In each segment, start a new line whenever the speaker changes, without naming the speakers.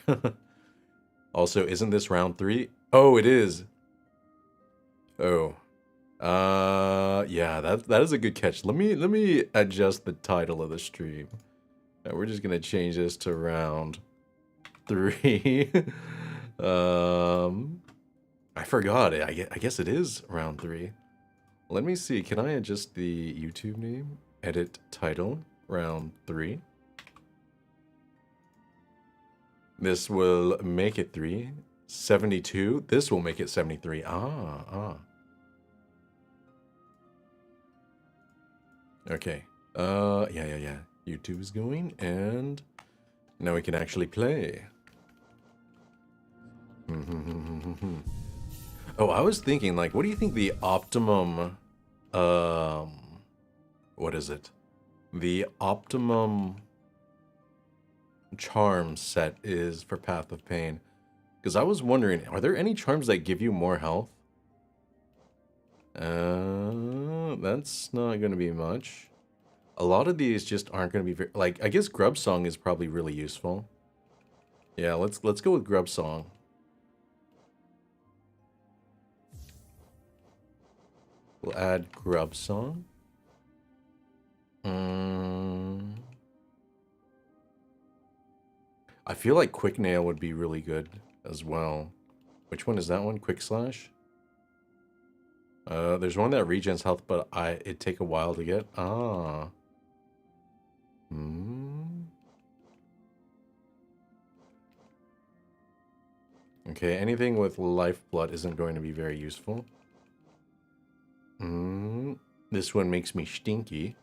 slower. Also, isn't this round 3? Oh, it is. Oh. Yeah, that is a good catch. Let me adjust the title of the stream. We're just gonna change this to round 3. I forgot it. I guess it is round 3. Let me see. Can I adjust the YouTube name? Edit title round 3. This will make it 3. 72. This will make it 73. Okay. Yeah. YouTube is going, and now we can actually play. Oh, I was thinking, like, what do you think the optimum, what is it? The optimum charm set is for Path of Pain. Because I was wondering, are there any charms that give you more health? That's not going to be much. A lot of these just aren't going to be very, like, I guess Grub Song is probably really useful. Yeah, let's go with Grub Song. We'll add Grub Song. I feel like Quick Nail would be really good as well. Which one is that one? Quick Slash? There's one that regens health, but it'd take a while to get. Okay, anything with Lifeblood isn't going to be very useful. This one makes me stinky.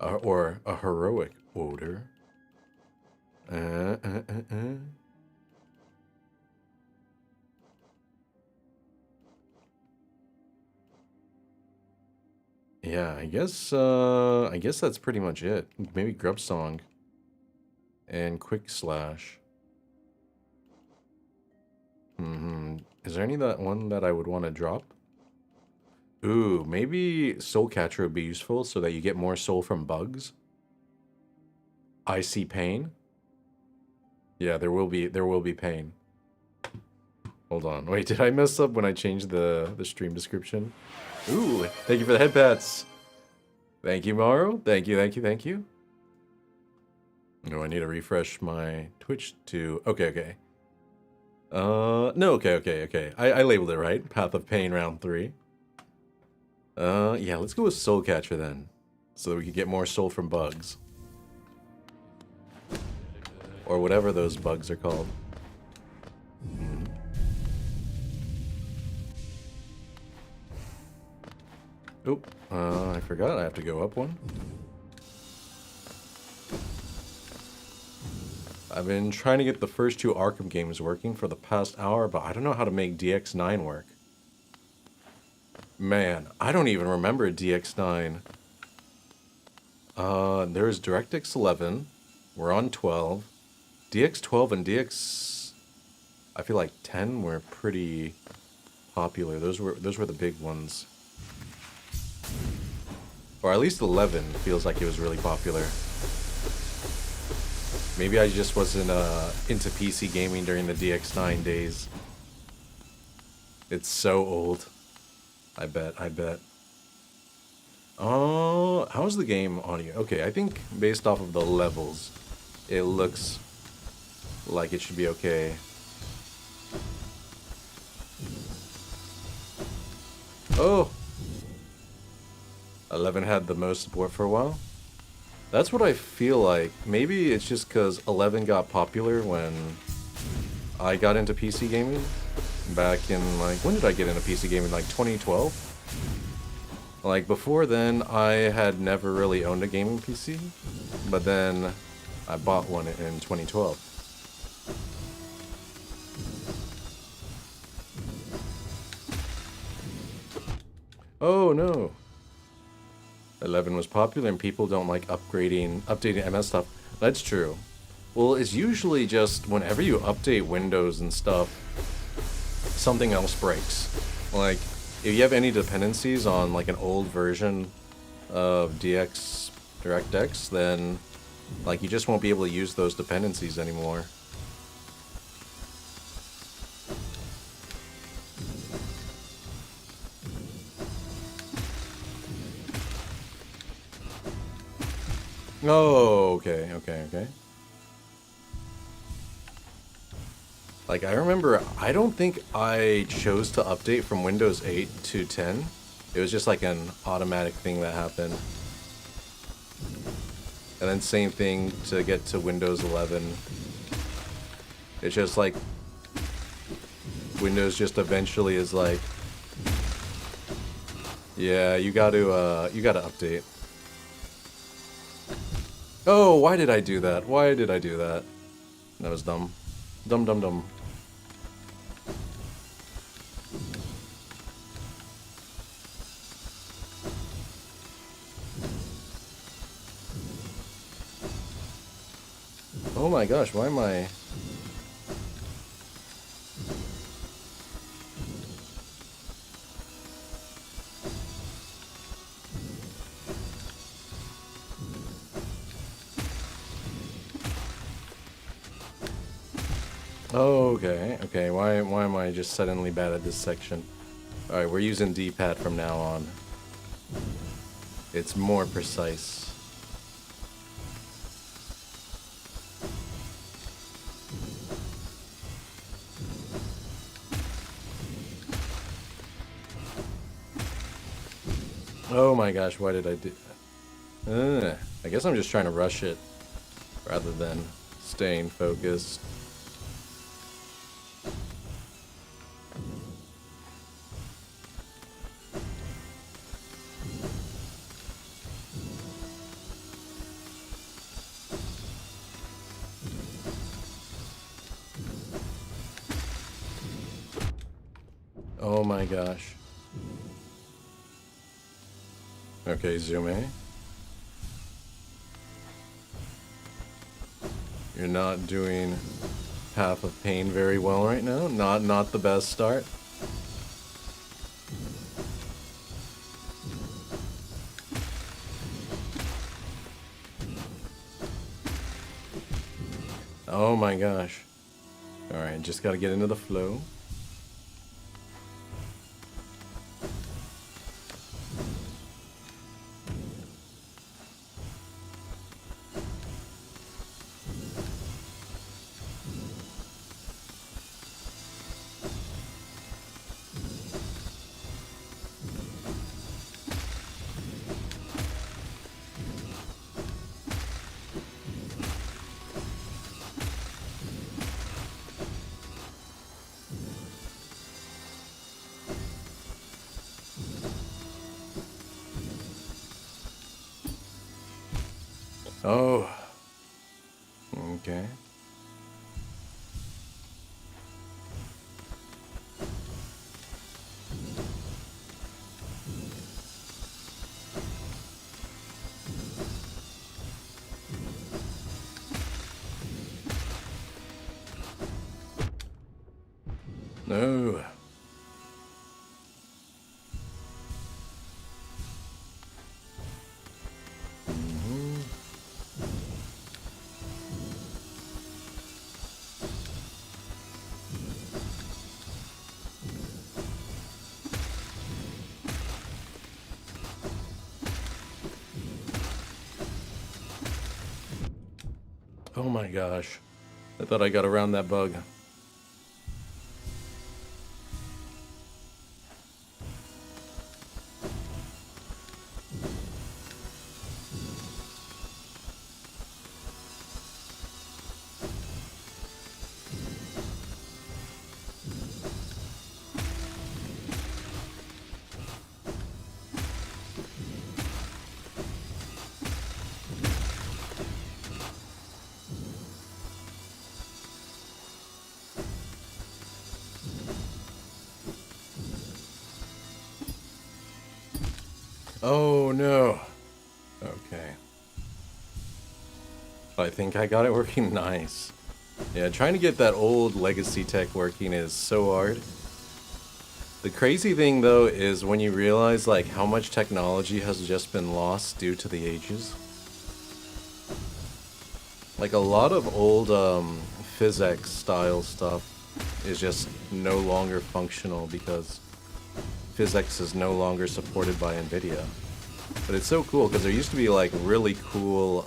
Or a heroic odor. Yeah, I guess that's pretty much it. Maybe Grub Song and Quick Slash. Is there any that one that I would want to drop? Ooh, maybe Soul Catcher would be useful so that you get more soul from bugs. I see pain. Yeah, there will be pain. Hold on. Wait, did I mess up when I changed the stream description? Ooh, thank you for the head pats. Thank you, Mauro. Thank you. No, I need to refresh my Twitch to... Okay. No, okay. I labeled it right. Path of Pain round 3. Yeah, let's go with Soul Catcher then. So that we can get more soul from bugs. Or whatever those bugs are called. Oop, I forgot I have to go up one. I've been trying to get the first 2 Arkham games working for the past hour, but I don't know how to make DX9 work. Man, I don't even remember DX9. There's DirectX 11. We're on 12. DX12 and DX... I feel like 10 were pretty popular. Those were the big ones. Or at least 11 feels like it was really popular. Maybe I just wasn't into PC gaming during the DX9 days. It's so old. I bet. Oh, how's the game audio? Okay, I think based off of the levels, it looks like it should be okay. Oh! 11 had the most support for a while. That's what I feel like. Maybe it's just because 11 got popular when I got into PC gaming. Back in, like, when did I get into PC gaming? Like 2012? Like, before then, I had never really owned a gaming PC. But then I bought one in 2012. Oh no! 11 was popular and people don't like updating MS stuff. That's true. Well, it's usually just whenever you update Windows and stuff, something else breaks. Like, if you have any dependencies on like an old version of DirectX, then Like, you just won't be able to use those dependencies anymore. Oh, okay, okay, okay. Like, I remember, I don't think I chose to update from Windows 8 to 10. It was just like an automatic thing that happened. And then same thing to get to Windows 11. It's just like, Windows just eventually is like, yeah, you gotta update. Oh, why did I do that? Why did I do that? That was dumb. Dumb, dumb, dumb. Oh my gosh, why am I... Oh, okay, okay, why am I just suddenly bad at this section? Alright, we're using D-pad from now on. It's more precise. Oh my gosh, why did I do that? I guess I'm just trying to rush it rather than staying focused. Oh my gosh. Okay, Zume. You're not doing Path of Pain very well right now. Not the best start. Oh my gosh. Alright, just gotta get into the flow. Oh. Okay. No. Oh my gosh. I thought I got around that bug. Oh no. Okay. I think I got it working nice. Yeah, trying to get that old legacy tech working is so hard. The crazy thing though is when you realize like how much technology has just been lost due to the ages. Like a lot of old physics style stuff is just no longer functional because physics is no longer supported by NVIDIA. But it's so cool because there used to be like really cool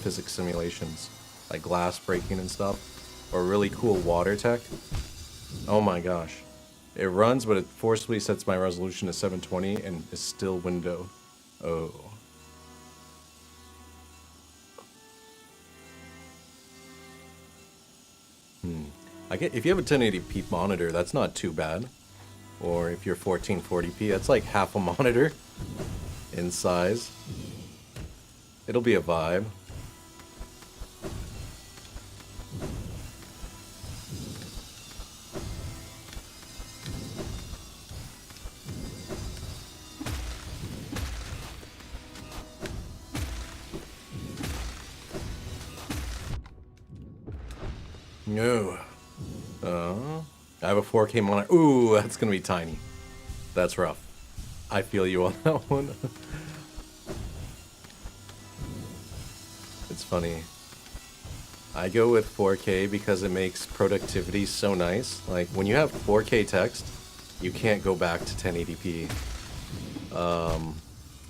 physics simulations, like glass breaking and stuff, or really cool water tech. Oh my gosh. It runs, but it forcibly sets my resolution to 720 and is still windowed. Oh. If you have a 1080p monitor, that's not too bad. Or if you're 1440p, that's like half a monitor in size. It'll be a vibe. No. I have a 4K monitor. Ooh, that's gonna be tiny. That's rough. I feel you on that one. It's funny. I go with 4K because it makes productivity so nice. Like, when you have 4K text, you can't go back to 1080p.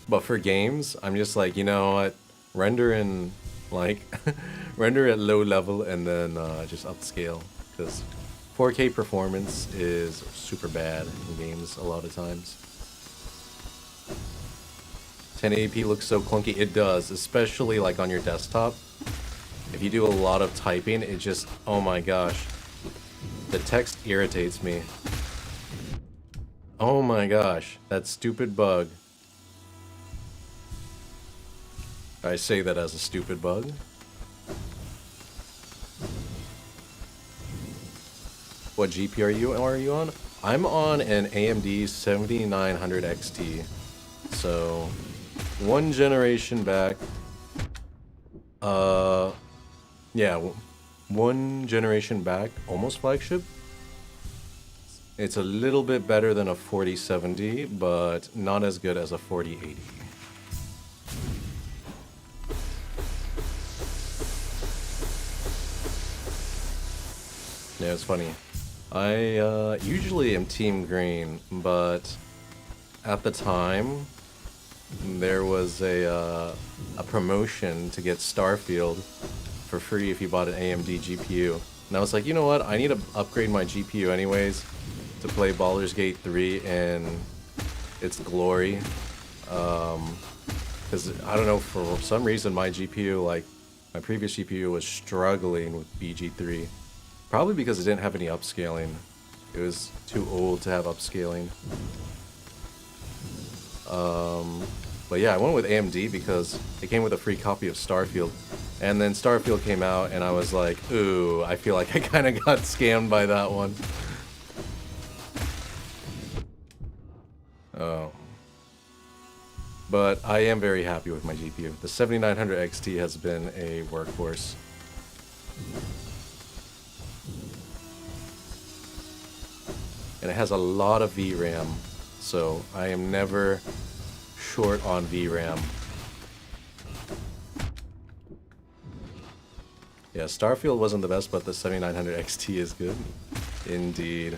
But for games, I'm just like, you know what? Render in, like, render at low level and then just upscale. Because 4K performance is super bad in games a lot of times. 1080p looks so clunky. It does, especially like on your desktop. If you do a lot of typing, it just, oh my gosh. The text irritates me. Oh my gosh, that stupid bug. I say that as a stupid bug. What GPU are you on? I'm on an AMD 7900 XT. So, one generation back. Yeah, one generation back, almost flagship. It's a little bit better than a 4070, but not as good as a 4080. Yeah, it's funny. I usually am Team Green, but at the time, there was a promotion to get Starfield for free if you bought an AMD GPU. And I was like, you know what? I need to upgrade my GPU anyways to play Baldur's Gate 3 and its glory. Because I don't know, for some reason my GPU, like my previous GPU, was struggling with BG3. Probably because it didn't have any upscaling. It was too old to have upscaling. But yeah, I went with AMD because it came with a free copy of Starfield. And then Starfield came out and I was like, ooh, I feel like I kind of got scammed by that one. Oh. But I am very happy with my GPU. The 7900 XT has been a workhorse. And it has a lot of VRAM, so I am never short on VRAM. Yeah, Starfield wasn't the best, but the 7900 XT is good. Indeed.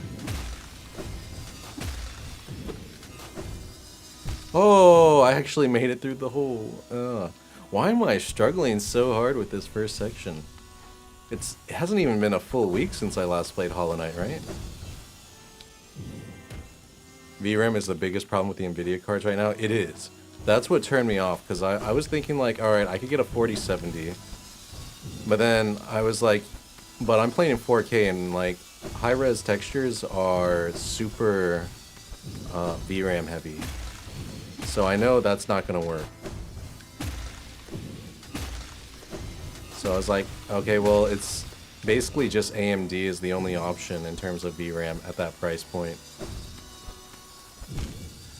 Oh, I actually made it through the whole... Why am I struggling so hard with this first section? It hasn't even been a full week since I last played Hollow Knight, right? VRAM is the biggest problem with the NVIDIA cards right now. It is. That's what turned me off, because I was thinking like, alright, I could get a 4070. But then I was like, but I'm playing in 4K and like, high-res textures are super VRAM heavy. So I know that's not going to work. So I was like, okay, well, it's basically just AMD is the only option in terms of VRAM at that price point.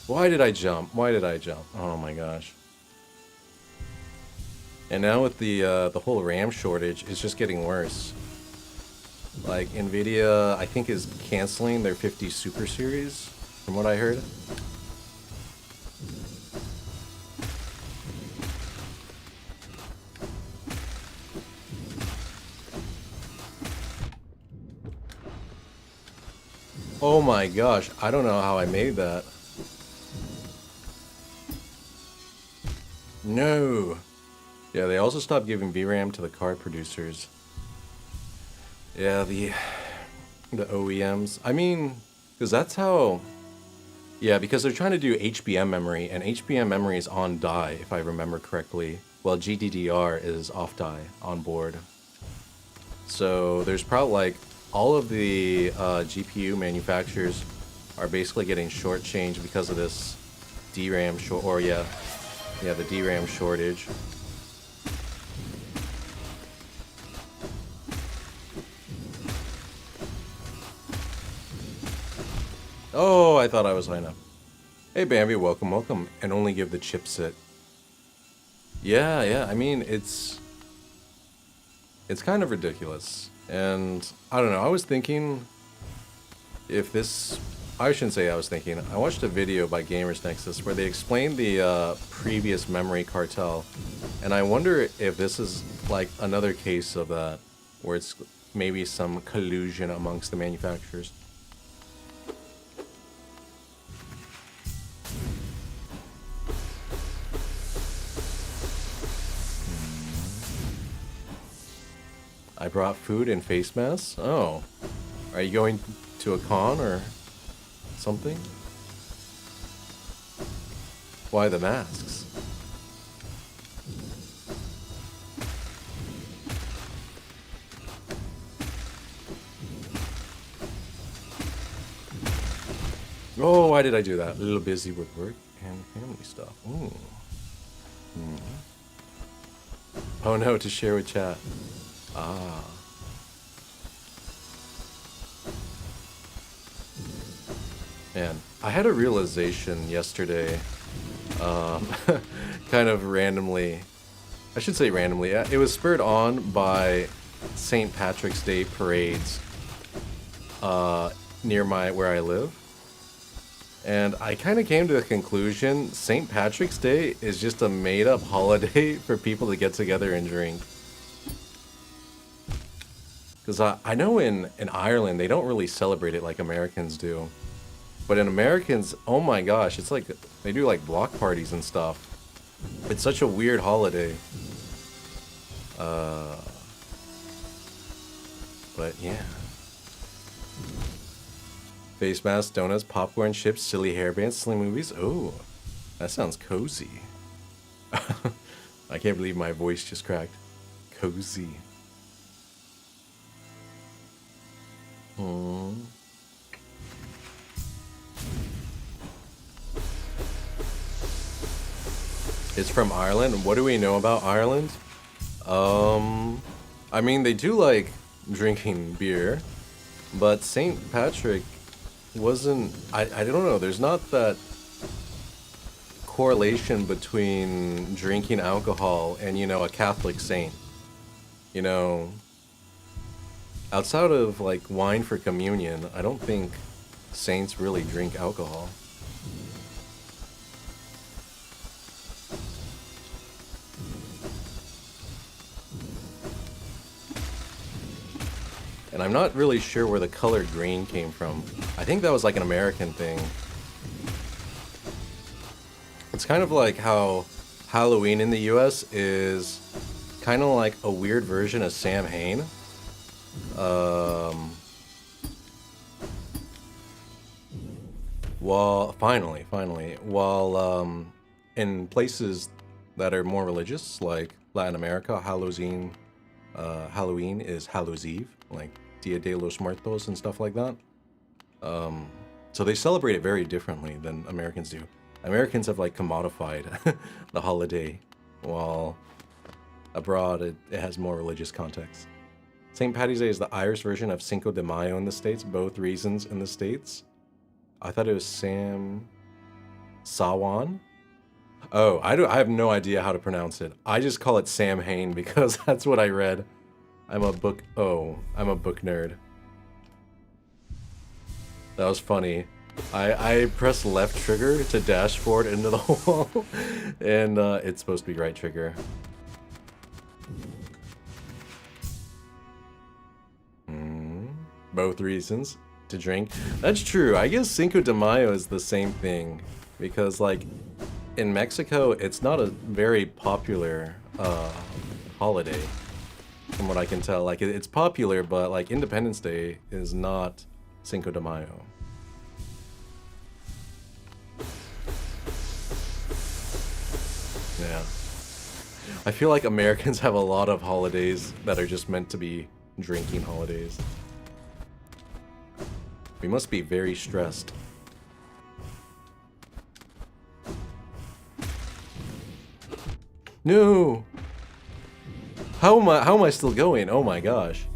Why did I jump? Why did I jump? Oh my gosh. And now with the whole RAM shortage, it's just getting worse. Like, NVIDIA, I think, is canceling their 50 Super Series, from what I heard. Oh my gosh, I don't know how I made that. No. Yeah, they also stopped giving VRAM to the card producers. Yeah, the OEMs. I mean, because that's how... Yeah, because they're trying to do HBM memory, and HBM memory is on die, if I remember correctly. Well, GDDR is off die, on board. So there's probably like all of the GPU manufacturers are basically getting shortchanged because of this DRAM short, or yeah, the DRAM shortage. Oh, I thought I was high enough. Hey Bambi, welcome, welcome, and only give the chipset. Yeah, I mean, it's kind of ridiculous. And, I don't know, I was thinking if this... I shouldn't say I was thinking. I watched a video by Gamers Nexus where they explained the previous memory cartel. And I wonder if this is like another case of that, where it's maybe some collusion amongst the manufacturers. I brought food and face masks? Oh. Are you going to a con or something? Why the masks? Oh, why did I do that? A little busy with work and family stuff. Ooh. Oh no, to share with chat. Ah. Man, I had a realization yesterday, kind of randomly. I should say randomly. It was spurred on by St. Patrick's Day parades near where I live. And I kind of came to the conclusion St. Patrick's Day is just a made-up holiday for people to get together and drink. Because I know in Ireland, they don't really celebrate it like Americans do. But in Americans, oh my gosh, it's like, they do like block parties and stuff. It's such a weird holiday. But yeah. Face masks, donuts, popcorn, chips, silly hairbands, silly movies. Oh, that sounds cozy. I can't believe my voice just cracked. Cozy. It's from Ireland. What do we know about Ireland? I mean, they do like drinking beer, but St. Patrick wasn't... I don't know, there's not that correlation between drinking alcohol and, you know, a Catholic saint. You know, outside of like wine for communion, I don't think saints really drink alcohol. And I'm not really sure where the color green came from. I think that was like an American thing. It's kind of like how Halloween in the US is kind of like a weird version of Samhain. Well, finally, while in places that are more religious, like Latin America, Halloween is Hallows Eve, like Dia de los Muertos and stuff like that. So they celebrate it very differently than Americans do. Americans have like commodified the holiday, while abroad it has more religious context. St. Paddy's Day is the Irish version of Cinco de Mayo in the States, both reasons in the States. I thought it was Sawan. Oh, I have no idea how to pronounce it. I just call it Samhain because that's what I read. I'm a book nerd. That was funny. I pressed left trigger to dash forward into the wall, and it's supposed to be right trigger. Both reasons. to drink. That's true. I guess Cinco de Mayo is the same thing because like in Mexico, it's not a very popular holiday from what I can tell. Like it's popular, but like Independence Day is not Cinco de Mayo. Yeah. I feel like Americans have a lot of holidays that are just meant to be drinking holidays. We must be very stressed. No! How am I still going? Oh my gosh.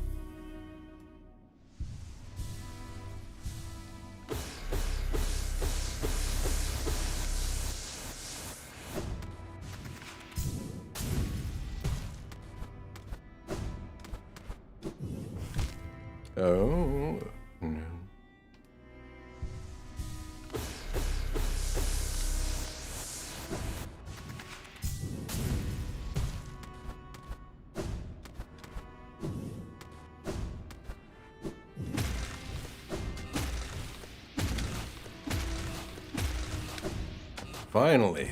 Oh no. Finally.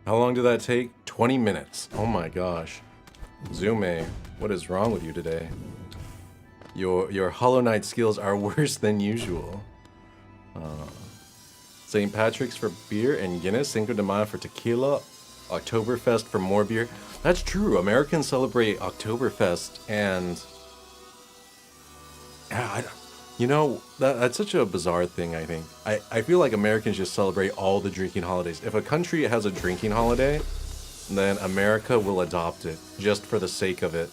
How long did that take? 20 minutes. Oh my gosh. Zume, what is wrong with you today? Your Hollow Knight skills are worse than usual. St. Patrick's for beer and Guinness, Cinco de Mayo for tequila, Oktoberfest for more beer. That's true. Americans celebrate Oktoberfest and yeah, you know, that's such a bizarre thing, I think. I feel like Americans just celebrate all the drinking holidays. If a country has a drinking holiday, then America will adopt it just for the sake of it.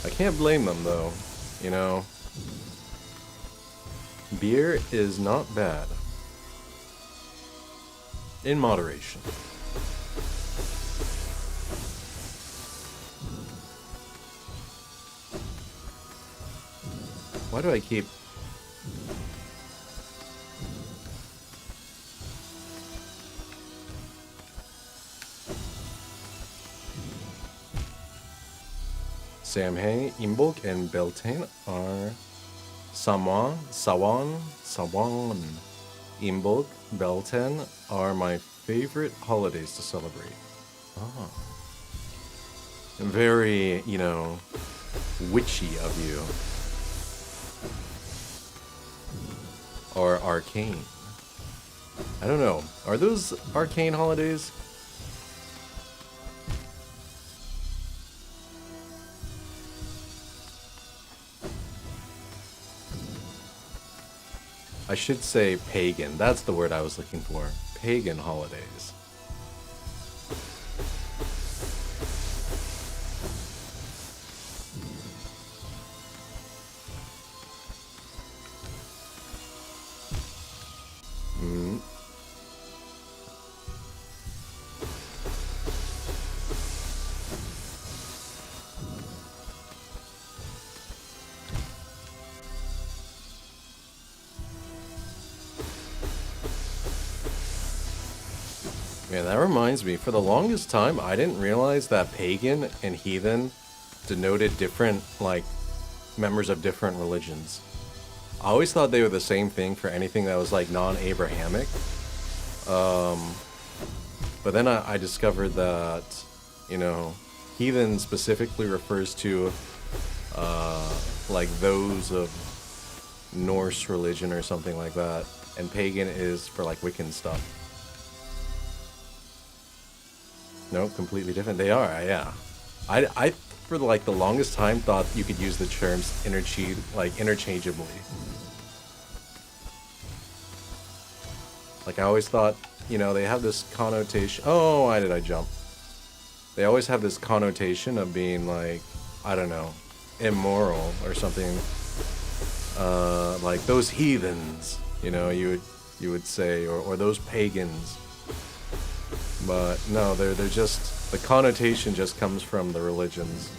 I can't blame them though, you know. Beer is not bad. In moderation. Why do I keep... Samhain, Imbolc, and Beltane are... Sawan, Imbolc, Beltane are my favorite holidays to celebrate. Ah. Very, you know, witchy of you. Or arcane. I don't know. Are those arcane holidays? I should say pagan. That's the word I was looking for. Pagan holidays. Man, that reminds me, for the longest time, I didn't realize that pagan and heathen denoted different, like, members of different religions. I always thought they were the same thing for anything that was, like, non-Abrahamic. But then I discovered that, you know, heathen specifically refers to, like, those of Norse religion or something like that. And pagan is for, like, Wiccan stuff. No, completely different. They are, yeah. I for like the longest time thought you could use the terms interchangeably. Like I always thought, you know, they have this connotation. Oh, why did I jump? They always have this connotation of being like, I don't know, immoral or something. Like those heathens, you know, you would say, or those pagans. But no, they're just, the connotation just comes from the religions.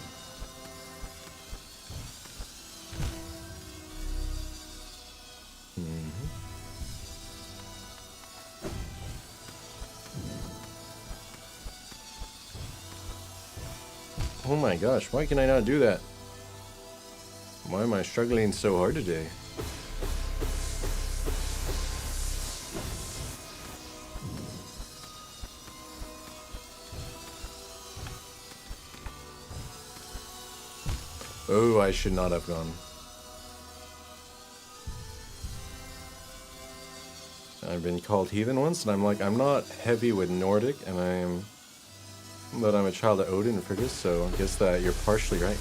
Oh my gosh, why can I not do that? Why am I struggling so hard today? Oh, I should not have gone. I've been called heathen once, and I'm like, I'm not heavy with Nordic, and but I'm a child of Odin and Friggus, so I guess that you're partially right.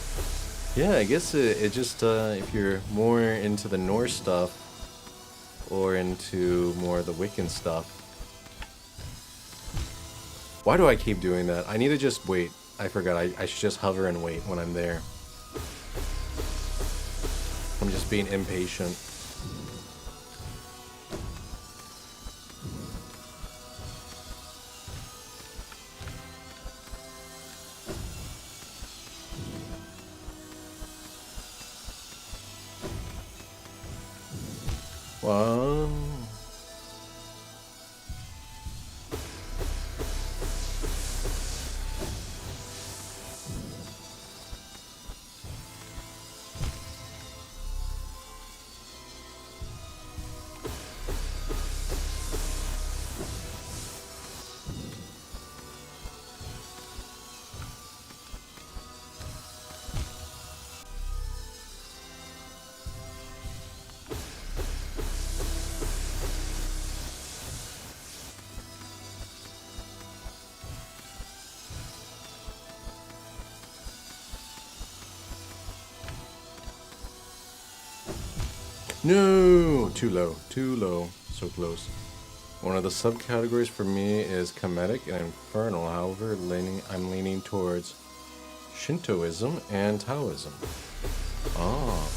Yeah, I guess it just, if you're more into the Norse stuff, or into more of the Wiccan stuff. Why do I keep doing that? I need to just wait. I forgot, I should just hover and wait when I'm there. I'm just being impatient. Well... No! Too low. Too low. So close. One of the subcategories for me is Kemetic and Infernal. However, I'm leaning towards Shintoism and Taoism. Ah.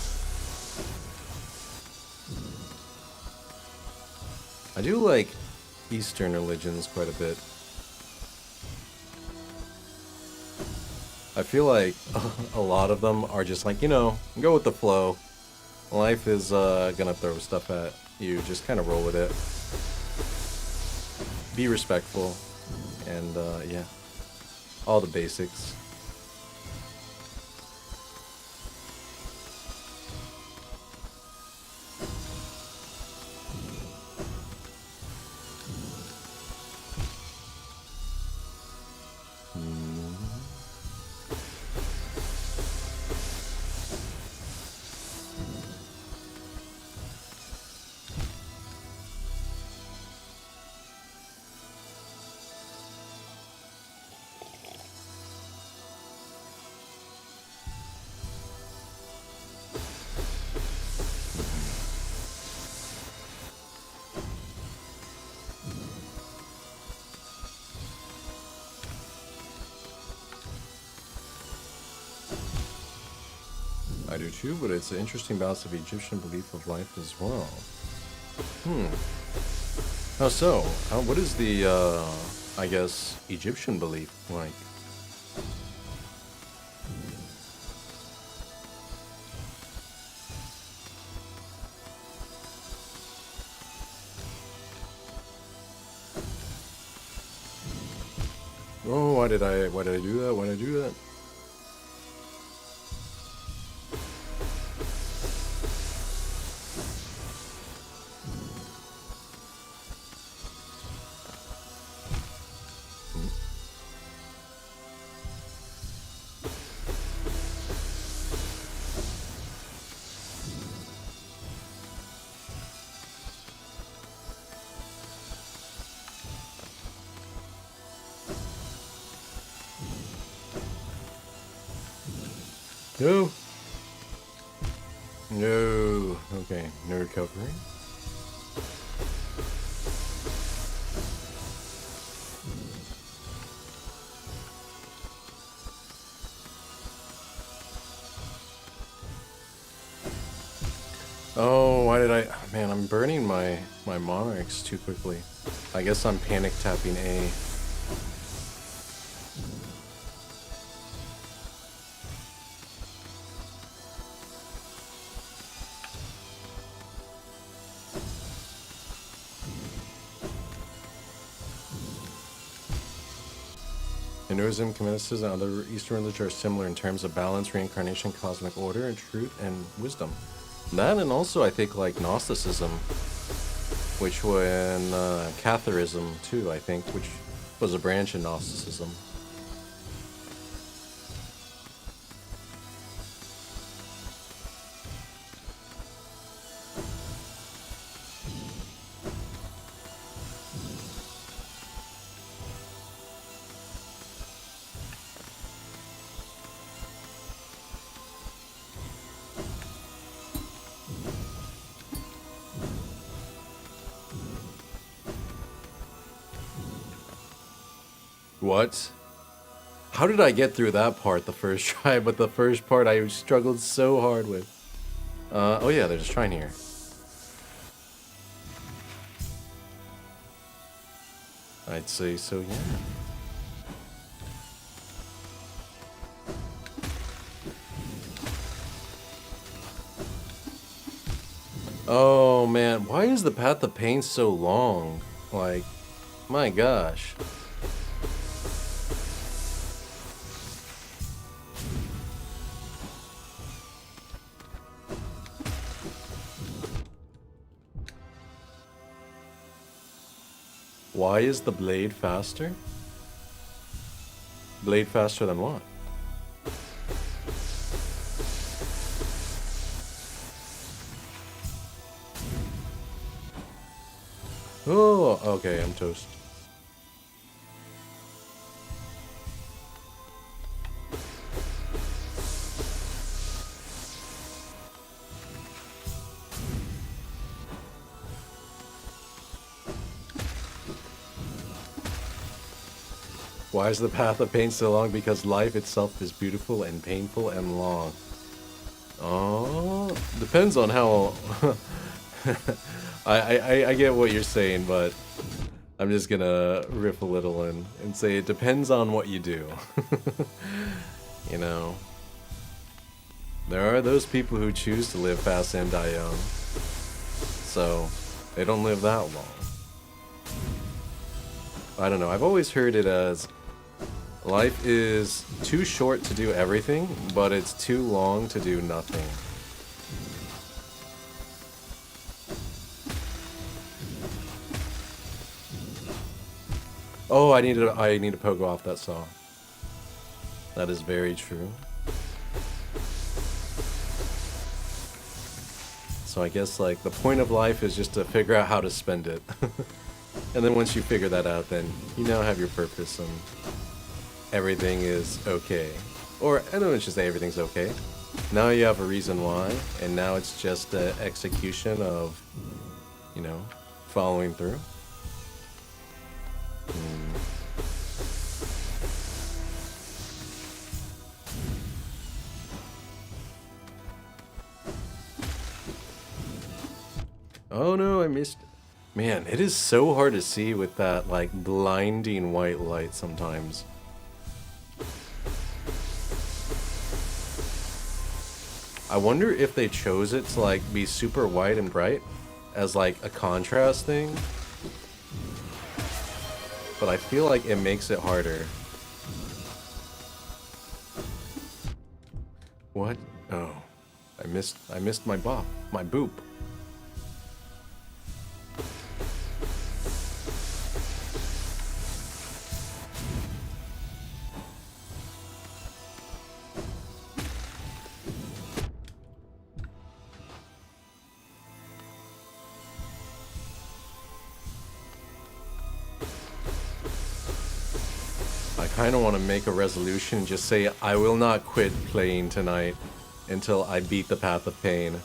I do like Eastern religions quite a bit. I feel like a lot of them are just like, you know, go with the flow. Life is gonna throw stuff at you. Just kind of roll with it. Be respectful. And yeah. All the basics. I do too, but it's an interesting balance of Egyptian belief of life as well. How so? What is the, I guess, Egyptian belief like? Oh, why did I do that? Why did I do that? No. No. Okay, no recovery. Oh, why did I... Man, I'm burning my monarchs too quickly. I guess I'm panic tapping A. Hinduism, mysticism, and other Eastern religions are similar in terms of balance, reincarnation, cosmic order, and truth and wisdom. That, and also I think like Gnosticism, which when Catharism too, I think, which was a branch in Gnosticism. What? How did I get through that part the first try, but the first part I struggled so hard with? Oh yeah, there's a shrine here. I'd say so, yeah. Oh man, why is the path of pain so long? Like, my gosh. Why is the blade faster? Blade faster than what? Oh, okay, I'm toast. Why is the path of pain so long? Because life itself is beautiful and painful and long. Oh, depends on how... I get what you're saying, but I'm just gonna riff a little and say it depends on what you do. You know? There are those people who choose to live fast and die young. So, they don't live that long. I don't know, I've always heard it as life is too short to do everything, but it's too long to do nothing. Oh, I need to pogo off that saw. That is very true. So I guess like the point of life is just to figure out how to spend it. And then once you figure that out, then you now have your purpose and everything is okay. Or I don't should say everything's okay. Now you have a reason why, and now it's just the execution of, you know, following through. Oh no, I missed. Man, it is so hard to see with that like blinding white light sometimes. I wonder if they chose it to like be super white and bright as like a contrast thing. But I feel like it makes it harder. What? Oh. I missed my boop. I kind of want to make a resolution and just say I will not quit playing tonight until I beat the Path of Pain.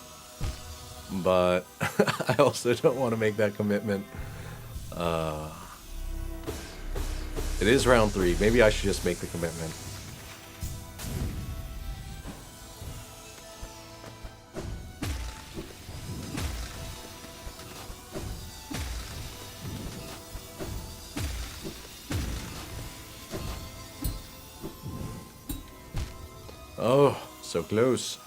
But I also don't want to make that commitment. It is round 3. Maybe I should just make the commitment. Oh, so close.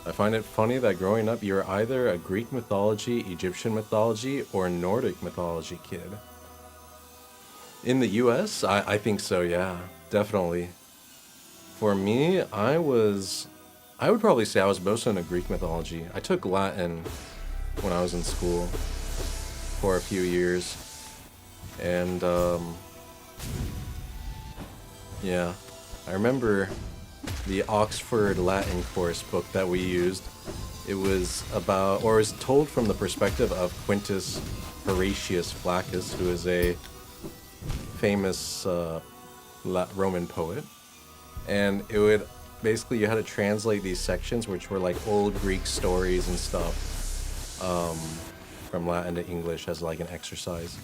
I find it funny that growing up you're either a Greek mythology, Egyptian mythology, or Nordic mythology kid. In the US, I think so, yeah. Definitely. For me, I would probably say I was most into Greek mythology. I took Latin when I was in school for a few years. And, yeah. I remember the Oxford Latin course book that we used. It was about, or is told from the perspective of Quintus Horatius Flaccus, who is a famous Roman poet. And it would basically, you had to translate these sections, which were like old Greek stories and stuff, from Latin to English as like an exercise.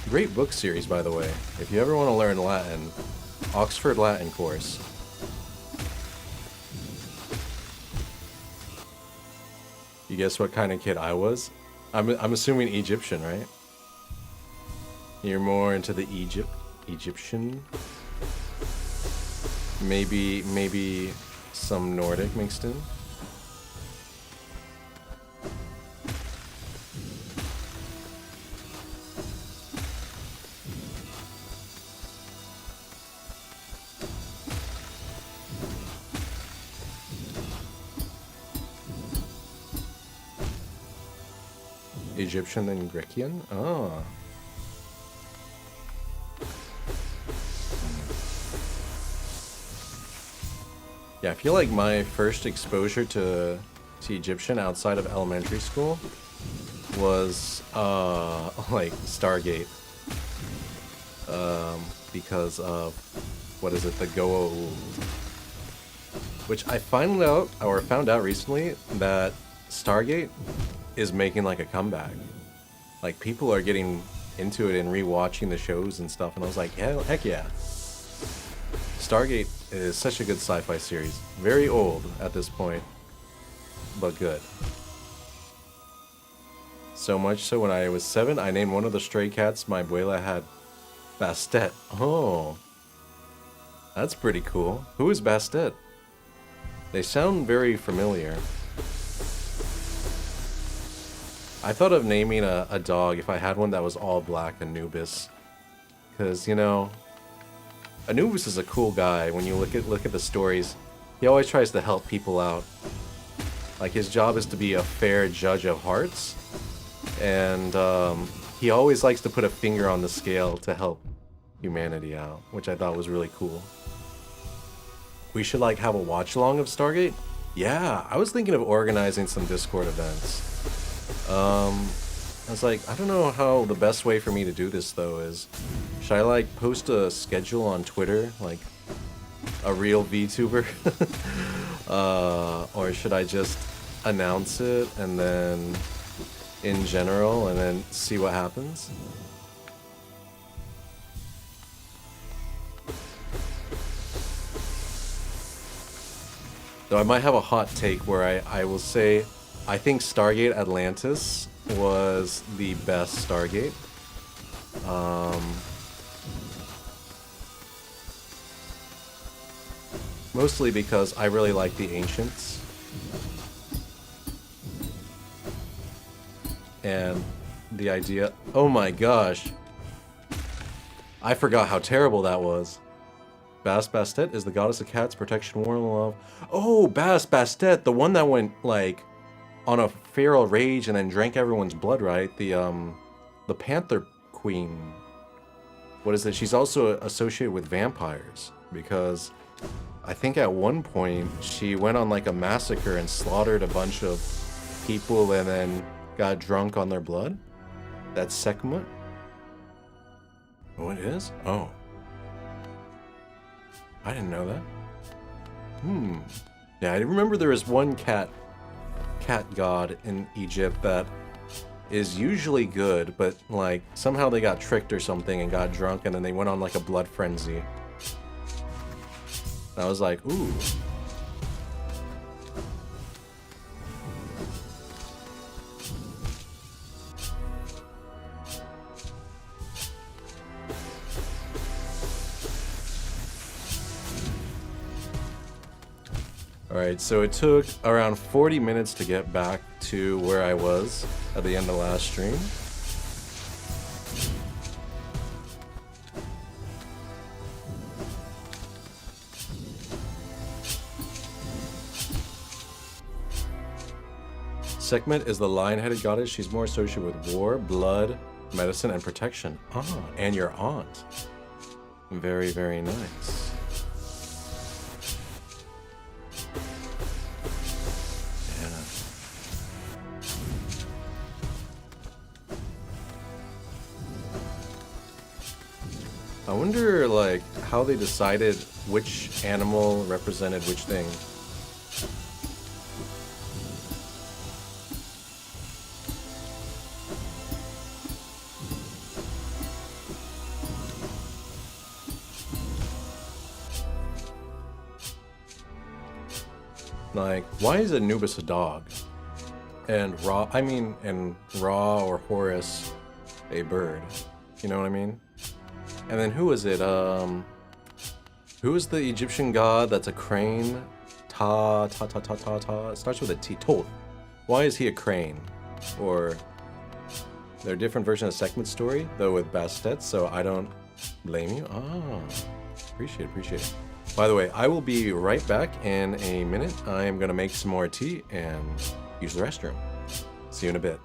Great book series, by the way. If you ever want to learn Latin, Oxford Latin course. You guess what kind of kid I was? I'm assuming Egyptian, right? You're more into the Egyptian. Maybe some Nordic mixed in. Egyptian and Grecian? Oh. Yeah, I feel like my first exposure to Egyptian outside of elementary school was like Stargate. Because of, what is it, the Goa, which I found out recently that Stargate is making like a comeback. Like people are getting into it and rewatching the shows and stuff, and I was like, yeah, heck yeah. Stargate is such a good sci-fi series. Very old at this point, but good. So much so when I was 7, I named one of the stray cats my abuela had Bastet. Oh, that's pretty cool. Who is Bastet? They sound very familiar. I thought of naming a dog, if I had one that was all black, Anubis. Because, you know, Anubis is a cool guy. When you look at the stories, he always tries to help people out. Like, his job is to be a fair judge of hearts. And he always likes to put a finger on the scale to help humanity out, which I thought was really cool. We should, like, have a watch-along of Stargate? Yeah, I was thinking of organizing some Discord events. I was like, I don't know how the best way for me to do this, though, is... Should I, like, post a schedule on Twitter? Like, a real VTuber? Or should I just announce it, and then... in general, and then see what happens? Though I might have a hot take where I will say... I think Stargate Atlantis was the best Stargate. Mostly because I really like the Ancients. And the idea... Oh my gosh. I forgot how terrible that was. Bastet is the goddess of cats, protection, war, and love. Oh, Bastet, the one that went, like... on a feral rage and then drank everyone's blood, right? The Panther Queen. What is it? She's also associated with vampires, because I think at one point she went on like a massacre and slaughtered a bunch of people and then got drunk on their blood. That's Sekhmet? Oh, it is? Oh. I didn't know that. Yeah, I remember there was one cat god in Egypt that is usually good, but like somehow they got tricked or something and got drunk and then they went on like a blood frenzy. I was like, ooh. Alright, so it took around 40 minutes to get back to where I was at the end of last stream. Sekhmet is the lion-headed goddess. She's more associated with war, blood, medicine, and protection. Ah, and your aunt. Very, very nice. Yeah. I wonder, like, how they decided which animal represented which thing. Like, why is Anubis a dog? And Ra, and Ra or Horus a bird? You know what I mean? And then who is it? Who is the Egyptian god that's a crane? Ta. It starts with a T. Thoth. Why is he a crane? Or they're a different version of Sekhmet's story, though with Bastet, so I don't blame you. Ah, appreciate it. By the way, I will be right back in a minute. I am gonna make some more tea and use the restroom. See you in a bit.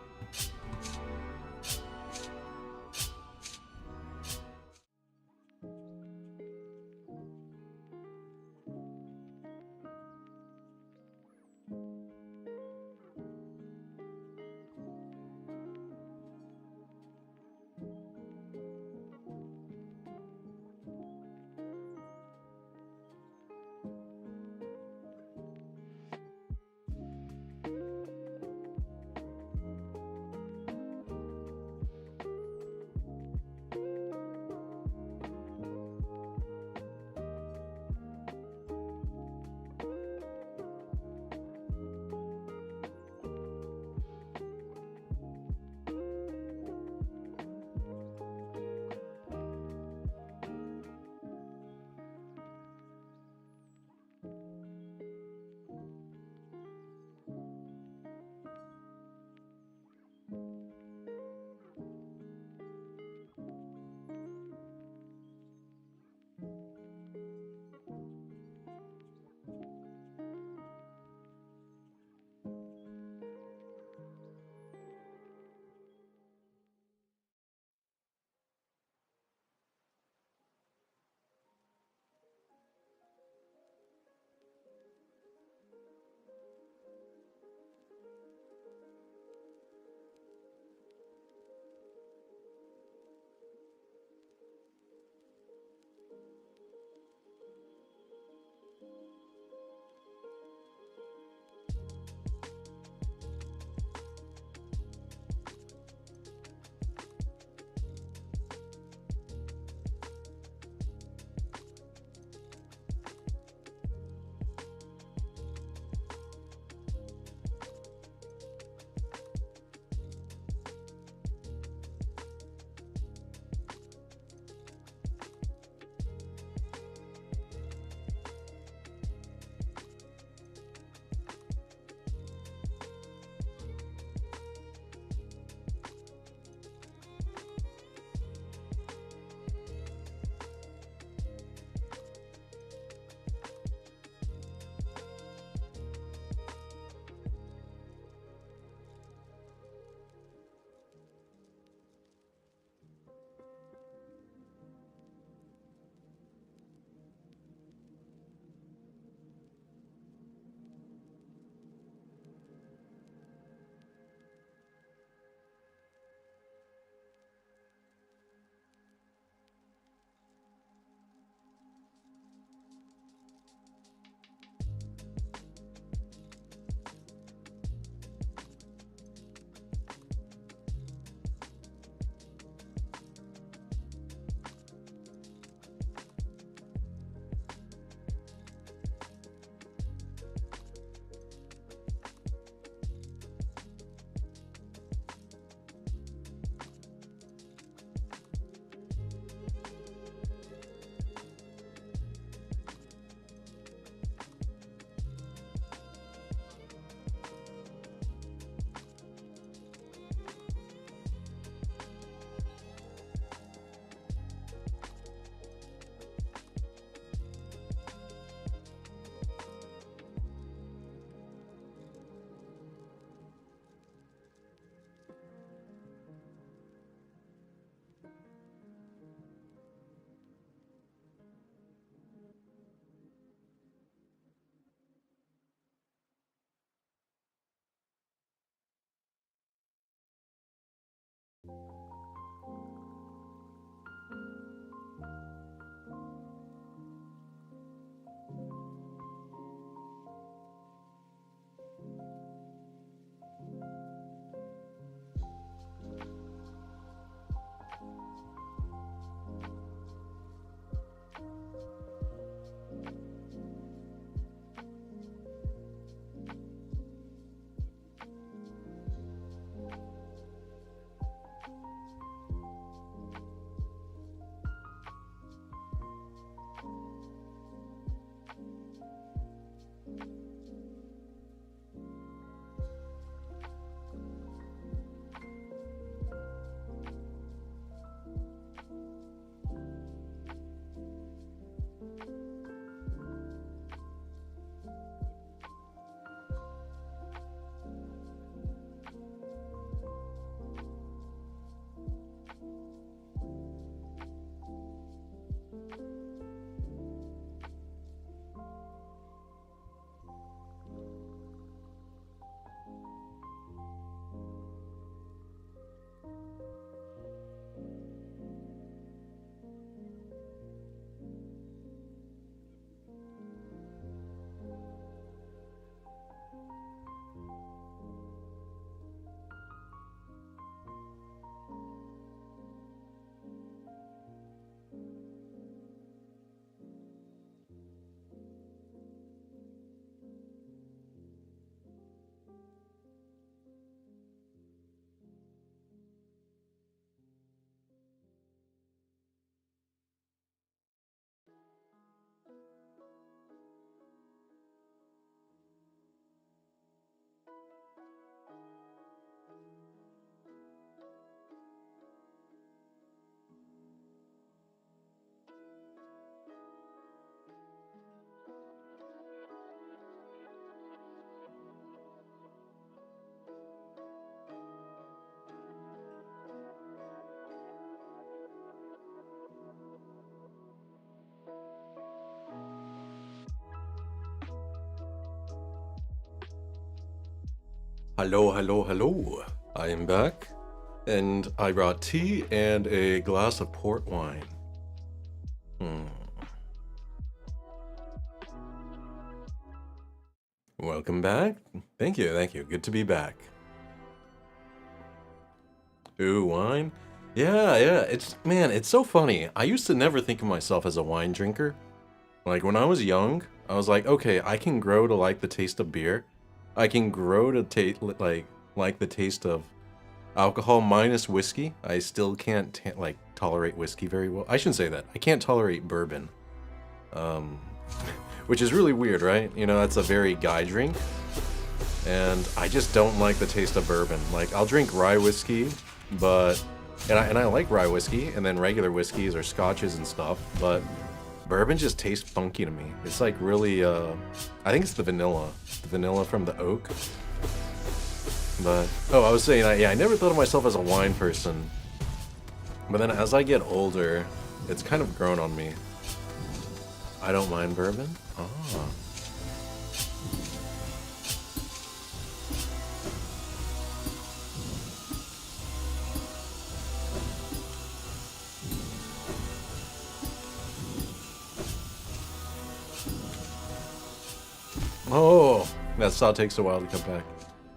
Hello, hello, hello. I am back, and I brought tea and a glass of port wine. Welcome back. Thank you, thank you. Good to be back. Ooh, wine? Yeah, it's so funny. I used to never think of myself as a wine drinker. Like, when I was young, I was like, okay, I can grow to like the taste of beer. I can grow to like the taste of alcohol minus whiskey. I still can't tolerate whiskey very well. I shouldn't say that. I can't tolerate bourbon. Which is really weird, right? You know, that's a very guy drink. And I just don't like the taste of bourbon. Like, I'll drink rye whiskey, but and I like rye whiskey and then regular whiskeys or scotches and stuff, but bourbon just tastes funky to me. It's like really I think it's the vanilla from the oak. But I was saying, I never thought of myself as a wine person. But then as I get older, it's kind of grown on me. I don't mind bourbon. Oh, that saw takes a while to come back.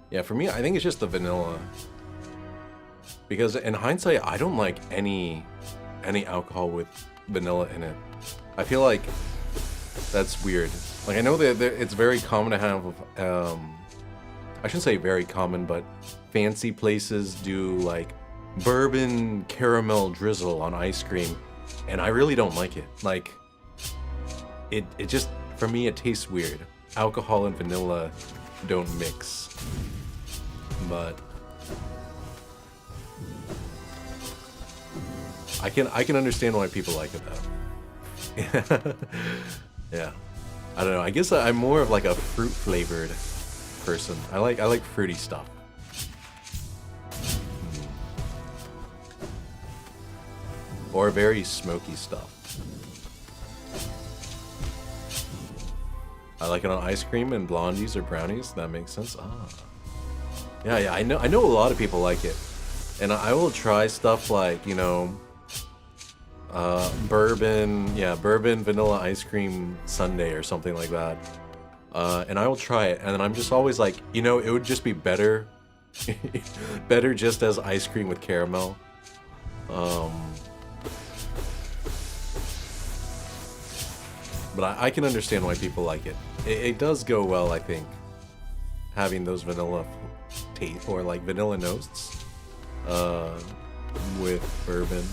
Yeah, for me, I think it's just the vanilla. Because in hindsight, I don't like any alcohol with vanilla in it. I feel like that's weird. Like, I know that it's very common to have, I shouldn't say very common, but fancy places do like bourbon caramel drizzle on ice cream, and I really don't like it. Like, it just, for me, it tastes weird. Alcohol and vanilla don't mix. But I can understand why people like it though. Yeah. I don't know. I guess I'm more of like a fruit flavored person. I like fruity stuff. Or very smoky stuff. I like it on ice cream and blondies or brownies. That makes sense. Yeah, I know a lot of people like it. And I will try stuff like, you know, bourbon vanilla ice cream sundae or something like that. And I will try it, and then I'm just always like, you know, it would just be better better just as ice cream with caramel. But I can understand why people like it. It does go well, I think, having those vanilla taste or like vanilla notes with bourbon.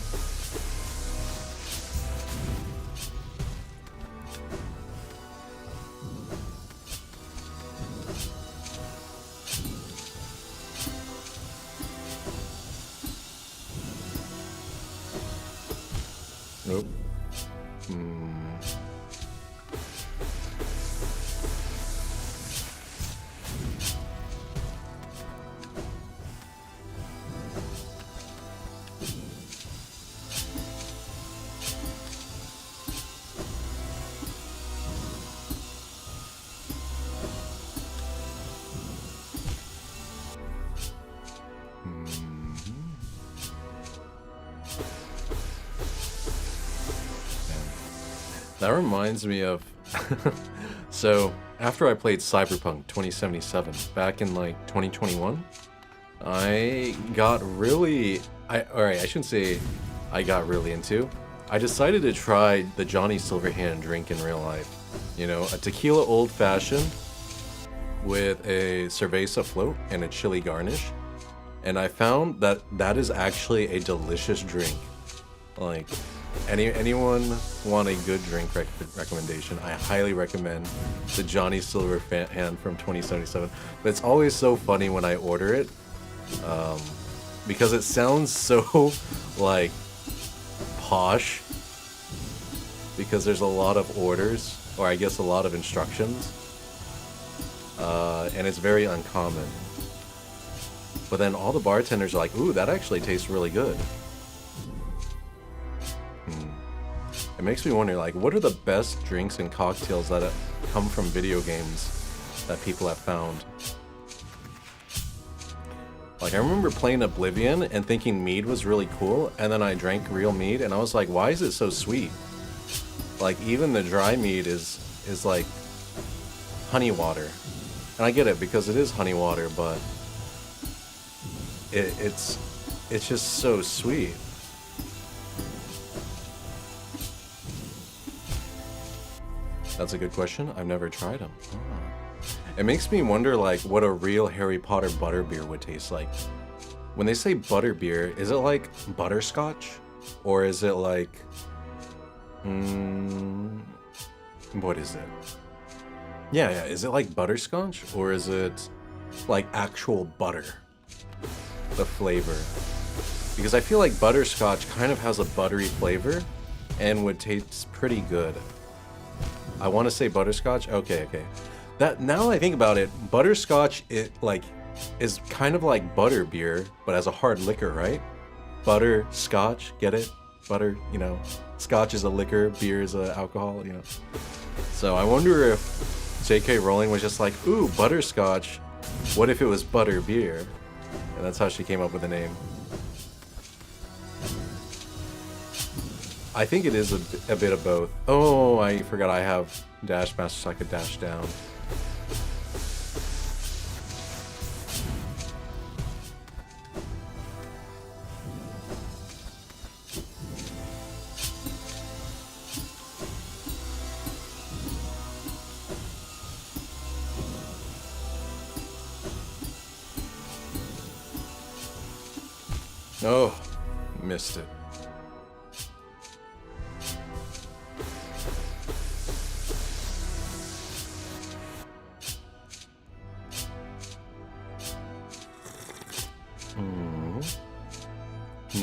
Nope. That reminds me of so after I played Cyberpunk 2077 back in like 2021, I got really I shouldn't say I got really into. I decided to try the Johnny Silverhand drink in real life. You know, a tequila old fashioned with a cerveza float and a chili garnish. And I found that that is actually a delicious drink. Like, anyone want a good drink recommendation, I highly recommend the Johnny Silverhand from 2077. But it's always so funny when I order it, because it sounds so like posh, because there's a lot of orders, or I guess a lot of instructions, and it's very uncommon. But then all the bartenders are like, ooh, that actually tastes really good. It makes me wonder, like, what are the best drinks and cocktails that come from video games that people have found? Like, I remember playing Oblivion and thinking mead was really cool, and then I drank real mead, and I was like, why is it so sweet? Like, even the dry mead is like honey water. And I get it, because it is honey water, but it's just so sweet. That's a good question. I've never tried them. It makes me wonder, like, what a real Harry Potter butterbeer would taste like. When they say butterbeer, is it like butterscotch? Or is it like... what is it? Yeah, is it like butterscotch? Or is it like actual butter? The flavor. Because I feel like butterscotch kind of has a buttery flavor and would taste pretty good. I want to say butterscotch. Okay. That, now I think about it, butterscotch is kind of like butterbeer, but as a hard liquor, right? Butterscotch, get it? Butter, you know, scotch is a liquor, beer is a alcohol, you know. So I wonder if J.K. Rowling was just like, ooh, butterscotch. What if it was butterbeer? And that's how she came up with the name. I think it is a bit of both. Oh, I forgot I have dash master so I could dash down. Oh, missed it.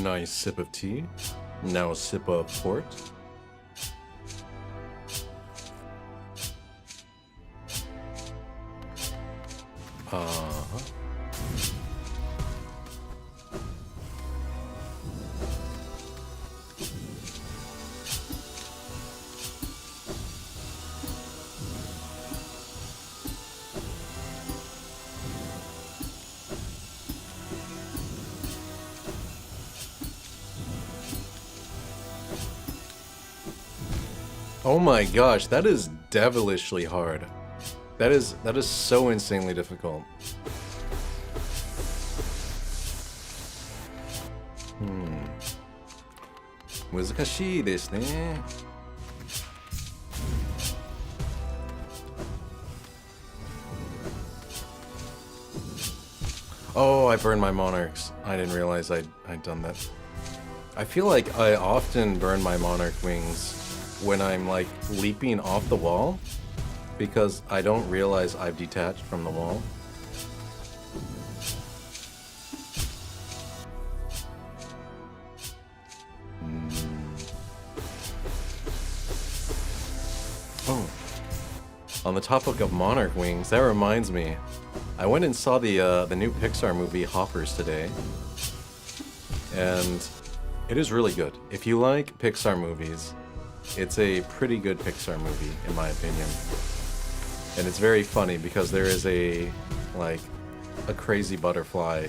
Nice sip of tea. Now a sip of port. Oh my gosh, that is devilishly hard. That is so insanely difficult. Hmm. 難しいですね. Oh, I burned my monarchs. I didn't realize I'd done that. I feel like I often burn my monarch wings when I'm like leaping off the wall because I don't realize I've detached from the wall. Oh, on the topic of monarch wings, that reminds me, I went and saw the new Pixar movie Hoppers today, and it is really good. If you like Pixar movies, it's a pretty good Pixar movie, in my opinion. And it's very funny because there is a crazy butterfly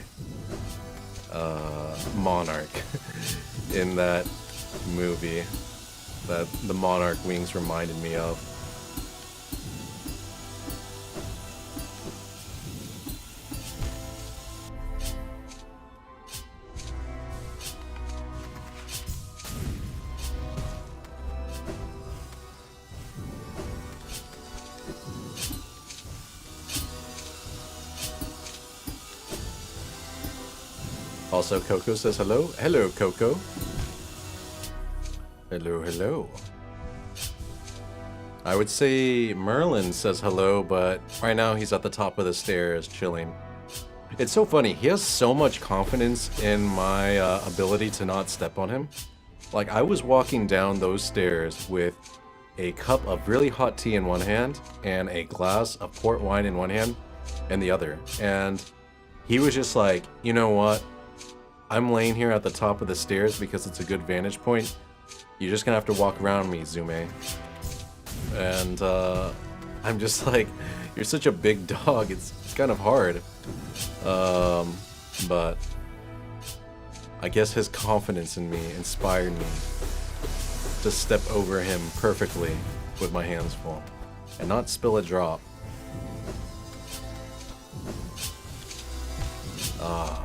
monarch in that movie that the monarch wings reminded me of. Also, Coco says hello. Hello, Coco. Hello, hello. I would say Merlin says hello, but right now he's at the top of the stairs chilling. It's so funny. He has so much confidence in my ability to not step on him. Like, I was walking down those stairs with a cup of really hot tea in one hand and a glass of port wine in one hand and the other. And he was just like, you know what? I'm laying here at the top of the stairs because it's a good vantage point. You're just gonna have to walk around me, Zume. And I'm just like, you're such a big dog. It's kind of hard. but I guess his confidence in me inspired me to step over him perfectly with my hands full and not spill a drop. Ah.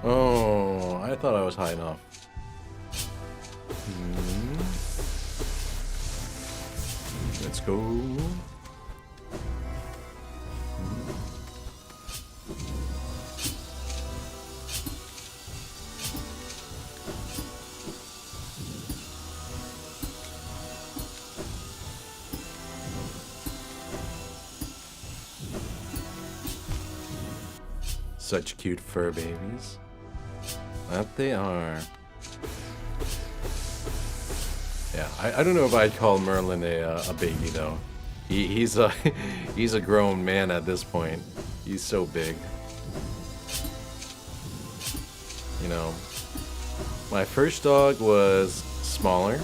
Oh, I thought I was high enough. Let's go. Such cute fur babies. That they are. Yeah, I don't know if I'd call Merlin a baby though. He's a he's a grown man at this point. He's so big. You know, my first dog was smaller.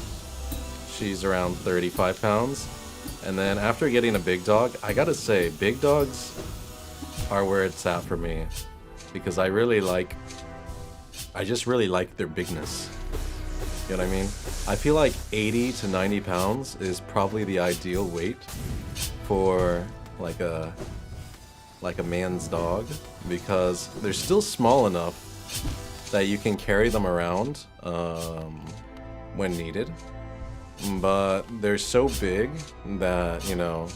She's around 35 pounds. And then after getting a big dog, I gotta say, big dogs are where it's at for me. Because I just really like their bigness. You know what I mean? I feel like 80 to 90 pounds is probably the ideal weight for like a man's dog, because they're still small enough that you can carry them around when needed, but they're so big that, you know,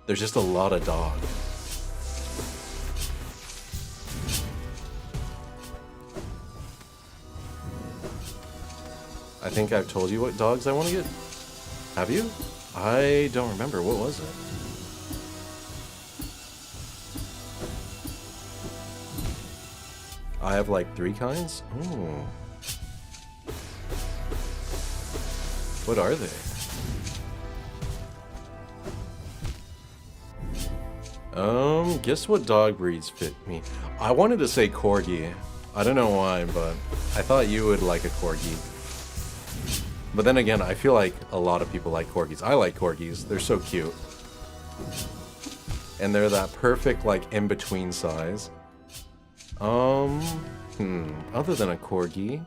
there's just a lot of dog. I think I've told you what dogs I want to get. Have you? I don't remember. What was it? I have like 3 kinds? Oh. What are they? Guess what dog breeds fit me? I wanted to say corgi. I don't know why, but I thought you would like a corgi. But then again, I feel like a lot of people like corgis. I like corgis. They're so cute. And they're that perfect, like, in-between size. Other than a corgi.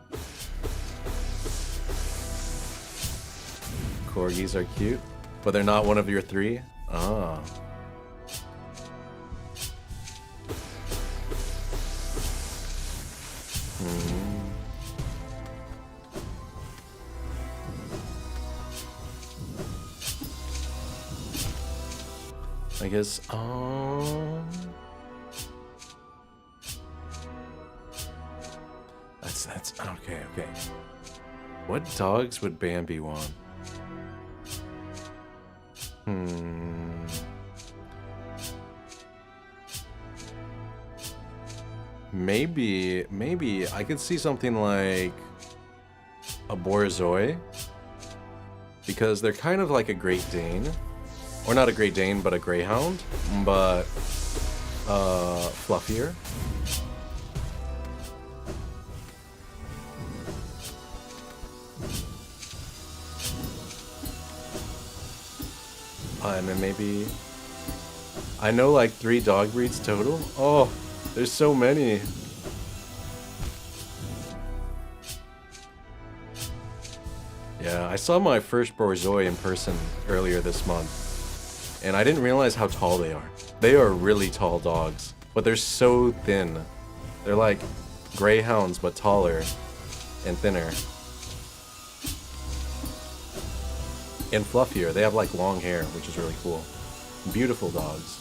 Corgis are cute, but they're not one of your 3? Ah. I guess, that's okay. What dogs would Bambi want? Maybe I could see something like a Borzoi, because they're kind of like a Great Dane. Or not a Great Dane, but a Greyhound, but fluffier. And then maybe... I know like 3 dog breeds total. Oh, there's so many. Yeah, I saw my first Borzoi in person earlier this month. And I didn't realize how tall they are. They are really tall dogs, but they're so thin. They're like greyhounds, but taller and thinner. And fluffier. They have like long hair, which is really cool. Beautiful dogs.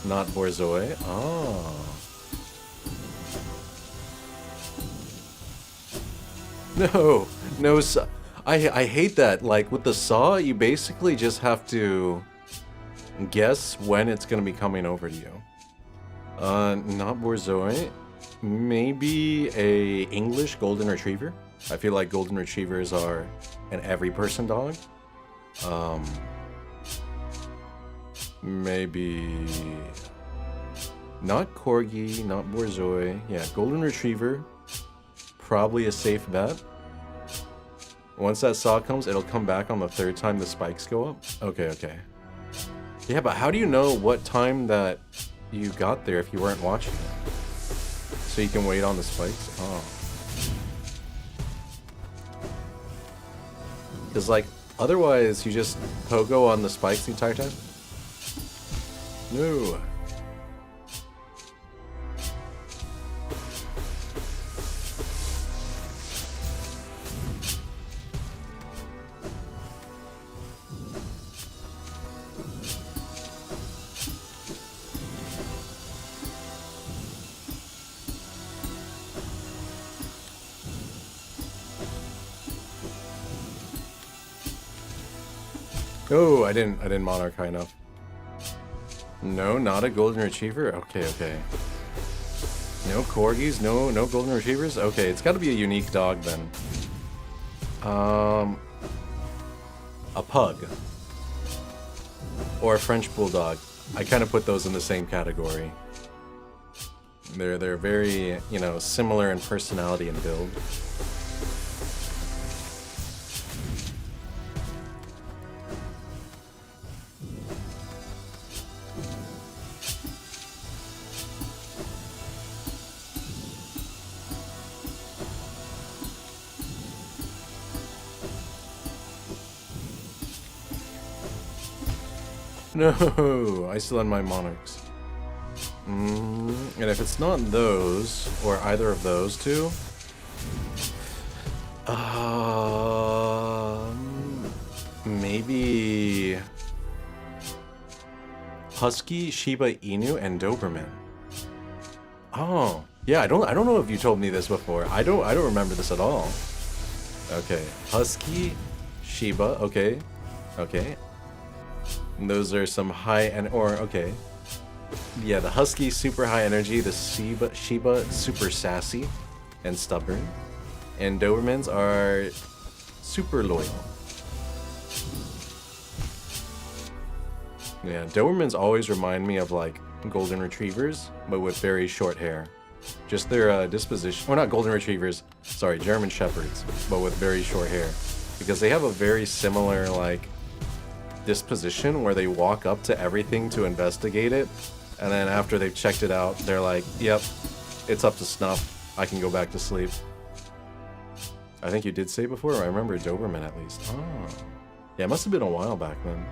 Not Borzoi. Oh. No, I hate that. Like with the saw, you basically just have to guess when it's gonna be coming over to you. Not Borzoi. Maybe a English Golden Retriever. I feel like golden retrievers are an every person dog. Maybe not corgi, not borzoi. Yeah, golden retriever, probably a safe bet. Once that saw comes, it'll come back on the third time the spikes go up. Okay, okay. Yeah, but how do you know what time that you got there if you weren't watching it? So you can wait on the spikes? Oh. Because, like, otherwise you just pogo on the spikes the entire time? No. Oh, I didn't monarch high enough. No, not a golden retriever? Okay, okay. No corgis, no golden retrievers? Okay, it's gotta be a unique dog then. A pug. Or a French bulldog. I kind of put those in the same category. They're very, you know, similar in personality and build. No, I still had my monarchs. And if it's not those, or either of those two, maybe Husky, Shiba Inu, and Doberman. Oh, yeah. I don't know if you told me this before. I don't remember this at all. Okay, Husky, Shiba. Okay, okay. And those are some high okay. Yeah, the Husky super high energy, the Shiba super sassy and stubborn, and Dobermans are super loyal. Yeah, Dobermans always remind me of like golden retrievers, but with very short hair. Just their disposition, or not golden retrievers, sorry, German shepherds, but with very short hair, because they have a very similar like disposition where they walk up to everything to investigate it, and then after they've checked it out, they're like, yep, it's up to snuff, I can go back to sleep. I think you did say before, or I remember Doberman at least. Oh. Yeah, it must have been a while back then.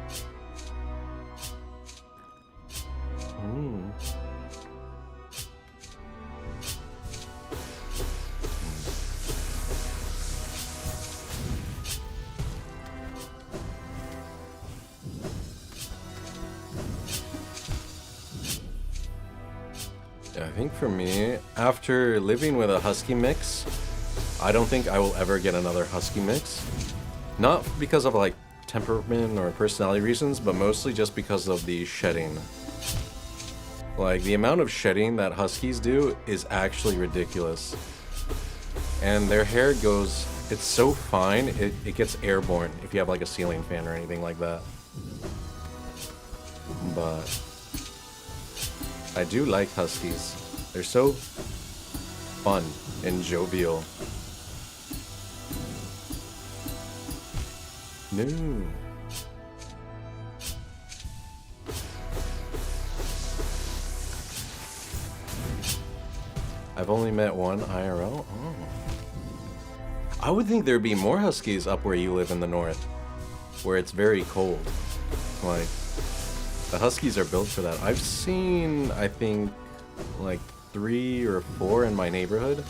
I think for me, after living with a Husky mix, I don't think I will ever get another Husky mix. Not because of like temperament or personality reasons, but mostly just because of the shedding. Like, the amount of shedding that Huskies do is actually ridiculous. And their hair goes, it's so fine, it gets airborne if you have like a ceiling fan or anything like that. But I do like Huskies. They're so fun and jovial. No. I've only met one IRL? Oh. I would think there'd be more Huskies up where you live in the north, where it's very cold. Like, the Huskies are built for that. I've seen, I think, like 3 or 4 in my neighborhood.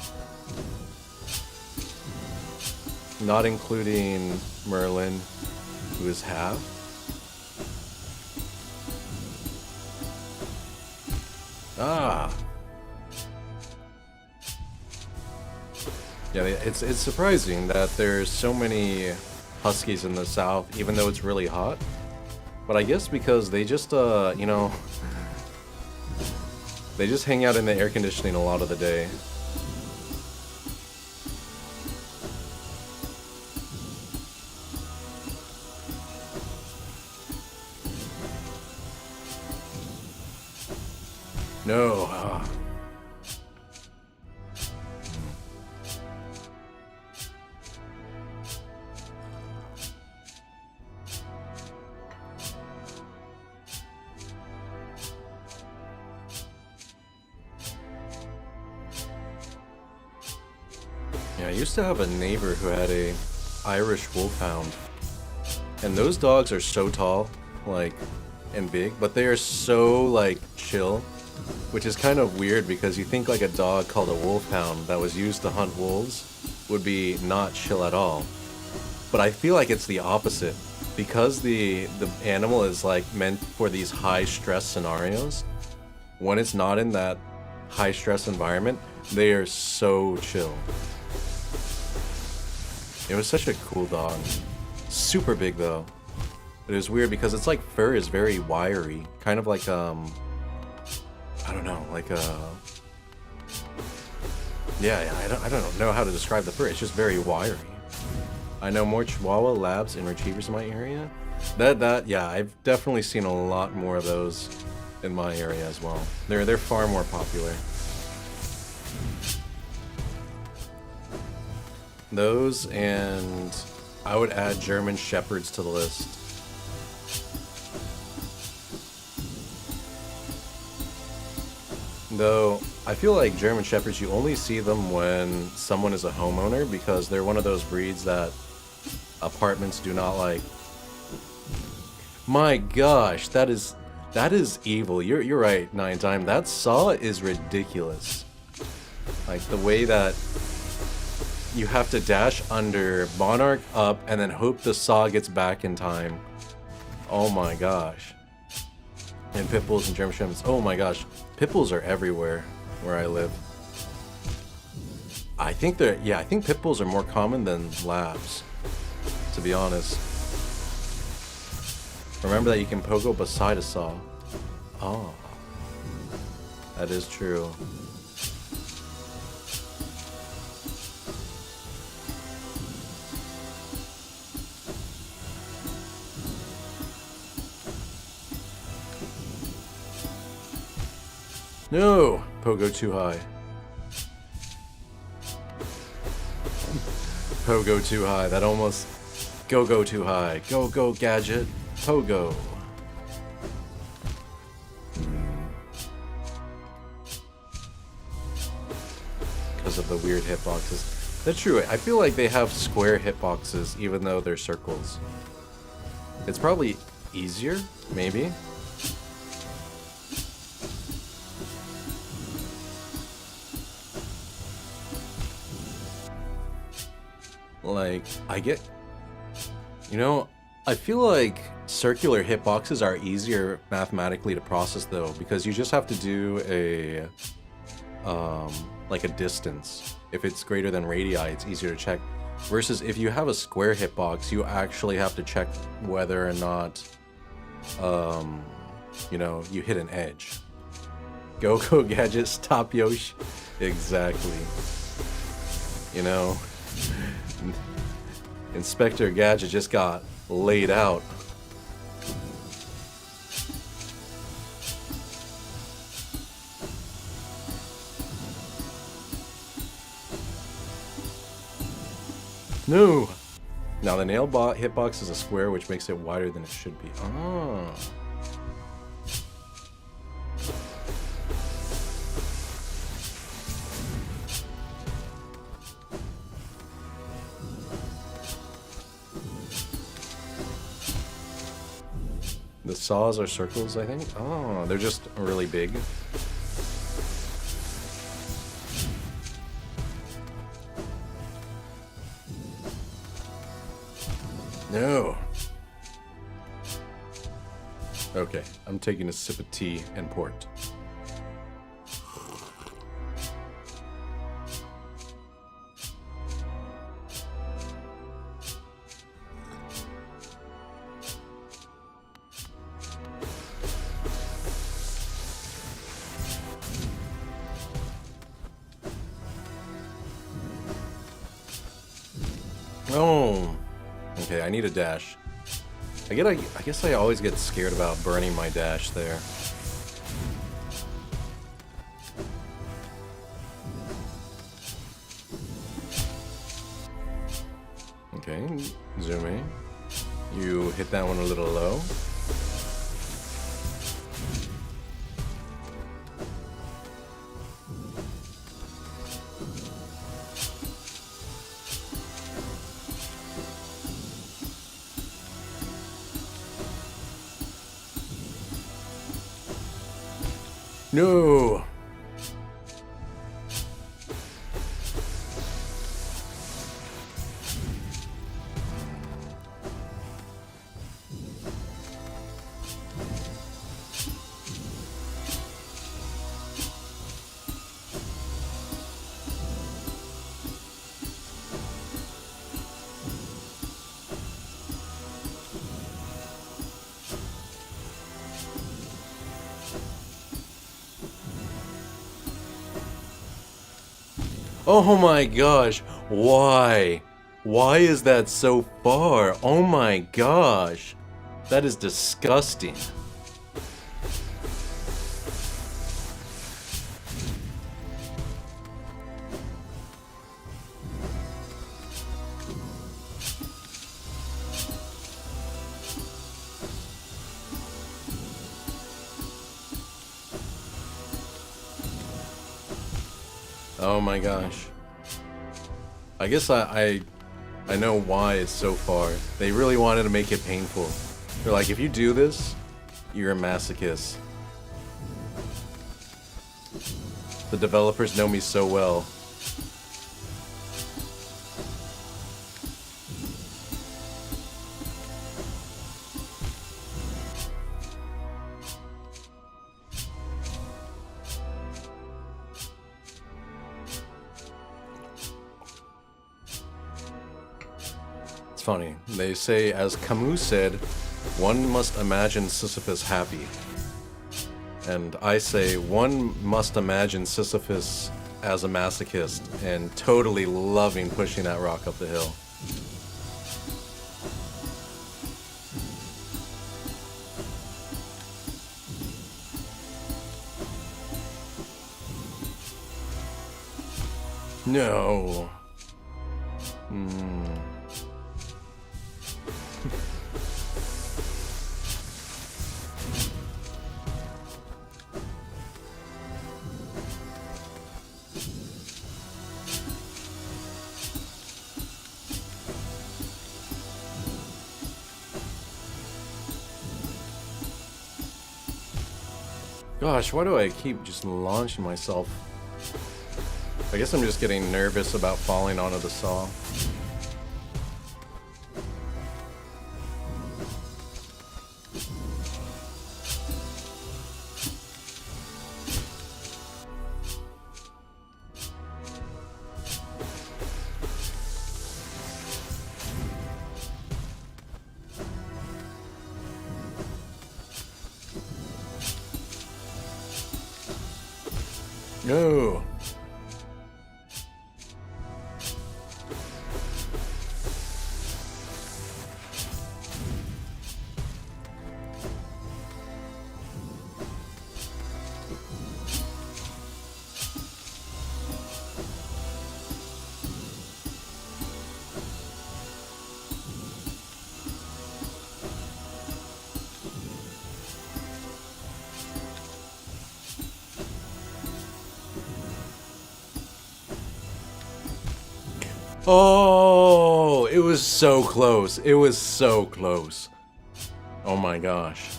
Not including Merlin, who is half. Ah! Yeah, it's surprising that there's so many Huskies in the south, even though it's really hot. But I guess because they just, you know, they just hang out in the air conditioning a lot of the day. No. Yeah, I used to have a neighbor who had a Irish wolfhound. And those dogs are so tall, like, and big, but they are so, like, chill. Which is kind of weird because you think like a dog called a wolfhound that was used to hunt wolves would be not chill at all. But I feel like it's the opposite. Because the animal is like meant for these high stress scenarios, when it's not in that high stress environment, they are so chill. It was such a cool dog. Super big though. But it was weird because its like fur is very wiry. Kind of like I don't know, like yeah, I don't know how to describe the fur. It's just very wiry. I know more Chihuahua, Labs, and Retrievers in my area. Yeah, I've definitely seen a lot more of those in my area as well. They're far more popular. Those, and I would add German Shepherds to the list. Though, I feel like German Shepherds, you only see them when someone is a homeowner because they're one of those breeds that apartments do not like. My gosh, that is evil. You're right, Nine Time. That saw is ridiculous. Like the way that you have to dash under, Monarch up, and then hope the saw gets back in time. Oh my gosh. And pit bulls and German Shepherds. Oh my gosh. Pit bulls are everywhere where I live. I think pit bulls are more common than labs, to be honest. Remember that you can pogo beside a saw. Oh. That is true. No! Pogo too high. Pogo too high. That almost... Go too high. Go gadget. Pogo. Because of the weird hitboxes. That's true. I feel like they have square hitboxes even though they're circles. It's probably easier, maybe. Like, I feel like circular hitboxes are easier mathematically to process though, because you just have to do a, like a distance. If it's greater than radii, it's easier to check. Versus if you have a square hitbox, you actually have to check whether or not, you hit an edge. Go gadget, stop Yosh. Exactly. Inspector Gadget just got laid out. No! Now the nail hitbox is a square, which makes it wider than it should be. Oh. The saws are circles, I think. Oh, they're just really big. No. Okay, I'm taking a sip of tea and port. Oh, okay, I need a dash. I guess I always get scared about burning my dash there. Okay, Zume. You hit that one a little low. No! Oh my gosh, why? Why is that so far? Oh my gosh, that is disgusting. Oh my gosh. I guess I know why it's so far. They really wanted to make it painful. They're like, if you do this, you're a masochist. The developers know me so well. Funny. They say, as Camus said, one must imagine Sisyphus happy. And I say, one must imagine Sisyphus as a masochist and totally loving pushing that rock up the hill. No. Gosh, why do I keep just launching myself? I guess I'm just getting nervous about falling onto the saw. No. Oh, it was so close. It was so close. Oh my gosh.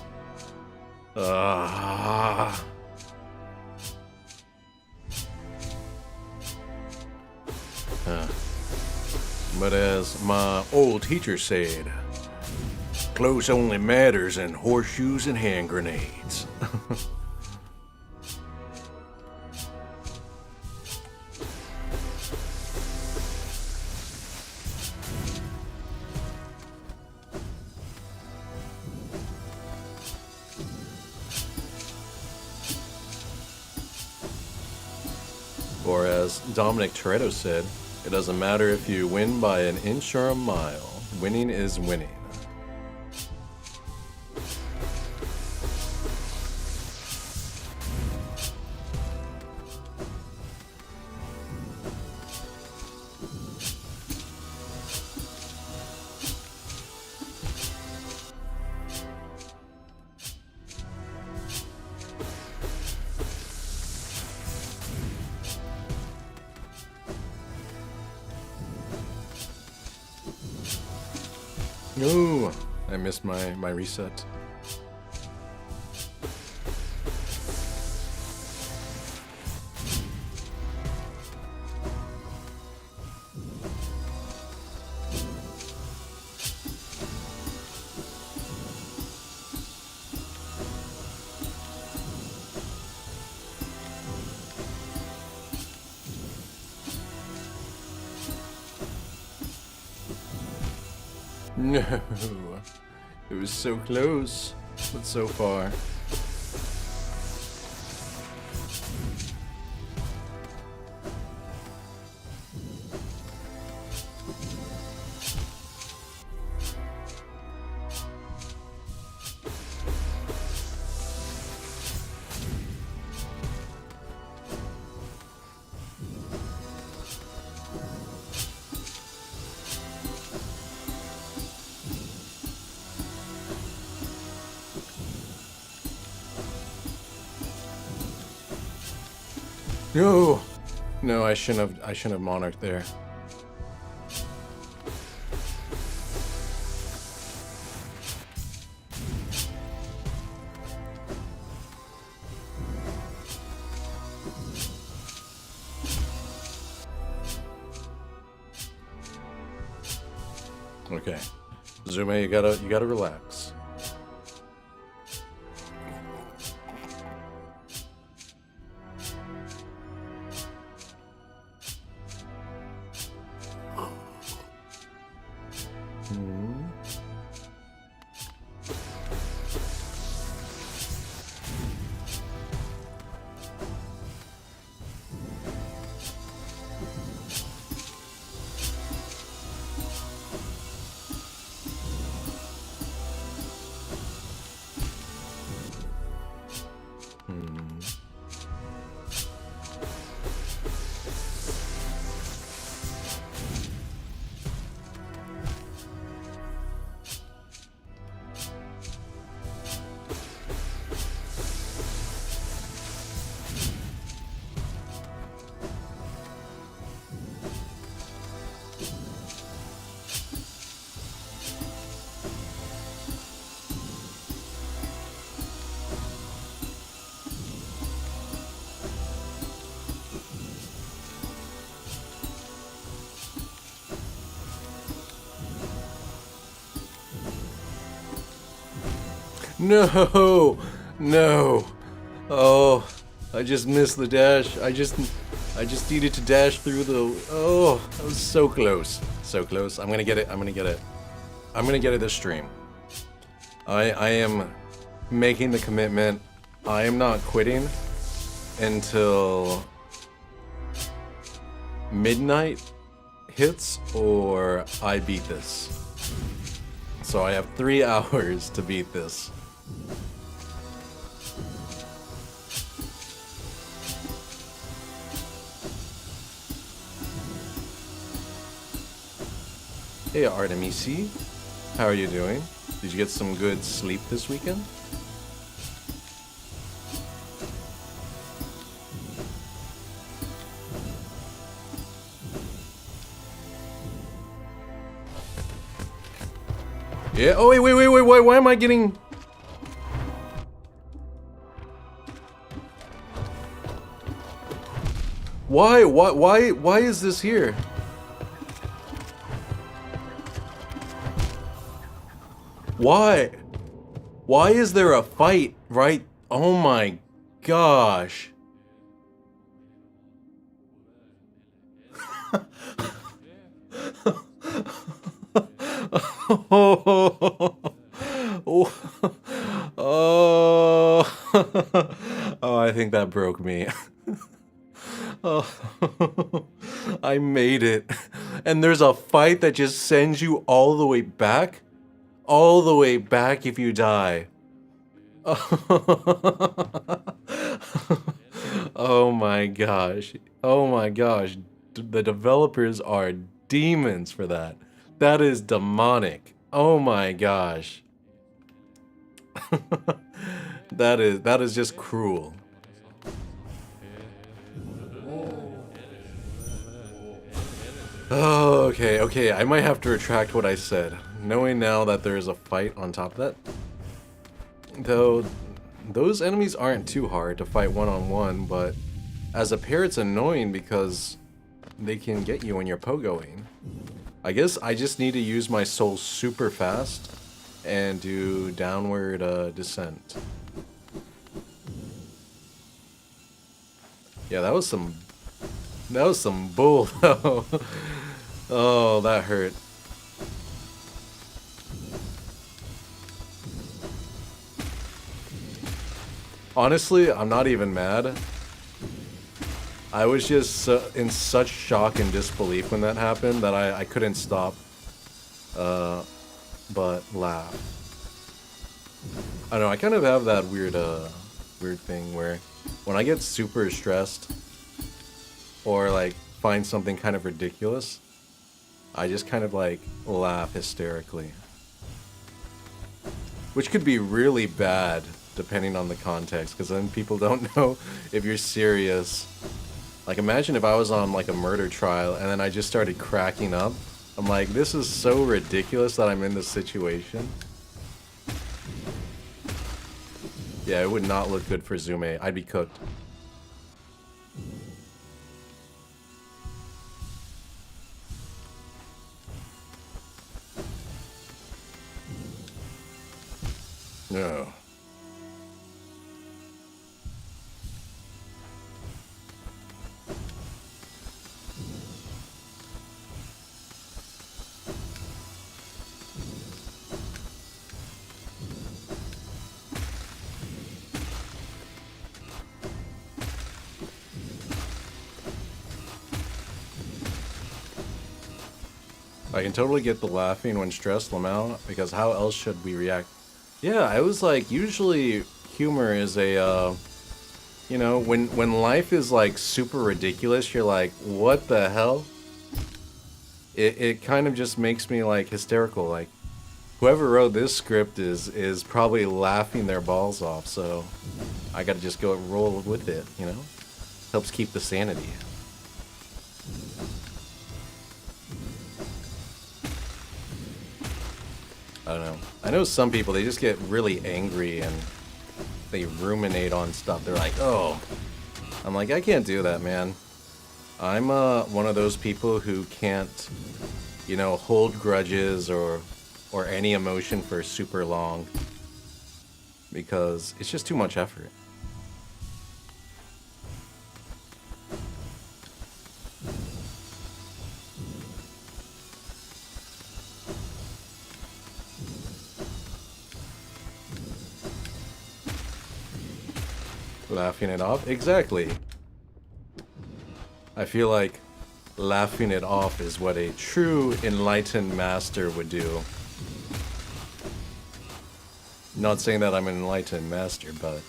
Ah. But as my old teacher said, close only matters in horseshoes and hand grenades. Or as Dominic Toretto said, it doesn't matter if you win by an inch or a mile. Winning is winning. No, I missed my reset. No, it was so close, but so far. No, no, I shouldn't have monarched there. Okay, Zume, you gotta relax. No, no. Oh, I just missed the dash. I just needed to dash through the. Oh, that was so close, so close. I'm gonna get it. I'm gonna get it. I'm gonna get it this stream. I am making the commitment. I am not quitting until midnight hits or I beat this. So I have 3 hours to beat this. Hey Artemisi, how are you doing? Did you get some good sleep this weekend? Yeah, oh wait, why am I getting... Why is this here? Why? Why is there a fight right? Oh my gosh. Oh, oh, I think that broke me. Oh, I made it. And there's a fight that just sends you all the way back? All the way back if you die. Oh my gosh. Oh my gosh. The developers are demons for that. That is demonic. Oh my gosh. That is just cruel. Oh, okay, okay. I might have to retract what I said. Knowing now that there is a fight on top of that. Though, those enemies aren't too hard to fight one-on-one, but as a pair it's annoying because they can get you when you're pogoing. I guess I just need to use my soul super fast and do downward descent. Yeah, that was some bull though. Oh, that hurt. Honestly, I'm not even mad. I was just in such shock and disbelief when that happened that I couldn't stop but laugh. I don't know, I kind of have that weird thing where when I get super stressed or like find something kind of ridiculous, I just kind of like laugh hysterically. Which could be really bad depending on the context, because then people don't know if you're serious. Like, imagine if I was on like a murder trial and then I just started cracking up. I'm like, this is so ridiculous that I'm in this situation. Yeah, it would not look good for Zume. I'd be cooked. No. I can totally get the laughing when stressed, Lamau, because how else should we react? Yeah, I was like, usually humor is a, you know, when life is like super ridiculous, you're like, what the hell? It kind of just makes me like hysterical. Like, whoever wrote this script is probably laughing their balls off, so I gotta just go roll with it, you know? Helps keep the sanity. I don't know. I know some people, they just get really angry and they ruminate on stuff. They're like, oh. I'm like, I can't do that, man. I'm one of those people who can't, you know, hold grudges or any emotion for super long. Because it's just too much effort. Laughing it off? Exactly. I feel like laughing it off is what a true enlightened master would do. Not saying that I'm an enlightened master, but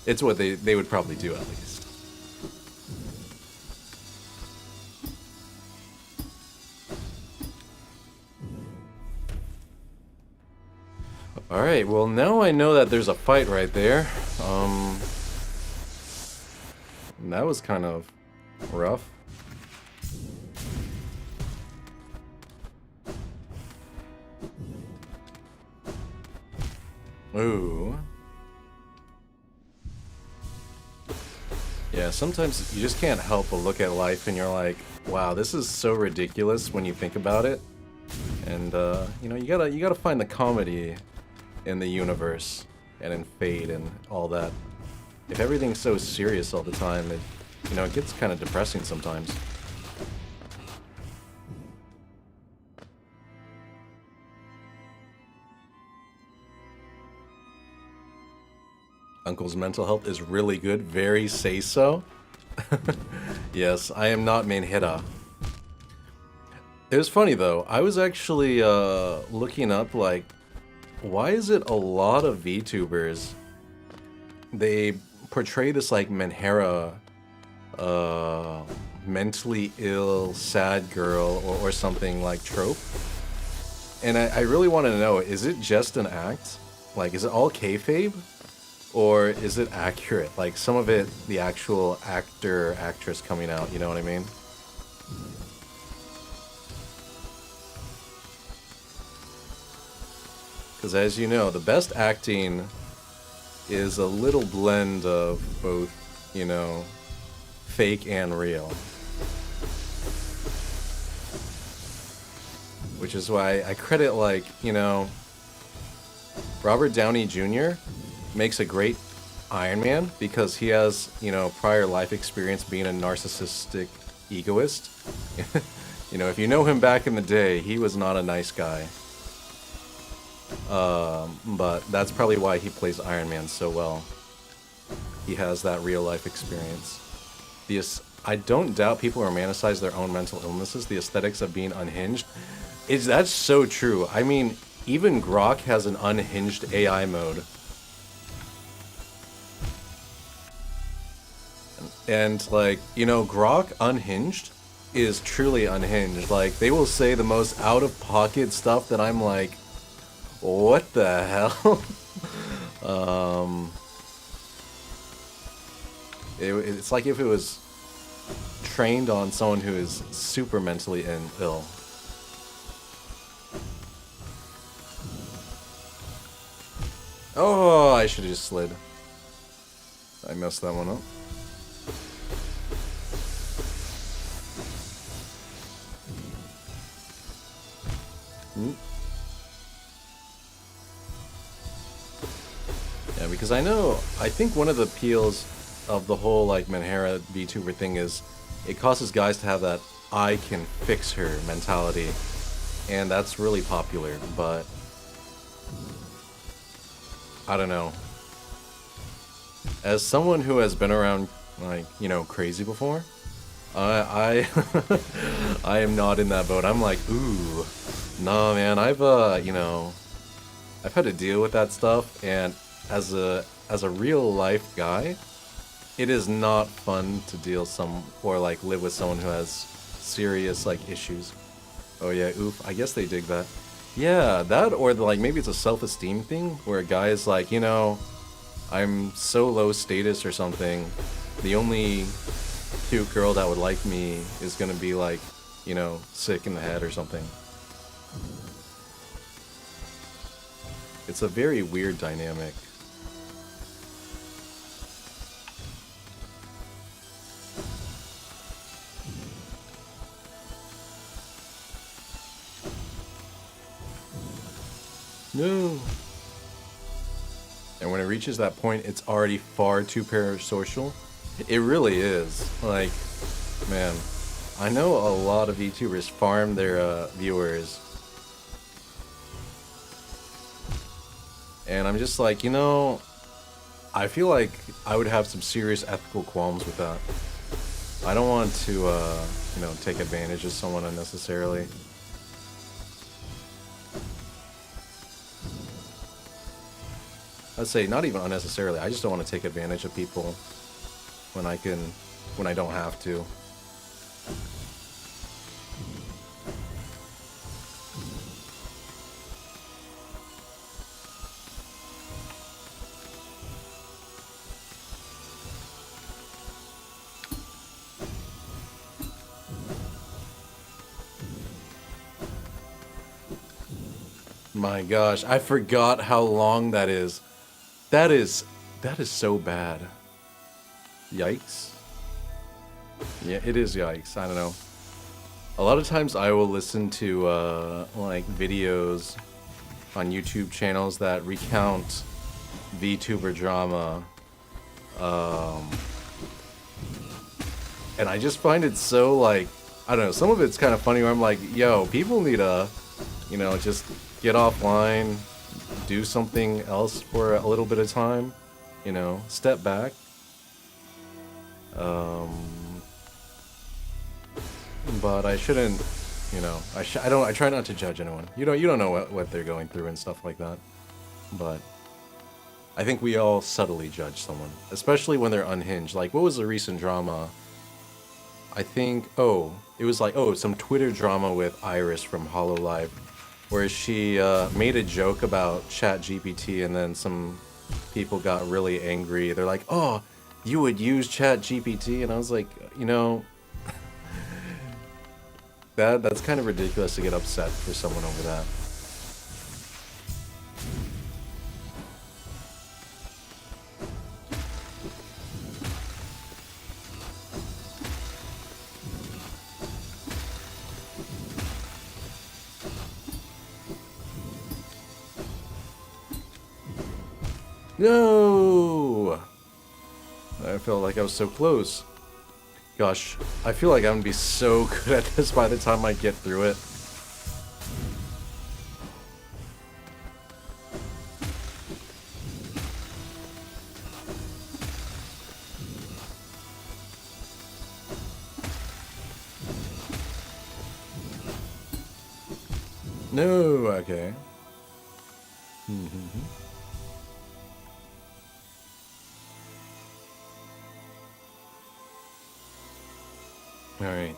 it's what they would probably do at least. Alright, well now I know that there's a fight right there. That was kind of rough. Ooh. Yeah, sometimes you just can't help but look at life and you're like, wow, this is so ridiculous when you think about it. And you know, you gotta find the comedy in the universe and in fate and all that. If everything's so serious all the time, you know, it gets kind of depressing sometimes. Uncle's mental health is really good. Very say so. Yes, I am not main hitter. It was funny though. I was actually looking up like, why is it a lot of VTubers, they portray this like Menhera, mentally ill, sad girl or something like trope. And I really want to know, is it just an act? Like, is it all kayfabe? Or is it accurate? Like, some of it, the actual actor, actress coming out, you know what I mean? Because as you know, the best acting is a little blend of both, you know, fake and real. Which is why I credit, like, you know, Robert Downey Jr. makes a great Iron Man because he has, you know, prior life experience being a narcissistic egoist. You know, if you know him back in the day, he was not a nice guy. But that's probably why he plays Iron Man so well. He has that real life experience. I don't doubt people romanticize their own mental illnesses, the aesthetics of being unhinged. That's so true. I mean, even Grok has an unhinged AI mode. And, like, you know, Grok unhinged is truly unhinged. Like, they will say the most out-of-pocket stuff that I'm like, what the hell? It's like if it was trained on someone who is super mentally ill. Oh, I should have just slid. I messed that one up. Yeah, because I think one of the appeals of the whole, like, Manhera VTuber thing is it causes guys to have that I can fix her mentality. And that's really popular, but I don't know. As someone who has been around, like, you know, crazy before, I I am not in that boat. I'm like, ooh, nah, man. You know, I've had to deal with that stuff, and as a real life guy, it is not fun to like live with someone who has serious, like, issues. Oh yeah, oof. I guess they dig that. Yeah, that, or like maybe it's a self-esteem thing where a guy is like, you know, I'm so low status or something. The only cute girl that would like me is gonna be, like, you know, sick in the head or something. It's a very weird dynamic. No. And when it reaches that point, it's already far too parasocial. It really is. Like, man, I know a lot of VTubers farm their viewers. And I'm just like, you know, I feel like I would have some serious ethical qualms with that. I don't want to, you know, take advantage of someone unnecessarily. I'd say not even unnecessarily. I just don't want to take advantage of people when I don't have to. My gosh, I forgot how long that is. That is so bad. Yikes. Yeah, it is yikes. I don't know. A lot of times I will listen to like videos on YouTube channels that recount VTuber drama. And I just find it so, like, I don't know, some of it's kind of funny where I'm like, yo, people need to, you know, just get offline, do something else for a little bit of time, you know, step back. But I shouldn't, you know, I try not to judge anyone. You don't know what they're going through and stuff like that. But I think we all subtly judge someone, especially when they're unhinged. Like, what was the recent drama? I think, it was like, some Twitter drama with Iris from HoloLive, where she made a joke about ChatGPT, and then some people got really angry. They're like, oh, you would use ChatGPT? And I was like, you know, that's kind of ridiculous to get upset for someone over that. No! I felt like I was so close. Gosh, I feel like I'm gonna be so good at this by the time I get through it. No, okay. Alright.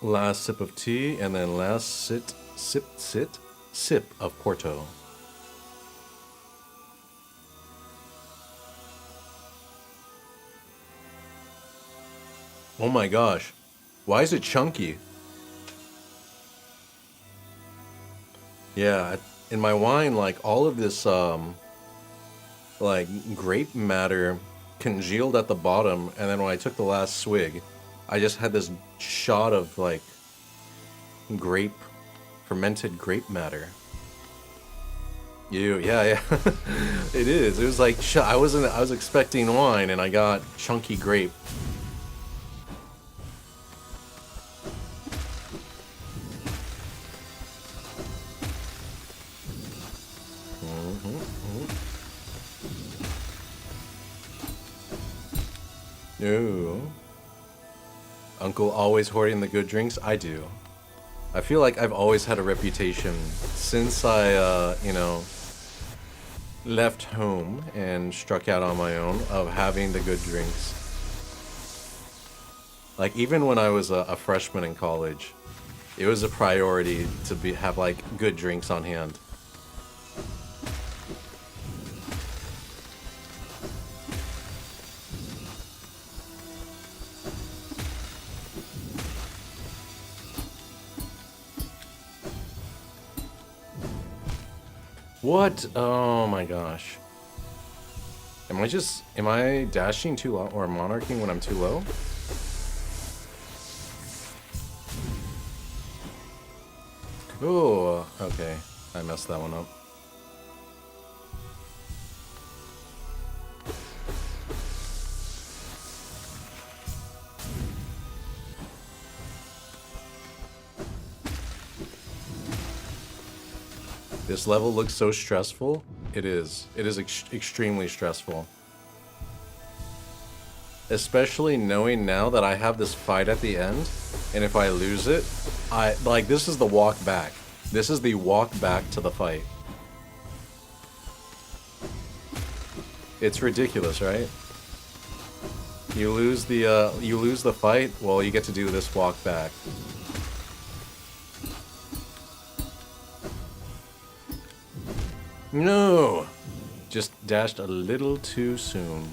Last sip of tea, and then last sip of Porto. Oh my gosh. Why is it chunky? Yeah, in my wine, like, all of this, like, grape matter congealed at the bottom, and then when I took the last swig, I just had this shot of, like, fermented grape matter. Yeah. It is. It was like, I was expecting wine, and I got chunky grape. No. Uncle always hoarding the good drinks? I do. I feel like I've always had a reputation since I, left home and struck out on my own of having the good drinks. Like, even when I was a freshman in college, it was a priority to have, like, good drinks on hand. What? Oh my gosh. Am I dashing too low or monarching when I'm too low? Oh, okay. I messed that one up. This level looks so stressful. It is. It is extremely stressful. Especially knowing now that I have this fight at the end, and if I lose it, this is the walk back. This is the walk back to the fight. It's ridiculous, right? You lose the fight, well, you get to do this walk back. No! Just dashed a little too soon.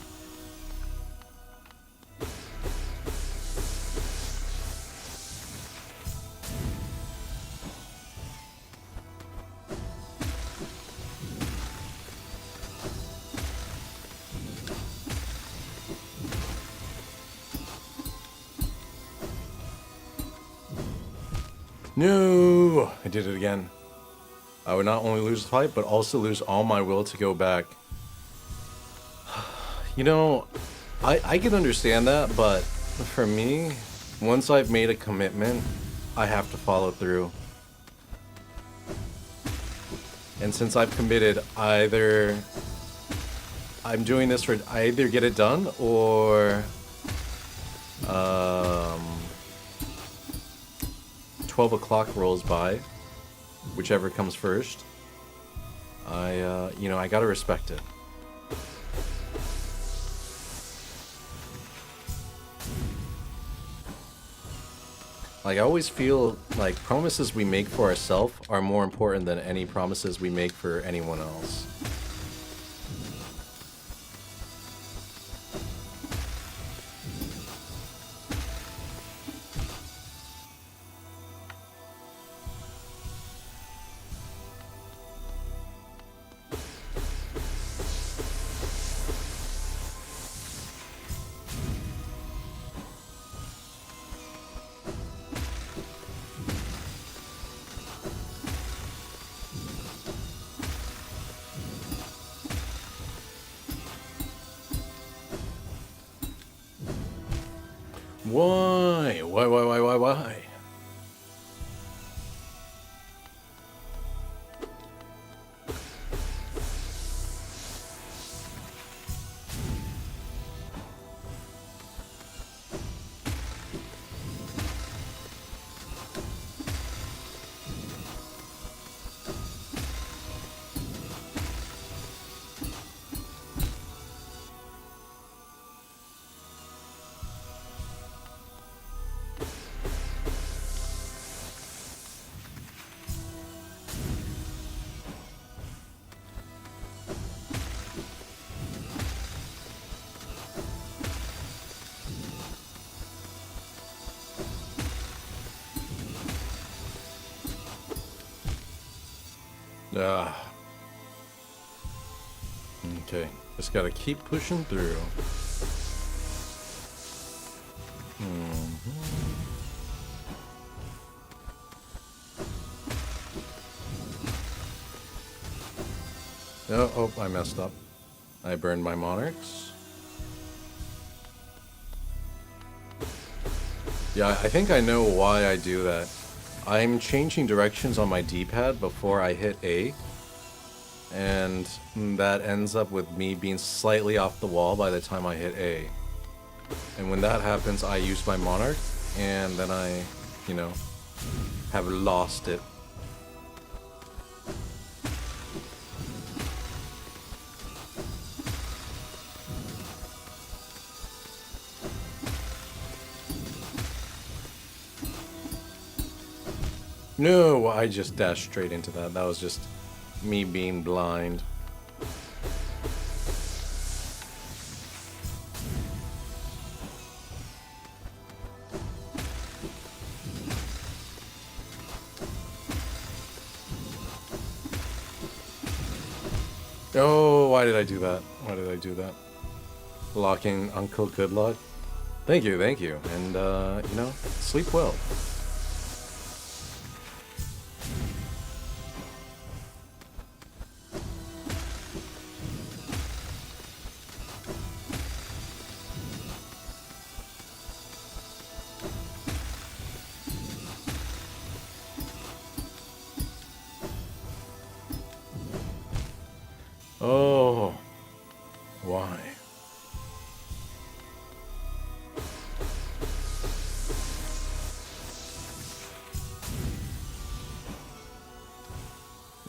No! I did it again. I would not only lose the fight, but also lose all my will to go back. You know, I can understand that, but for me, once I've made a commitment, I have to follow through. And since I've committed, either I'm doing this for, I either get it done, or 12 o'clock rolls by, whichever comes first. I gotta respect it. Like, I always feel like promises we make for ourselves are more important than any promises we make for anyone else. Why? Why? Ah. Okay. Just gotta keep pushing through. Oh, I messed up. I burned my monarchs. Yeah, I think I know why I do that. I'm changing directions on my D-pad before I hit A. And that ends up with me being slightly off the wall by the time I hit A. And when that happens, I use my monarch, and then I, you know, have lost it. No, I just dashed straight into that. That was just me being blind. Oh, why did I do that? Why did I do that? Locking Uncle Goodluck. Thank you, and, you know, sleep well. Oh, why?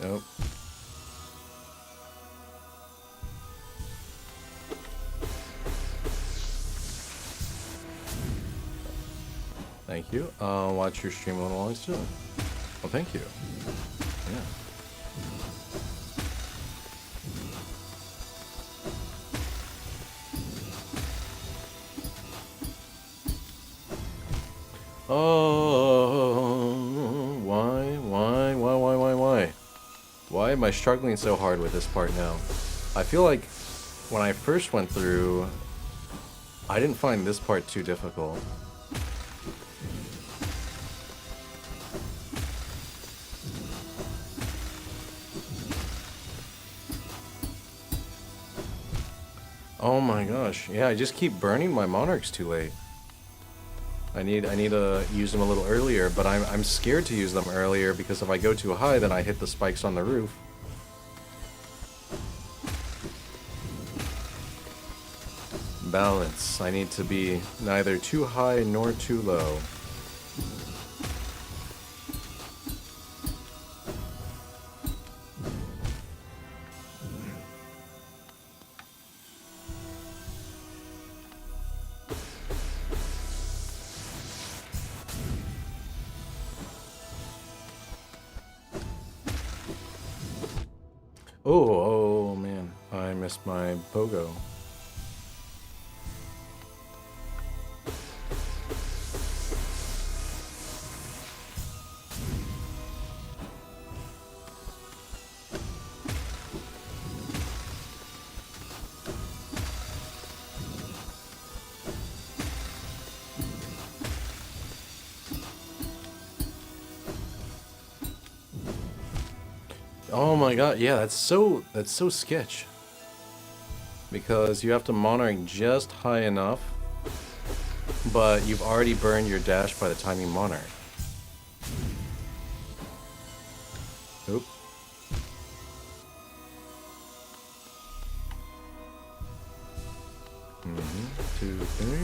Nope. Thank you. I'll watch your stream along soon. Well, thank you. Yeah. Oh, why? Why am I struggling so hard with this part now? I feel like when I first went through, I didn't find this part too difficult. Oh my gosh. Yeah, I just keep burning my monarchs too late. I need to use them a little earlier, but I'm scared to use them earlier because if I go too high, then I hit the spikes on the roof. Balance. I need to be neither too high nor too low. Oh man, I missed my pogo. Oh my god, yeah, that's so sketch. Because you have to monarch just high enough but you've already burned your dash by the time you monarch. Oop. Mm-hmm. 2, 3.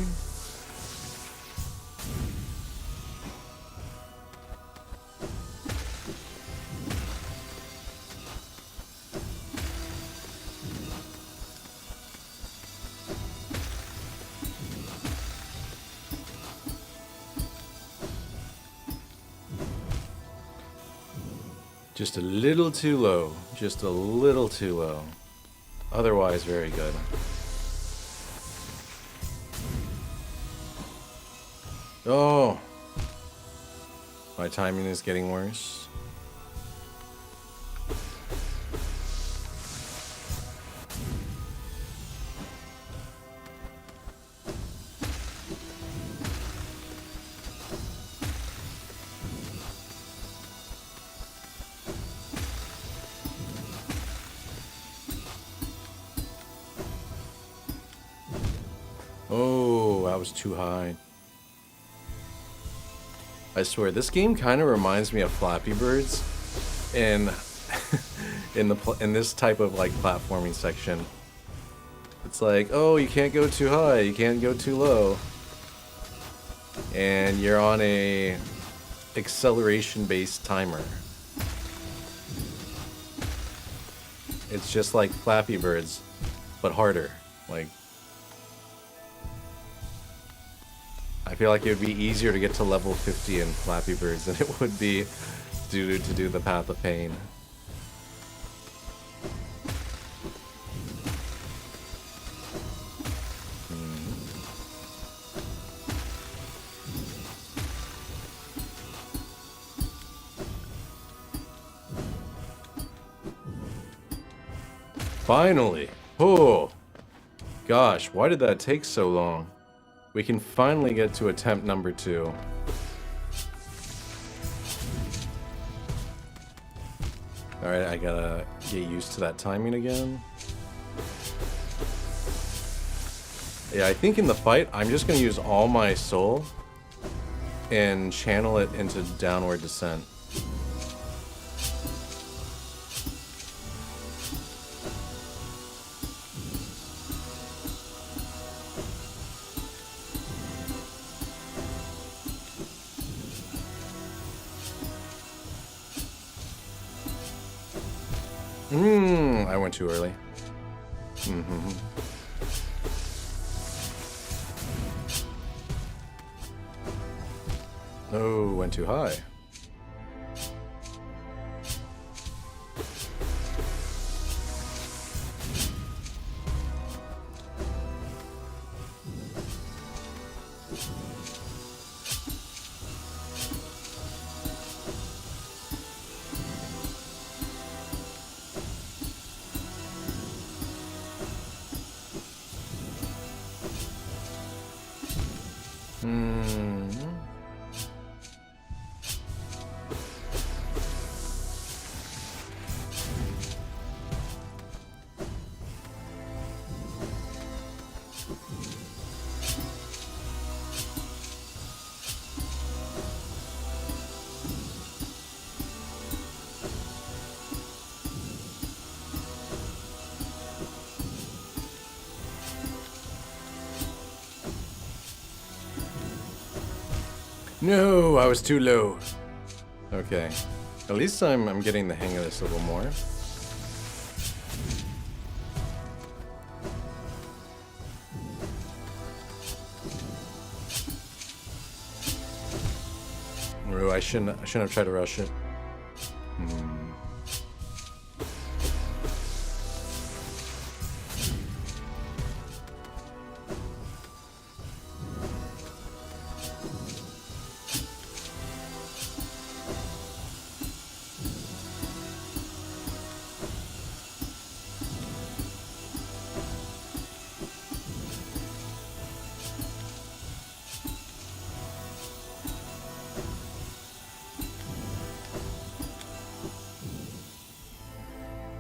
Just a little too low. Just a little too low. Otherwise, very good. Oh! My timing is getting worse. Oh, that was too high. I swear, this game kind of reminds me of Flappy Birds in in this type of like platforming section. It's like, oh, you can't go too high, you can't go too low, and you're on a acceleration-based timer. It's just like Flappy Birds, but harder. Like, I feel like it would be easier to get to level 50 in Flappy Birds than it would be to do the Path of Pain. Finally! Oh! Gosh, why did that take so long? We can finally get to attempt number 2. Alright, I gotta get used to that timing again. Yeah, I think in the fight, I'm just gonna use all my soul and channel it into downward descent. I went too early. Oh, went too high. No, I was too low. Okay. At least I'm getting the hang of this a little more. Ooh, I shouldn't have tried to rush it.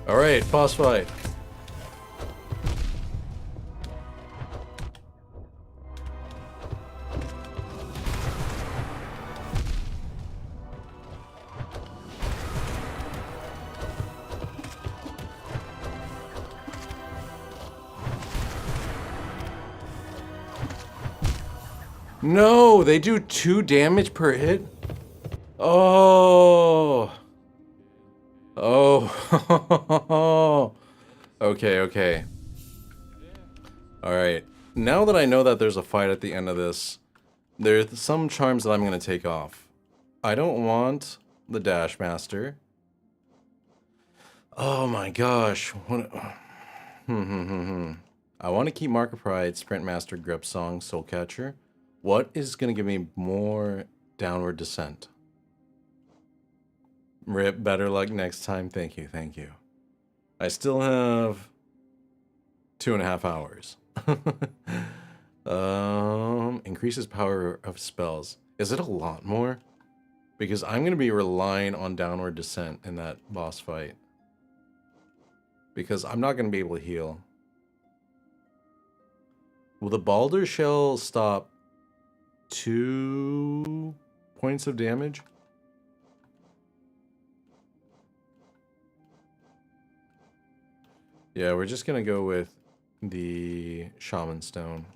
Alright, boss fight. No, they do 2 damage per hit? Oh. Oh. Okay, okay. Alright. Now that I know that there's a fight at the end of this, there's some charms that I'm going to take off. I don't want the Dash Master. Oh my gosh. What... I want to keep Mark of Pride, Sprint Master, Grip Song, Soul Catcher. What is going to give me more downward descent? Rip, better luck next time. Thank you, thank you. I still have 2.5 hours. Increases power of spells. Is it a lot more? Because I'm going to be relying on downward descent in that boss fight. Because I'm not going to be able to heal. Will the Balder Shell stop 2 points of damage? Yeah, we're just going to go with the Shaman Stone.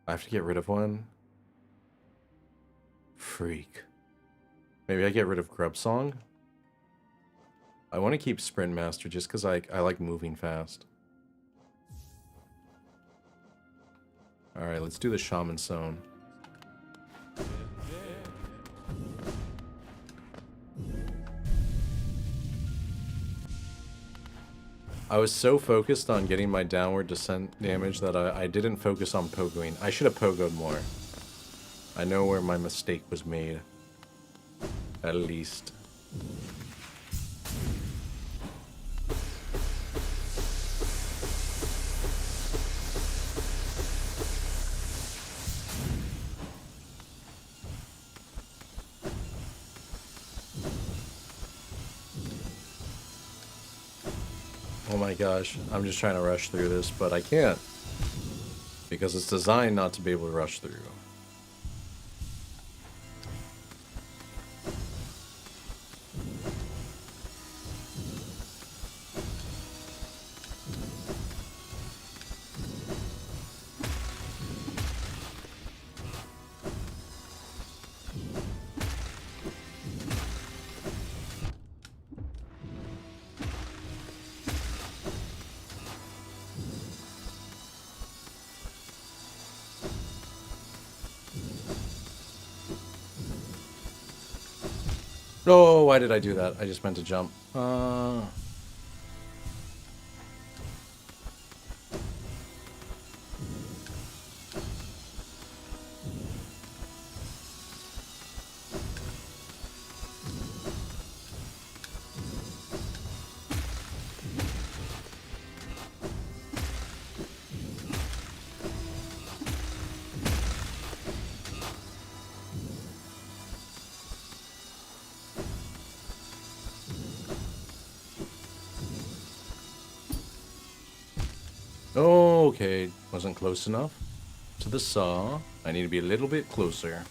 I have to get rid of one. Freak. Maybe I get rid of Grub Song? I want to keep Sprint Master just because I like moving fast. Alright, let's do the Shaman Stone. I was so focused on getting my downward descent damage that I didn't focus on pogoing. I should have pogoed more. I know where my mistake was made. At least. Oh my gosh, I'm just trying to rush through this, but I can't. Because it's designed not to be able to rush through. Oh, why did I do that? I just meant to jump. Okay, wasn't close enough to the saw. I need to be a little bit closer.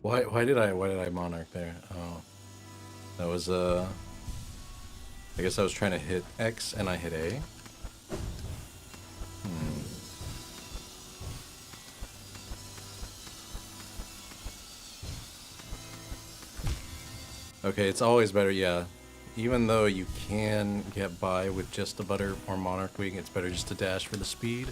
Why did I monarch there? Oh, that was I guess I was trying to hit X and I hit A. Okay, it's always better, yeah. Even though you can get by with just the butter or monarch wing, it's better just to dash for the speed.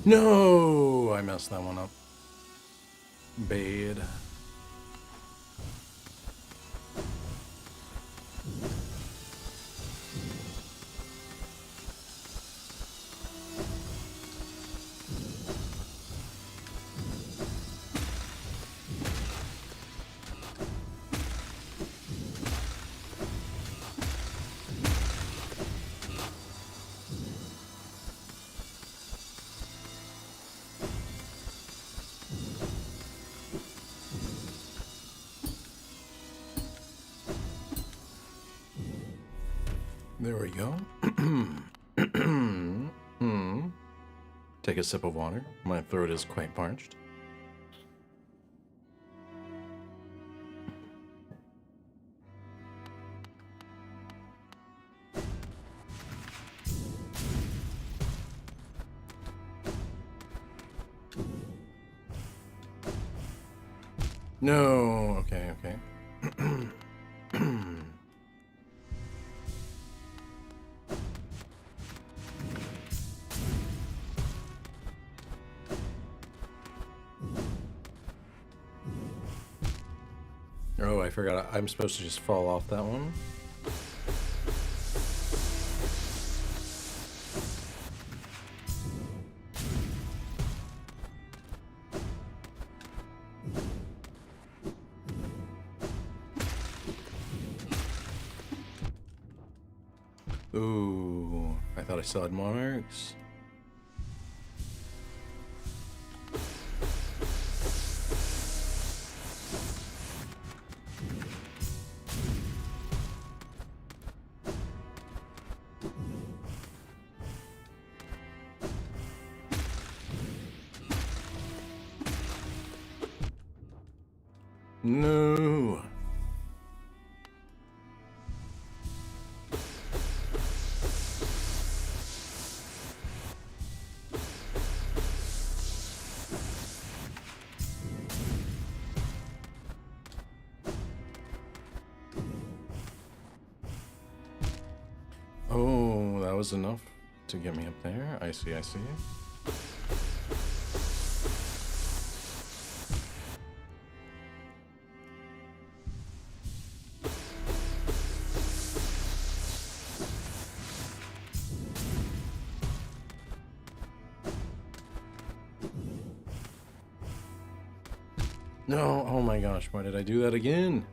No, I messed that one up. Bad. There we go. Take a sip of water. My throat is quite parched. No, okay, okay. Oh, I forgot. I'm supposed to just fall off that one. Ooh, I thought I still had monarchs. No. Oh, that was enough to get me up there. I see, I see. No, oh my gosh, why did I do that again?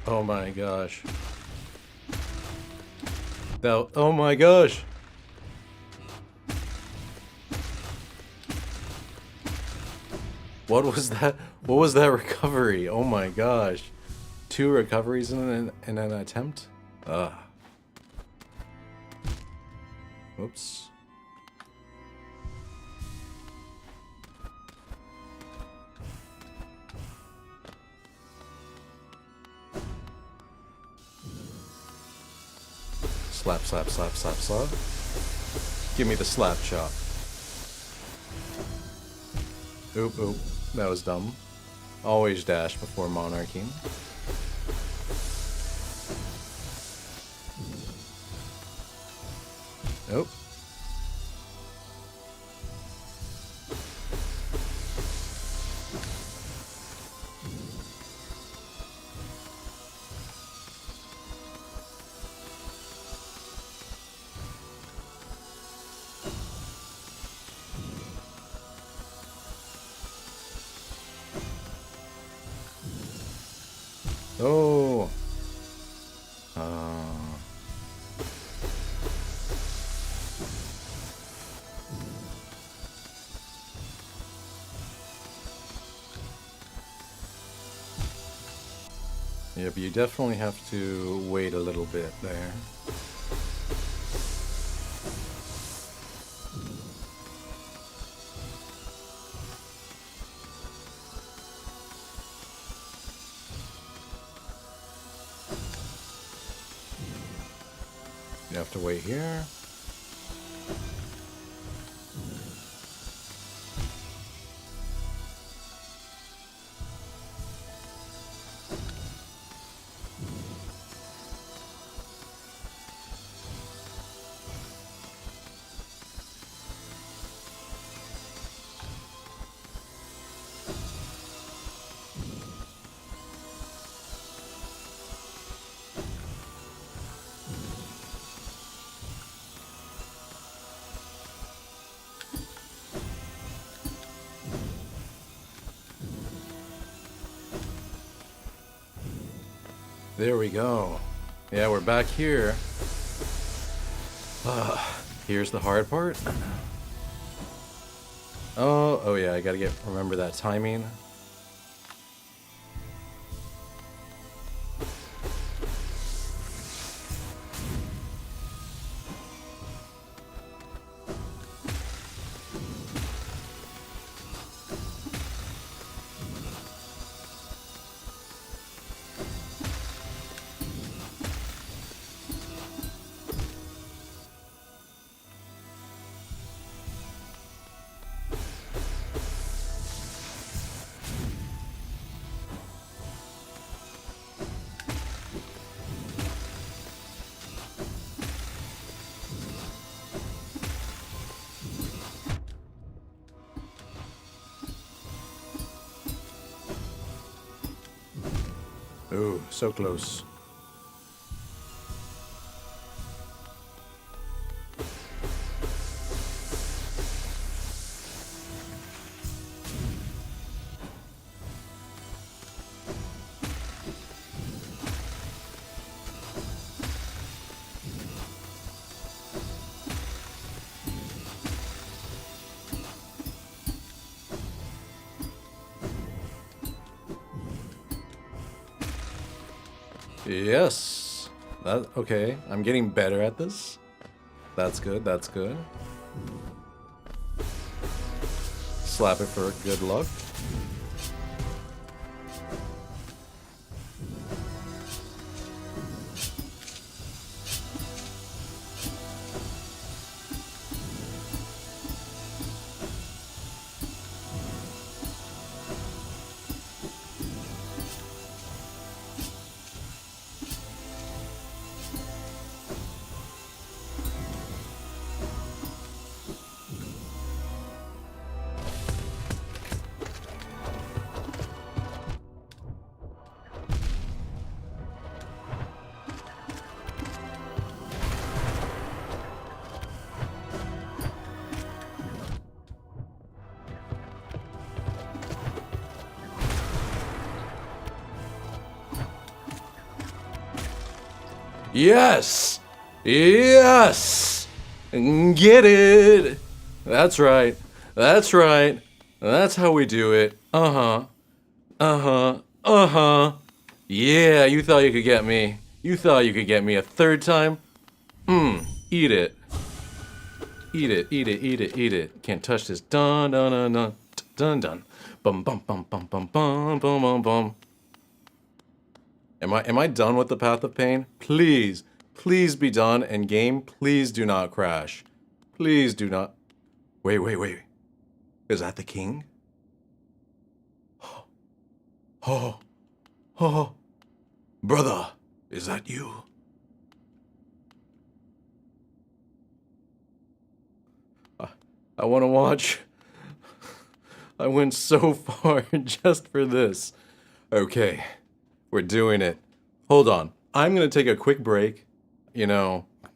Oh my gosh. That, oh my gosh. What was that? What was that recovery? Oh my gosh. 2 recoveries in an attempt? Ugh. Whoops. Slap, slap, slap, slap, slap. Give me the slap chop. Oop, oop. That was dumb. Always dash before monarchy. Nope. Oh. Yep, you definitely have to wait a little bit there. You have to wait here. There we go. Yeah, we're back here. Here's the hard part. Oh yeah, I gotta remember that timing. Ooh, so close. Yes. Okay. I'm getting better at this. That's good. That's good. Slap it for good luck. Yes! Yes! Get it! That's right. That's right. That's how we do it. Uh-huh. Uh-huh. Uh-huh. Yeah, you thought you could get me. You thought you could get me a third time? Eat it. Eat it, eat it, eat it, eat it. Can't touch this. Dun dun dun dun dun dun. Bum bum bum bum bum bum bum bum bum. Am I done with the Path of Pain? Please, please be done, and game, please do not crash. Please do not. Wait, wait, wait. Is that the king? Oh, oh, brother, is that you? I want to watch. I went so far just for this. Okay, we're doing it. Hold on. I'm going to take a quick break,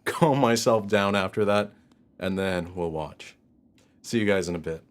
calm myself down after that, and then we'll watch. See you guys in a bit.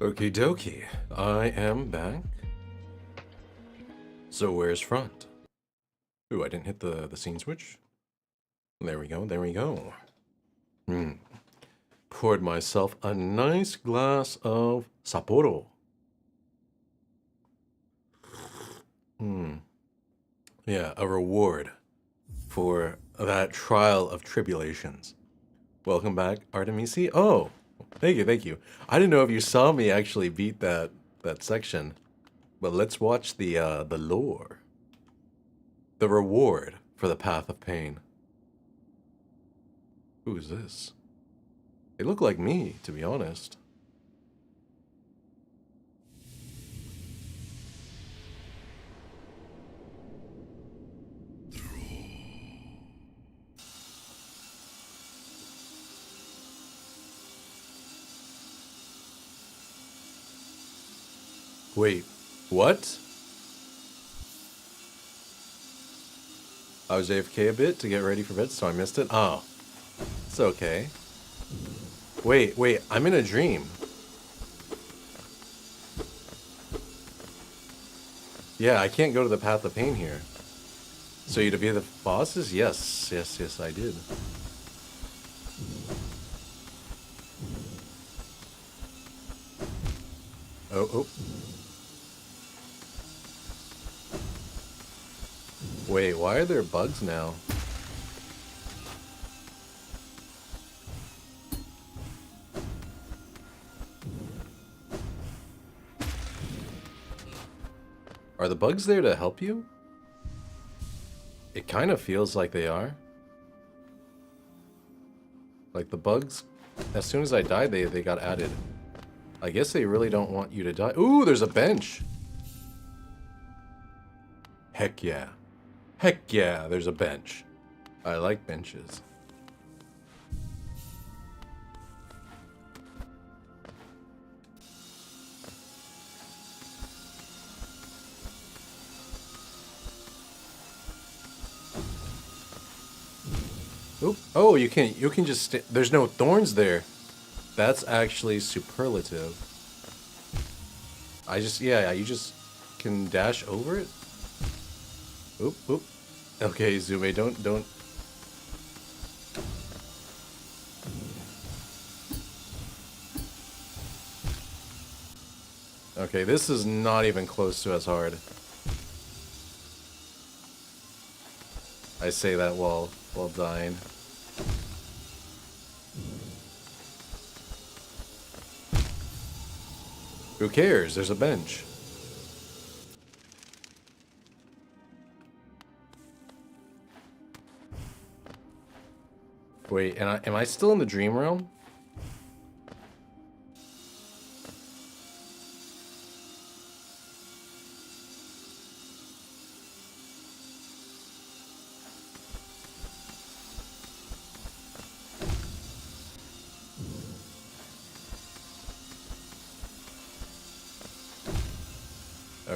Okie dokie. I am back. So where's front? Ooh, I didn't hit the scene switch. There we go, there we go. Poured myself a nice glass of Sapporo. Yeah, a reward for that trial of tribulations. Welcome back, Artemisi. Oh, thank you, thank you. I didn't know if you saw me actually beat that section, but let's watch the lore. The reward for the path of pain. Who is this? They look like me, to be honest. Wait, what? I was AFK a bit to get ready for bed, so I missed it. Oh, it's okay. Wait, I'm in a dream. Yeah, I can't go to the path of pain here. So you defeated the bosses? Yes, I did. Oh. Wait, why are there bugs now? Are the bugs there to help you? It kind of feels like they are. Like the bugs, as soon as I died, they got added. I guess they really don't want you to die. Ooh, there's a bench. Heck yeah. Heck yeah, there's a bench. I like benches. Oop. Oh, you can just there's no thorns there. That's actually superlative. Yeah, you just can dash over it. Oop. Okay, Zume, don't. Okay, this is not even close to as hard. I say that while dying. Who cares? There's a bench. Wait, am I still in the dream realm?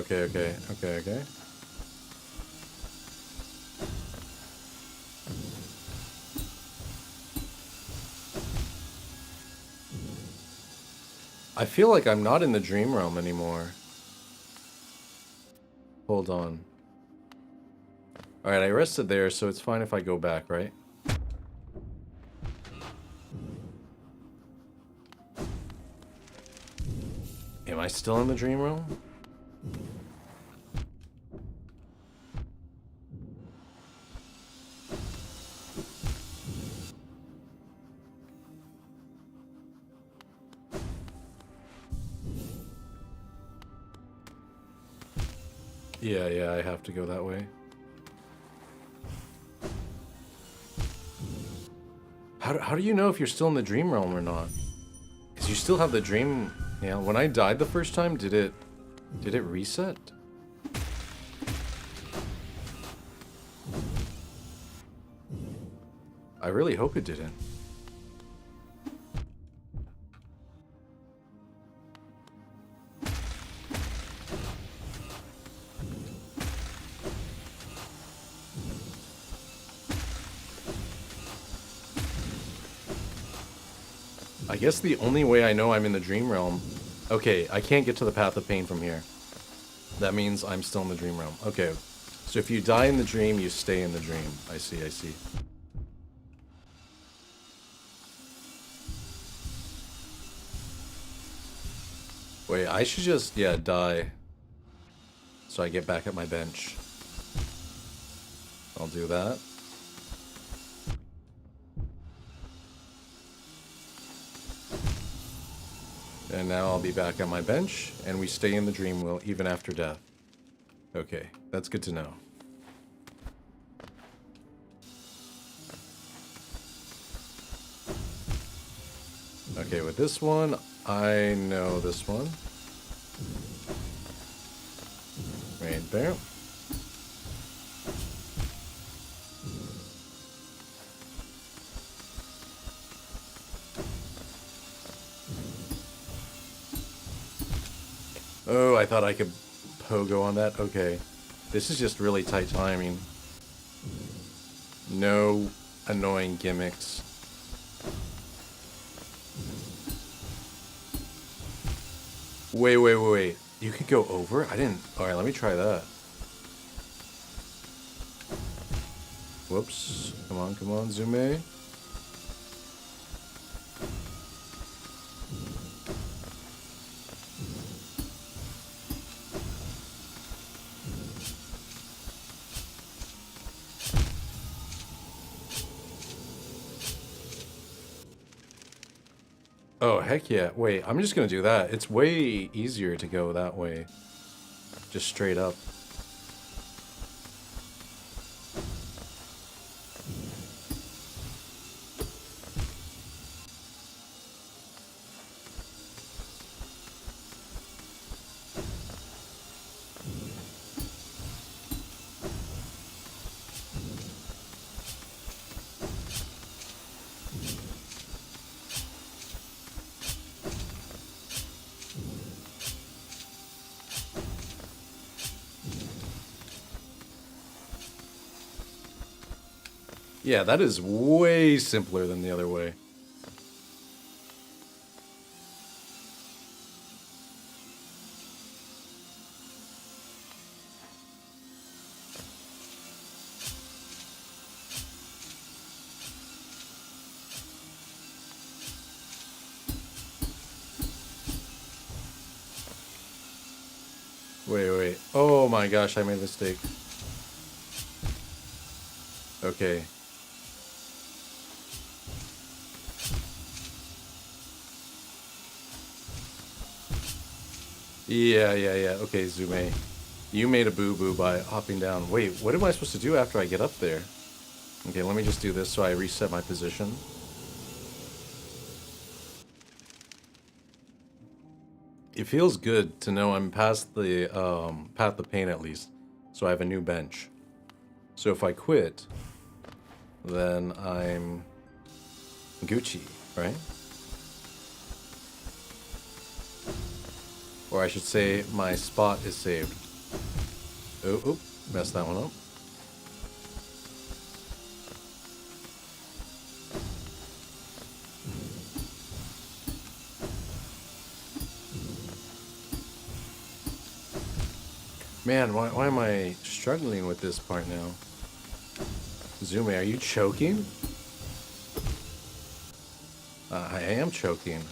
Okay. I feel like I'm not in the dream realm anymore. Hold on. Alright, I rested there, so it's fine if I go back, right? Am I still in the dream realm? Yeah, I have to go that way. How do you know if you're still in the dream realm or not? Because you still have the dream. Yeah, when I died the first time, did it reset? I really hope it didn't. I guess the only way I know I'm in the dream realm Okay, I can't get to the path of pain from here. That means I'm still in the dream realm. Okay, so if you die in the dream, you stay in the dream. I see, I see. Wait, I should just, yeah, die. So I get back at my bench. I'll do that. And now I'll be back on my bench, and we stay in the dream wheel even after death. Okay, that's good to know. Okay, with this one, I know this one. Right there. Oh, I thought I could pogo on that. Okay. This is just really tight timing. No annoying gimmicks. Wait, wait, wait, wait. You could go over? I didn't... Alright, let me try that. Whoops. Come on, Zume. Oh, heck yeah. Wait, I'm just gonna do that. It's way easier to go that way. Just straight up. Yeah, that is way simpler than the other way. Wait, wait. Oh my gosh, I made a mistake. Okay. Yeah. Okay, Zume. You made a boo-boo by hopping down. Wait, what am I supposed to do after I get up there? Okay, let me just do this so I reset my position. It feels good to know I'm past the path of pain at least. So I have a new bench. So if I quit, then I'm Gucci, right? Or I should say my spot is saved. Oh, messed that one up. Man, why am I struggling with this part now? Zume, are you choking? I am choking.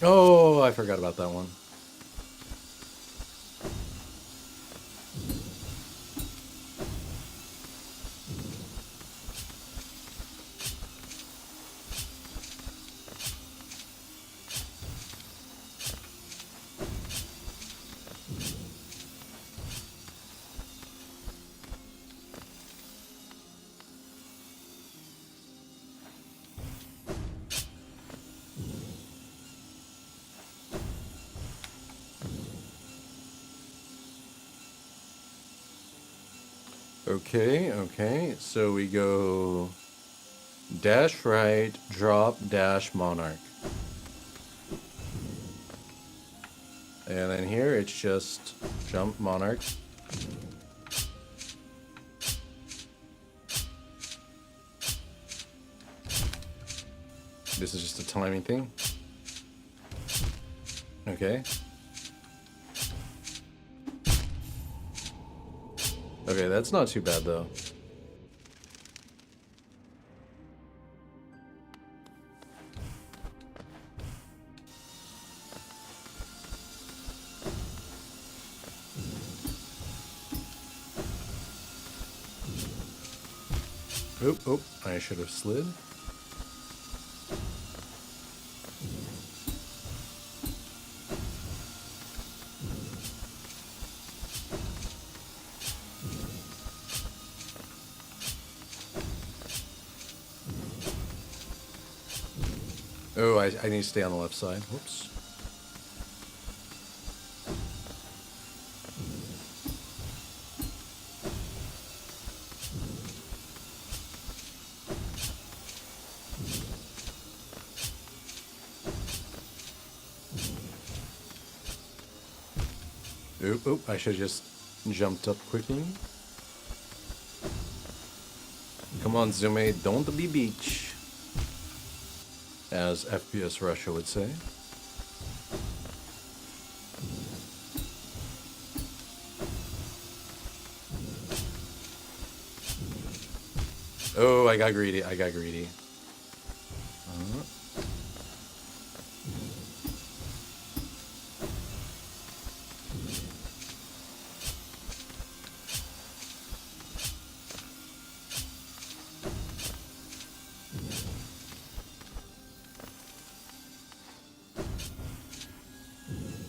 Oh, I forgot about that one. Okay, so we go dash right, drop, dash, monarch. And then here it's just jump, monarch. This is just a timing thing. Okay. Okay, that's not too bad though. Oop, I should have slid. Oh, I need to stay on the left side. Whoops. Oop, I should have just jumped up quickly. Come on, Zume, don't be beach. As FPS Russia would say. Oh, I got greedy.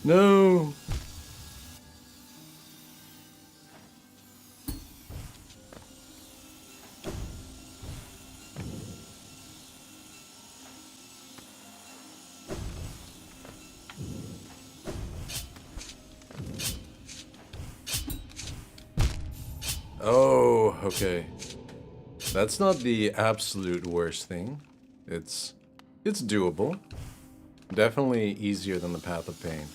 No. Oh, okay. That's not the absolute worst thing. It's doable. Definitely easier than the Path of Pain.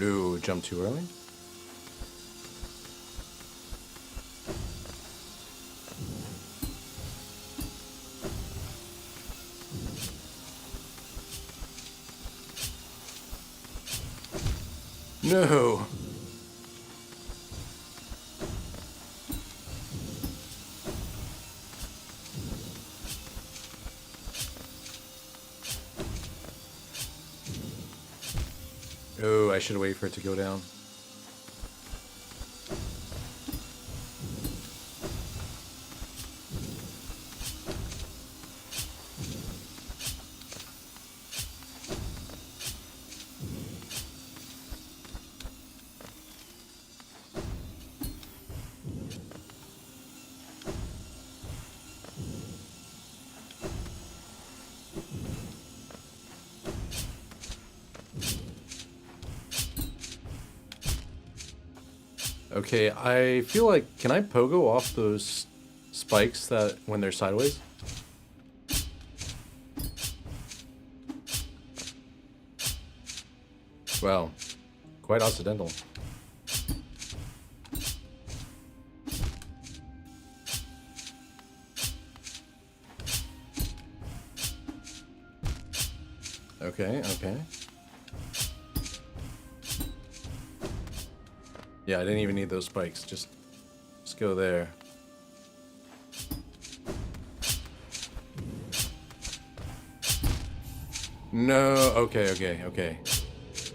Ooh, jump too early? No! Oh, I should wait for it to go down. Okay, I feel like, can I pogo off those spikes that when they're sideways? Wow, quite accidental. Okay. Yeah, I didn't even need those spikes. Just go there. No, okay.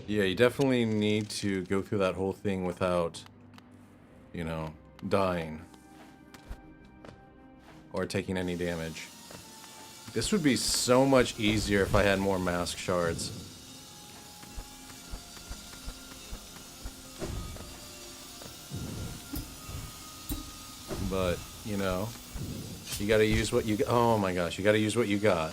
Yeah, you definitely need to go through that whole thing without, you know, dying. Or taking any damage. This would be so much easier if I had more mask shards. But, you know, you gotta use what you got. Oh my gosh, you gotta use what you got.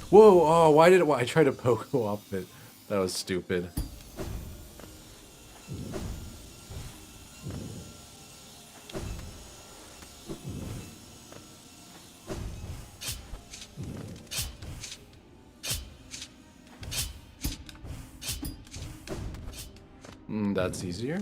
Whoa! Oh, why I tried to pogo off it? That was stupid. That's easier.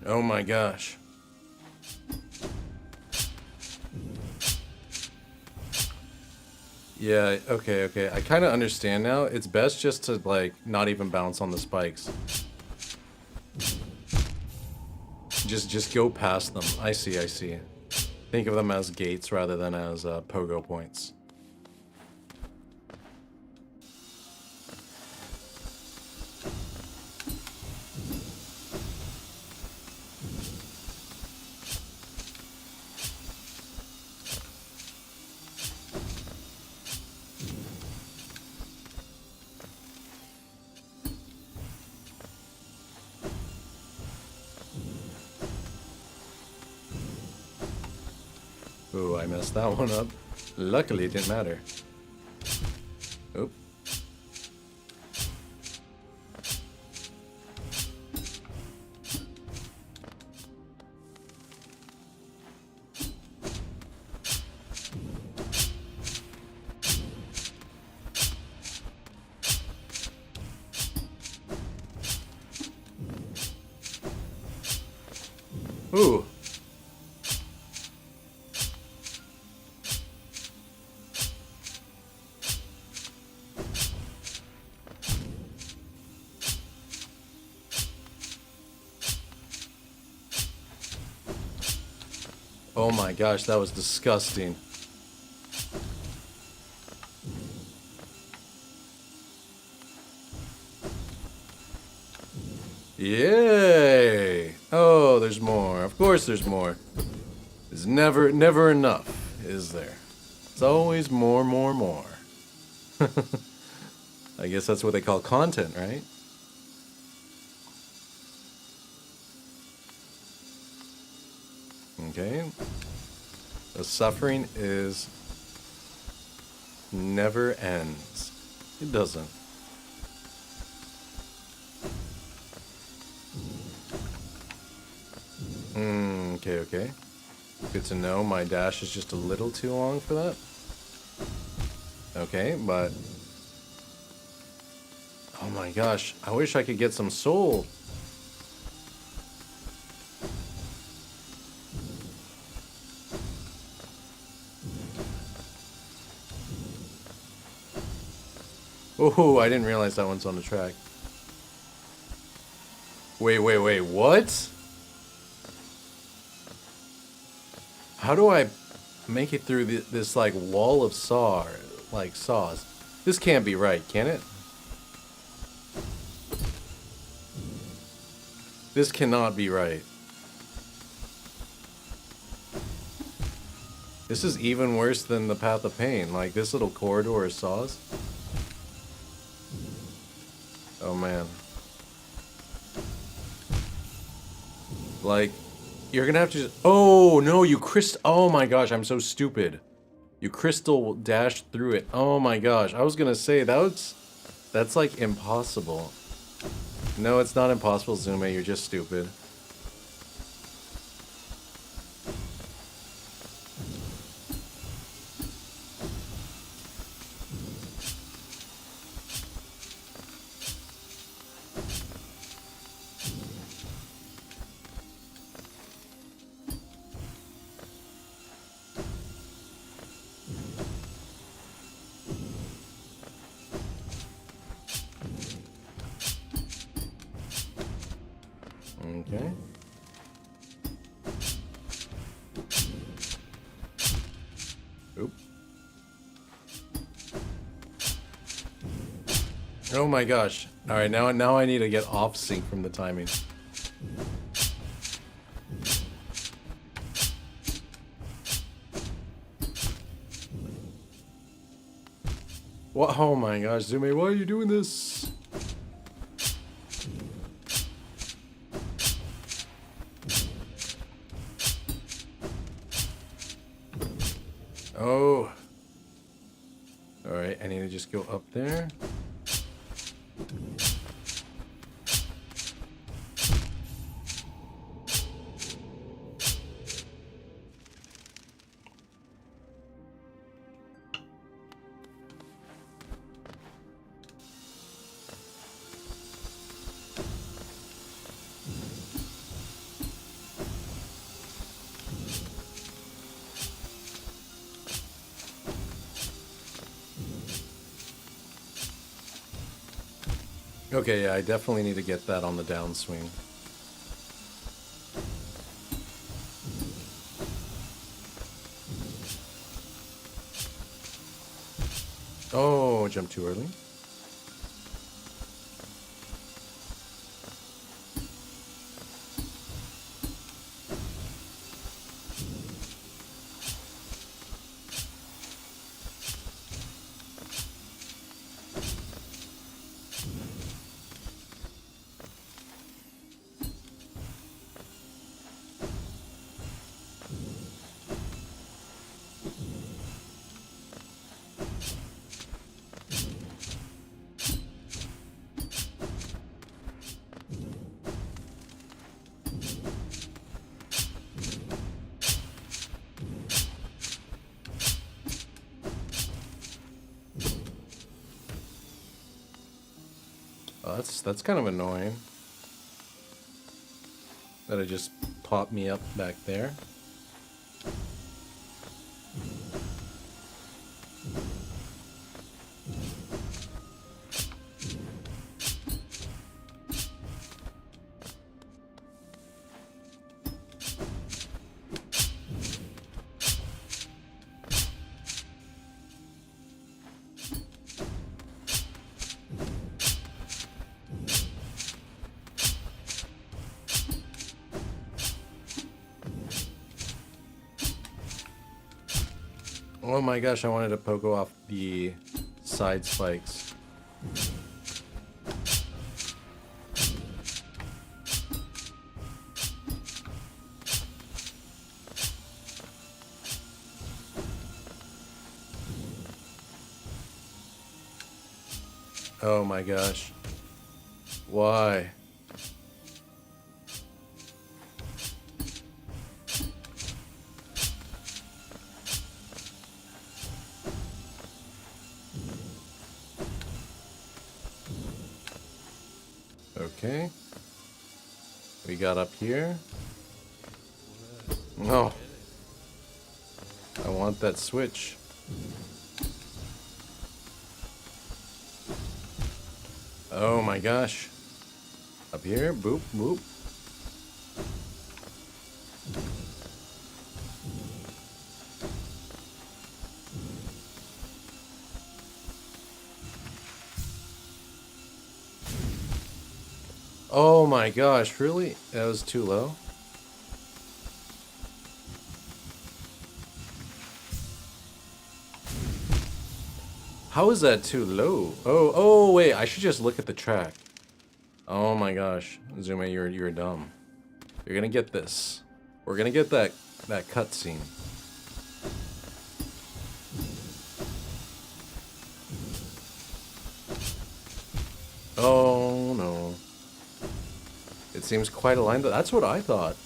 Oh my gosh. Yeah, okay. I kind of understand now. It's best just to, like, not even bounce on the spikes. Just go past them. I see. Think of them as gates rather than as pogo points. Ooh, I messed that one up. Luckily, it didn't matter. Oop. Ooh. Oh my gosh, that was disgusting. Yay! Oh, there's more. Of course there's more. There's never enough, is there? It's always more. I guess that's what they call content, right? Okay. The suffering is never ends. It doesn't. Okay. Good to know. My dash is just a little too long for that. Okay, but... Oh my gosh, I wish I could get some soul. Oh, I didn't realize that one's on the track. Wait, what? How do I make it through this, like, wall of saws? This can't be right, can it? This cannot be right. This is even worse than the Path of Pain. Like, this little corridor of saws. Oh, man. Like... You're gonna have to just... Oh, no, oh my gosh, I'm so stupid. You crystal dashed through it. Oh my gosh, I was gonna say, that's like impossible. No, it's not impossible, Zume, you're just stupid. Okay. Oop. Oh my gosh. Alright, now I need to get off sync from the timing. What? Oh my gosh, Zume, why are you doing this? Oh. Alright, I need to just go up there. Okay, yeah, I definitely need to get that on the downswing. Oh, jump too early. Oh, that's kind of annoying. That it just popped me up back there. Oh my gosh, I wanted to pogo off the side spikes. Oh my gosh. Why? Okay. We got up here. No. I want that switch. Oh my gosh. Up here, boop, boop. Oh my gosh, really? That was too low? How is that too low? Oh wait, I should just look at the track. Oh my gosh, Zume, you're dumb. You're gonna get this. We're gonna get that cutscene. Oh no. It seems quite aligned. That's what I thought.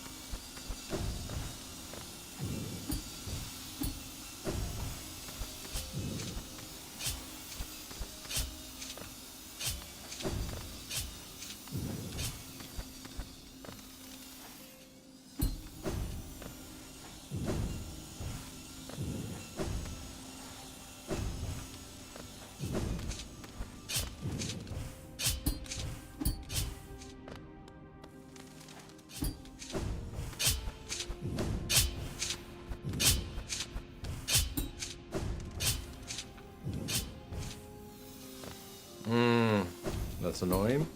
That's annoying.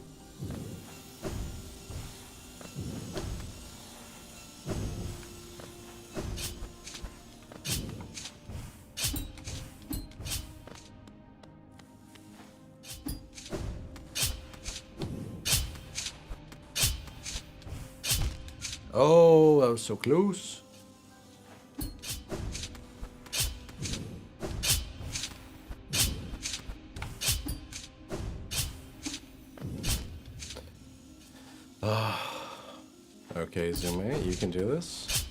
Oh, that was so close. Okay, Zume, you can do this.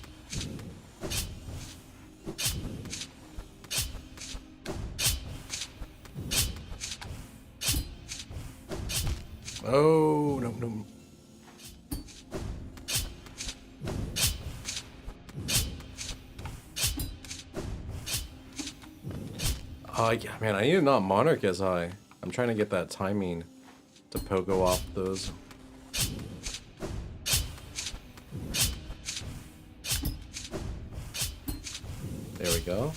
Oh, no, no. Yeah, man, I need to not monarch as high. I'm trying to get that timing to pogo off those. There we go.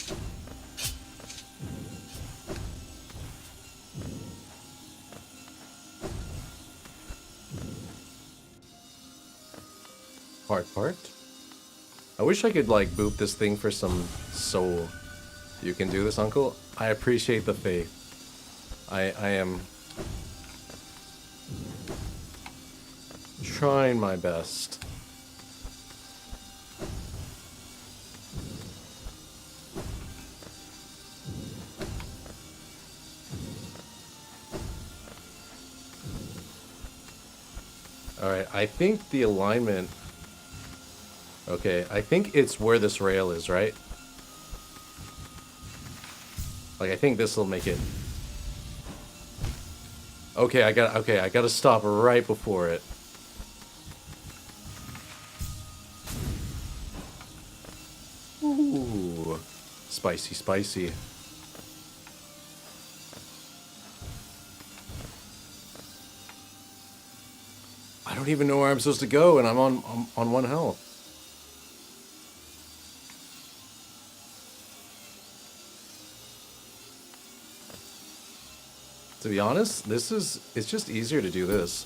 Part. I wish I could, like, boop this thing for some soul. You can do this, Uncle? I appreciate the faith. I am trying my best. Alright, I think the alignment... Okay, I think it's where this rail is, right? Like, I think this will make it... Okay, I gotta stop right before it. Ooh. Spicy, spicy. I don't even know where I'm supposed to go, and I'm on 1 health. To be honest, it's just easier to do this.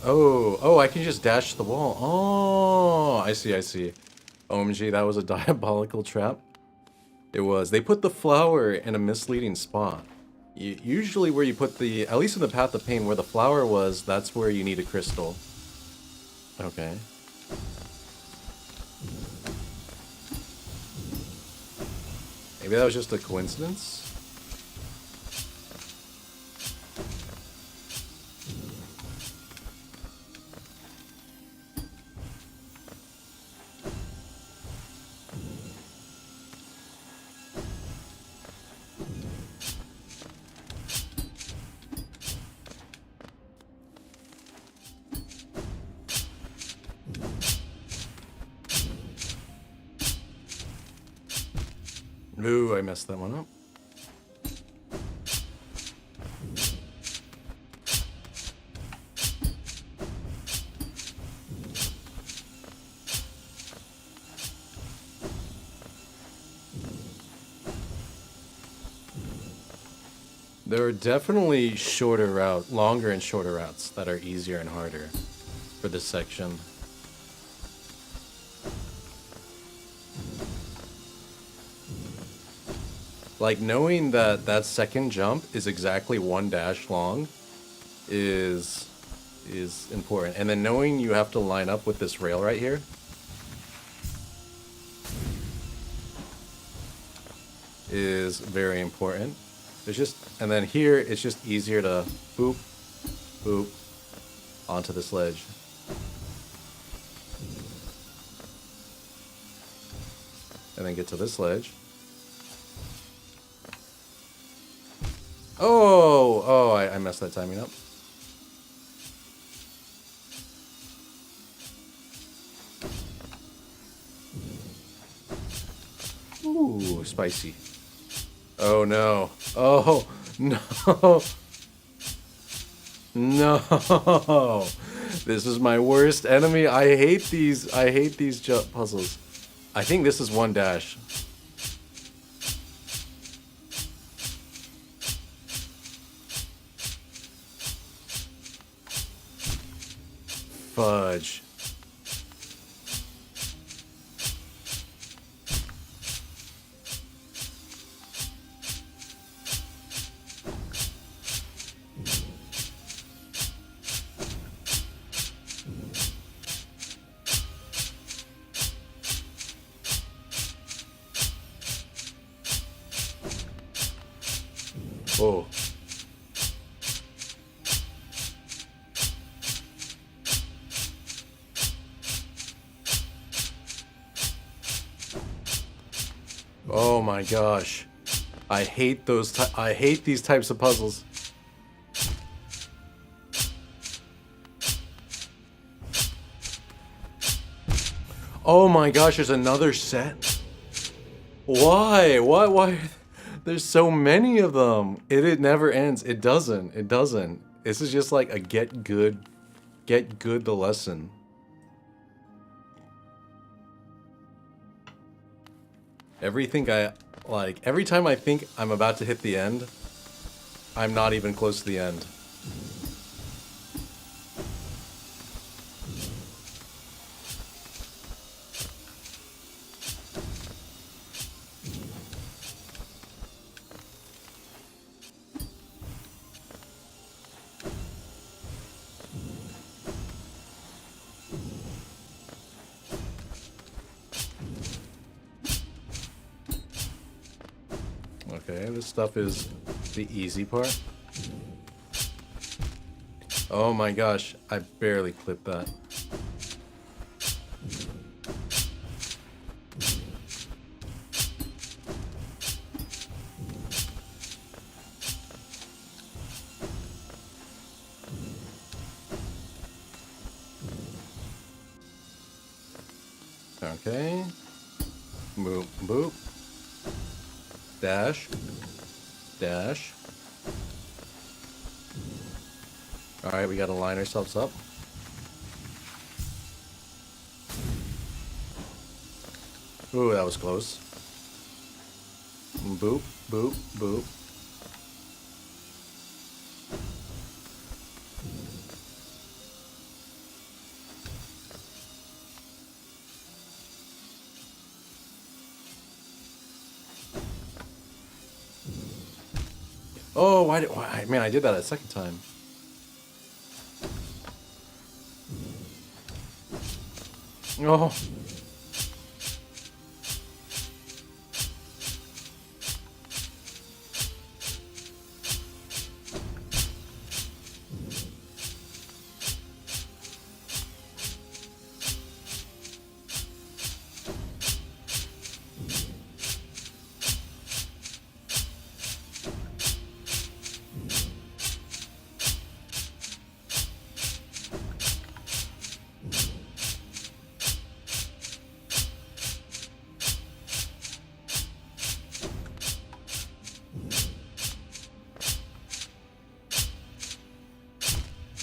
Oh, I can just dash the wall. Oh, I see. OMG, that was a diabolical trap. It was. They put the flower in a misleading spot. Usually where you put the, at least in the Path of Pain, where the flower was, that's where you need a crystal. Okay. Maybe that was just a coincidence? Ooh, I messed that one up. There are definitely longer and shorter routes that are easier and harder for this section. Like, knowing that that second jump is exactly 1 dash long is important. And then knowing you have to line up with this rail right here is very important. And then here, it's just easier to boop, boop, onto this ledge. And then get to this ledge. Oh, I messed that timing up. Ooh, spicy. Oh no. Oh, no. No. This is my worst enemy. I hate these jump puzzles. I think this is 1 dash. Fudge. Oh. Oh my gosh. I hate I hate these types of puzzles. Oh my gosh, there's another set? Why? Why? There's so many of them. It never ends. It doesn't. It doesn't. This is just like a get good the lesson. Every time I think I'm about to hit the end, I'm not even close to the end. Okay, this stuff is the easy part. Oh my gosh, I barely clipped that. Okay. Boop, boop. Dash. Dash. Alright, we gotta line ourselves up. Ooh, that was close. Boop, boop, boop. Oh, why, man, I did that a second time. Oh.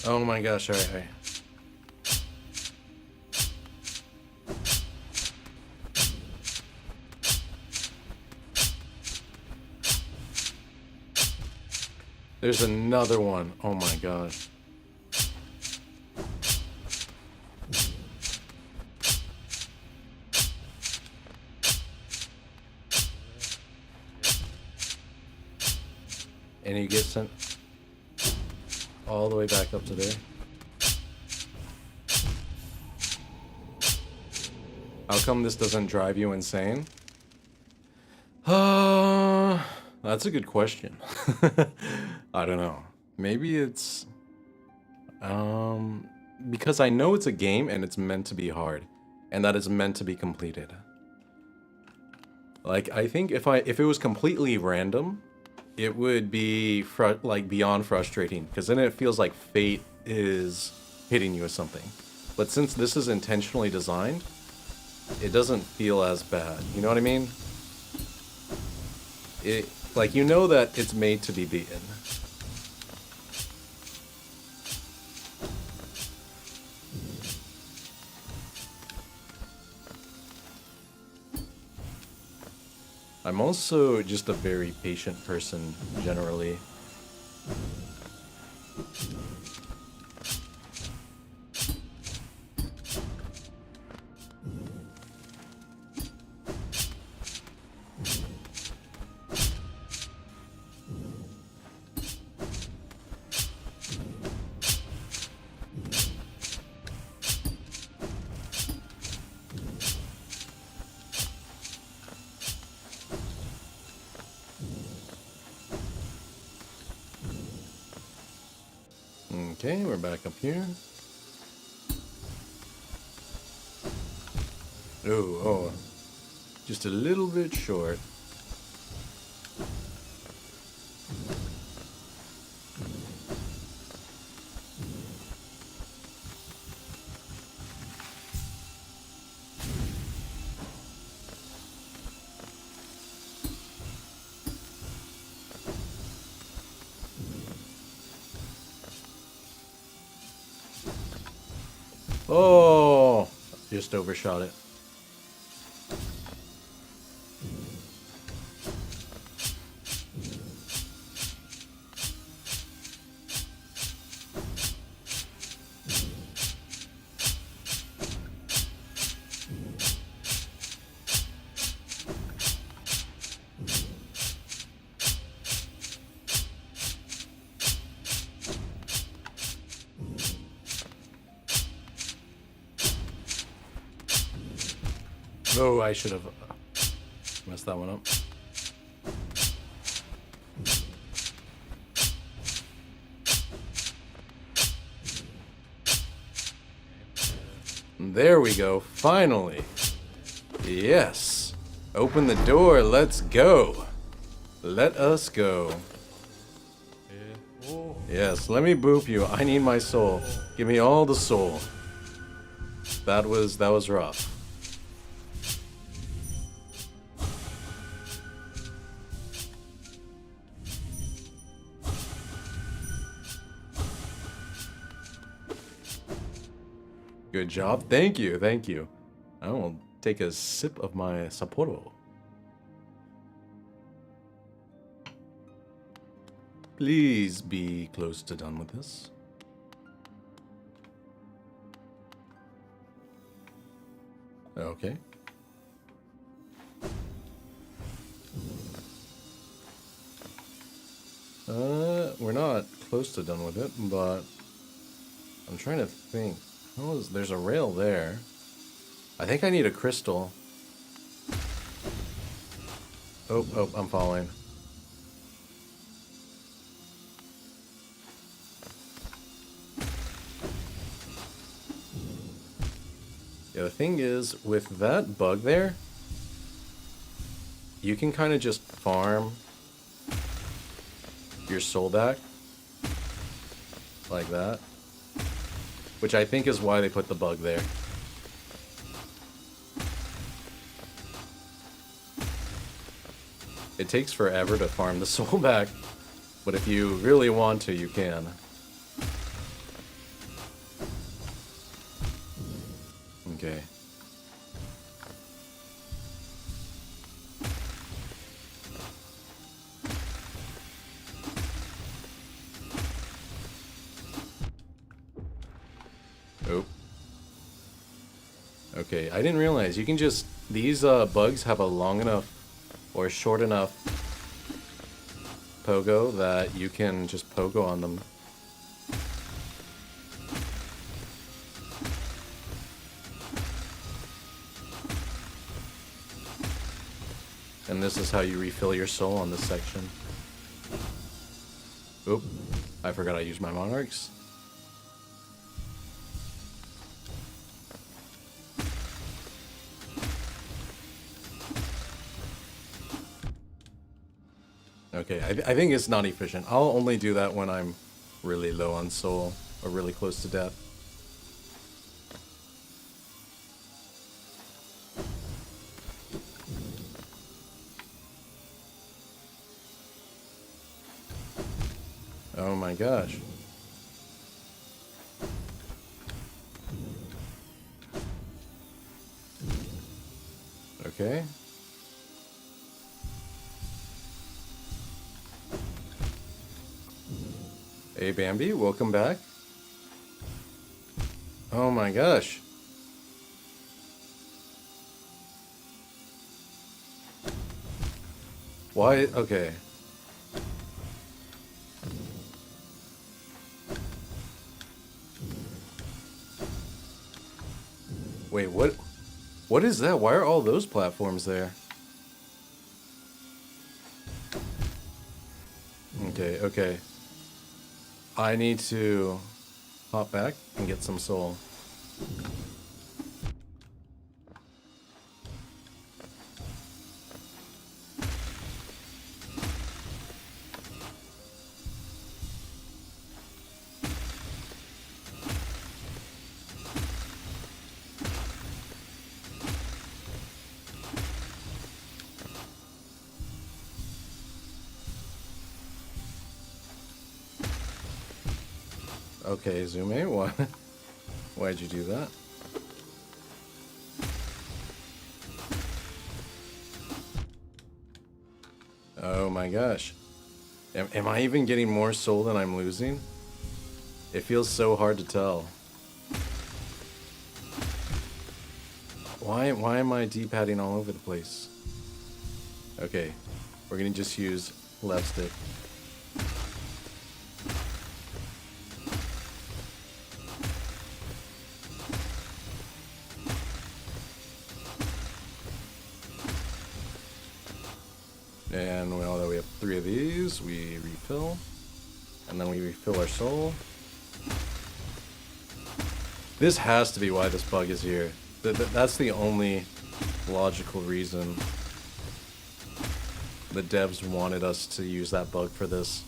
Oh my gosh, alright. There's another one. Oh my gosh. And you get sent all the way back up to there. How come this doesn't drive you insane? That's a good question. I don't know. Maybe it's because I know it's a game and it's meant to be hard and that it's meant to be completed. Like, I think if it was completely random, it would be like beyond frustrating, because then it feels like fate is hitting you with something. But since this is intentionally designed, it doesn't feel as bad. You know what I mean? It, like, you know that it's made to be beaten. I'm also just a very patient person, generally. Okay, we're back up here. Oh, just a little bit short. Oh, just overshot it. Oh, I should have messed that one up. There we go, finally. Yes. Open the door, let's go. Let us go. Yes, let me boop you. I need my soul. Give me all the soul. That was rough. Good job. Thank you. Thank you. I will take a sip of my Sapporo. Please be close to done with this. Okay. We're not close to done with it, but I'm trying to think. Oh, there's a rail there. I think I need a crystal. Oh, I'm falling. Yeah, the thing is, with that bug there, you can kind of just farm your soul back. Like that. Which I think is why they put the bug there. It takes forever to farm the soul back, but if you really want to, you can. Okay. Oh. Okay, I didn't realize you can just... These bugs have a long enough or short enough pogo that you can just pogo on them. And this is how you refill your soul on this section. Oop, I forgot I used my monarchs. Okay, I think it's not efficient. I'll only do that when I'm really low on soul or really close to death. Oh my gosh. Okay. Hey Bambi, welcome back. Oh my gosh. Why? Okay. Wait, what? What is that? Why are all those platforms there? Okay, okay. I need to... hop back and get some soul. Okay, Zume, why'd you do that? Oh my gosh. Am I even getting more soul than I'm losing? It feels so hard to tell. Why am I D-padding all over the place? Okay, we're gonna just use left stick. And now that we have 3 of these, we refill. And then we refill our soul. This has to be why this bug is here. That's the only logical reason the devs wanted us to use that bug for this.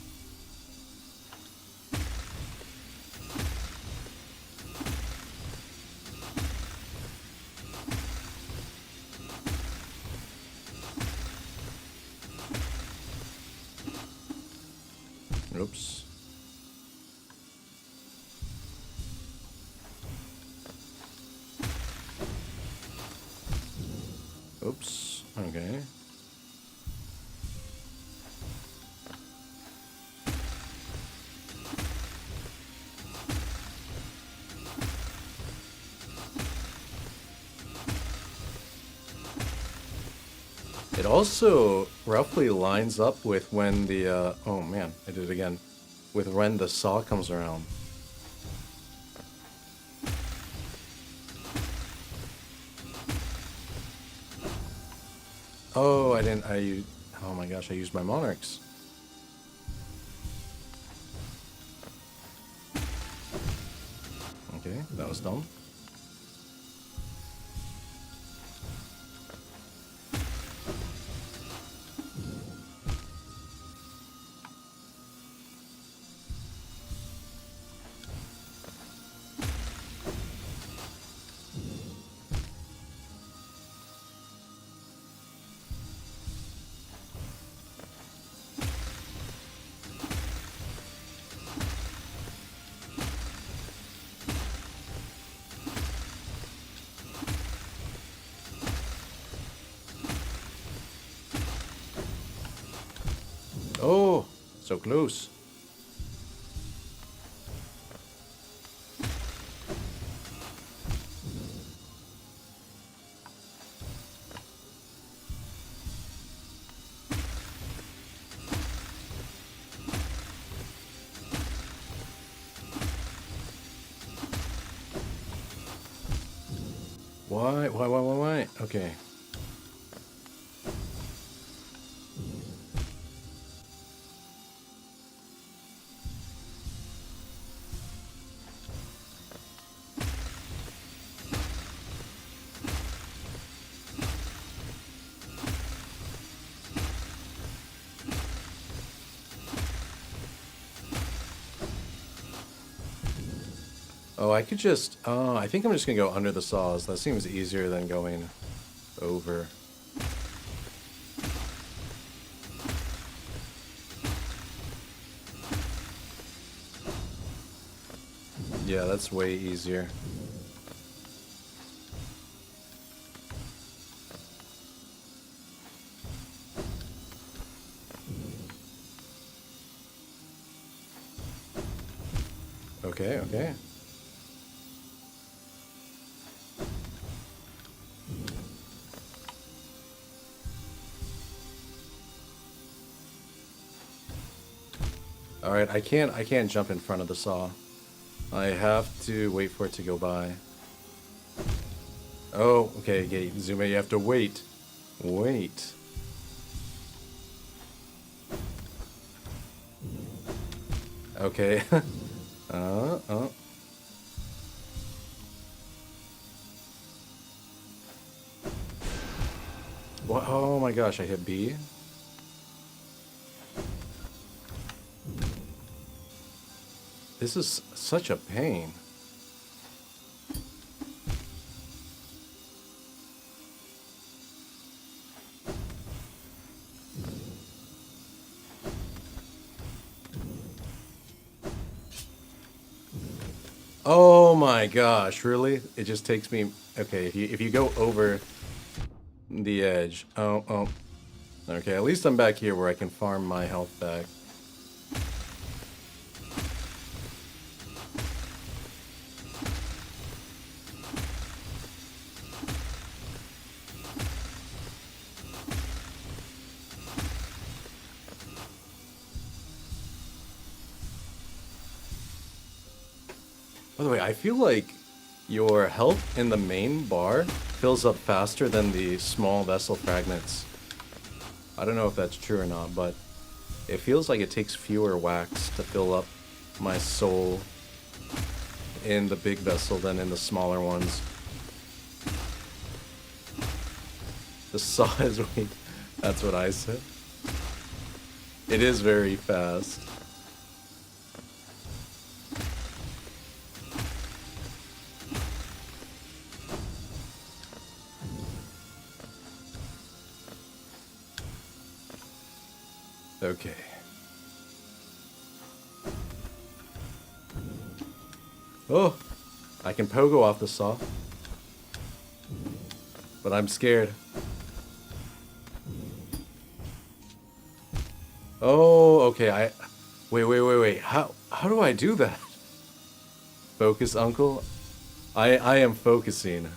Oops. Oops. Okay. It also roughly lines up with when the, oh man, I did it again. With when the saw comes around. Oh, oh my gosh, I used my monarchs. Okay, that was dumb. Oh, so close. Why? Okay. Oh, I could just, I think I'm just gonna go under the saws. That seems easier than going over. Yeah, that's way easier. Okay, okay. All right, I can't jump in front of the saw. I have to wait for it to go by. Oh, okay, Zume, you have to wait. Wait. Okay. uh. Oh my gosh, I hit B. This is such a pain. Oh my gosh, really? It just takes me... Okay, if you go over the edge... Oh. Okay, at least I'm back here where I can farm my health back. By the way, I feel like your health in the main bar fills up faster than the small vessel fragments. I don't know if that's true or not, but it feels like it takes fewer whacks to fill up my soul in the big vessel than in the smaller ones. The saw is weak. That's what I said. It is very fast. Okay. Oh! I can pogo off the saw. But I'm scared. Oh, okay, Wait. How do I do that? Focus, uncle? I am focusing.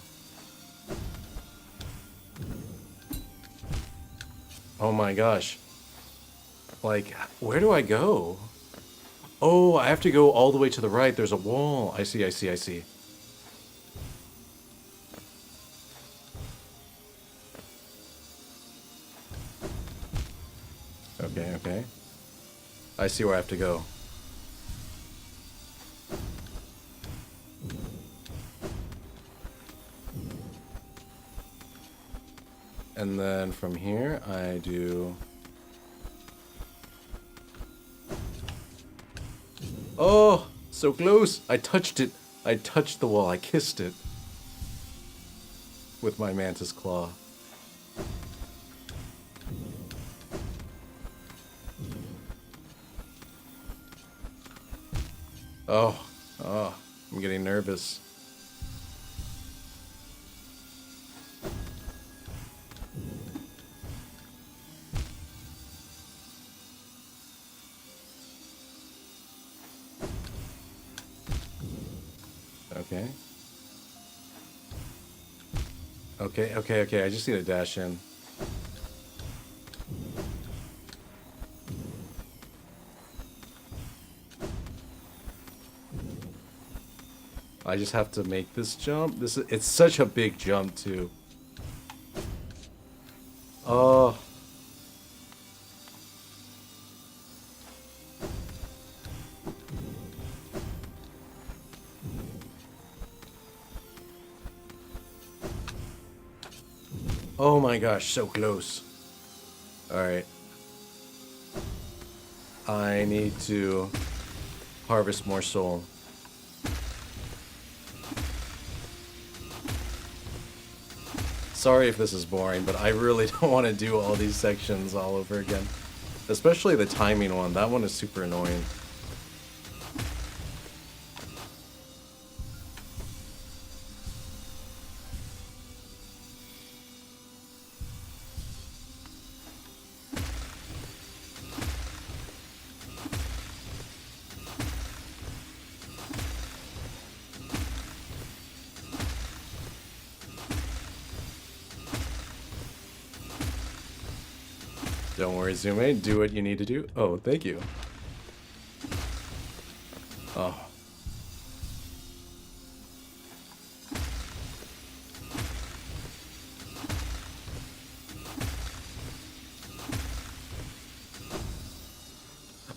Oh my gosh. Like, where do I go? Oh, I have to go all the way to the right. There's a wall. I see. Okay. I see where I have to go. And then from here, I do... Oh, so close. I touched it. I touched the wall. I kissed it. With my mantis claw. Oh, I'm getting nervous. Okay. I just need to dash in. I just have to make this jump. It's such a big jump too. Oh. Oh my gosh, so close. Alright. I need to harvest more soul. Sorry if this is boring, but I really don't want to do all these sections all over again. Especially the timing one. That one is super annoying. Don't worry, Zume. Do what you need to do. Oh, thank you. Oh.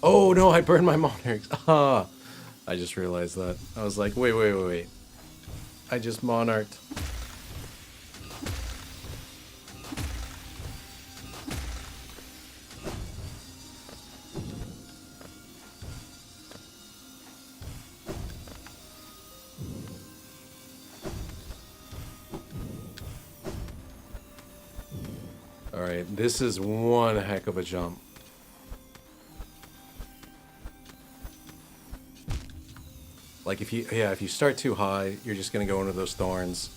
Oh no, I burned my monarchs. Ah. I just realized that. I was like, wait. I just monarched. right, this is one heck of a jump. Like if you start too high, you're just gonna go into those thorns.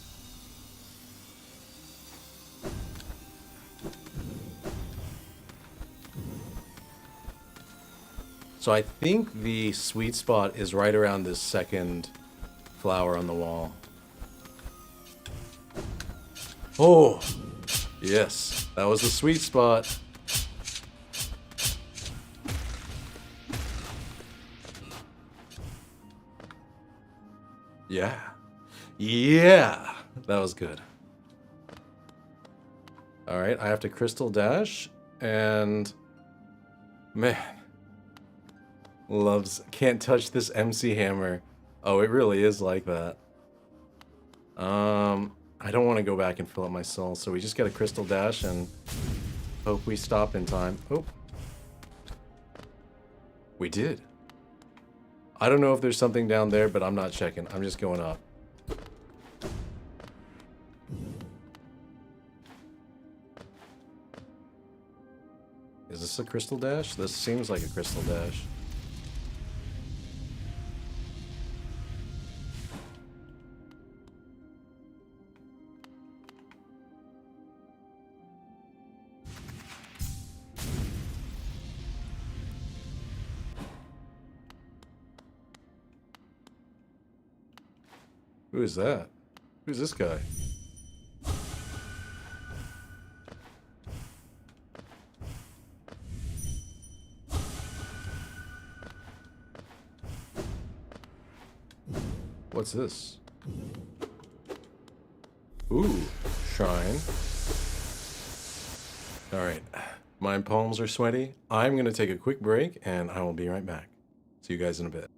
So I think the sweet spot is right around this second flower on the wall. Oh, yes, that was the sweet spot. Yeah. Yeah, that was good. All right, I have to crystal dash, and man, can't touch this MC hammer. Oh, it really is like that. I don't want to go back and fill up my soul, so we just get a crystal dash and hope we stop in time. Oh, we did. I don't know if there's something down there, but I'm not checking. I'm just going up. Is this a crystal dash? This seems like a crystal dash. Who is that? Who's this guy? What's this? Ooh, shrine. Alright, my palms are sweaty. I'm going to take a quick break, and I will be right back. See you guys in a bit.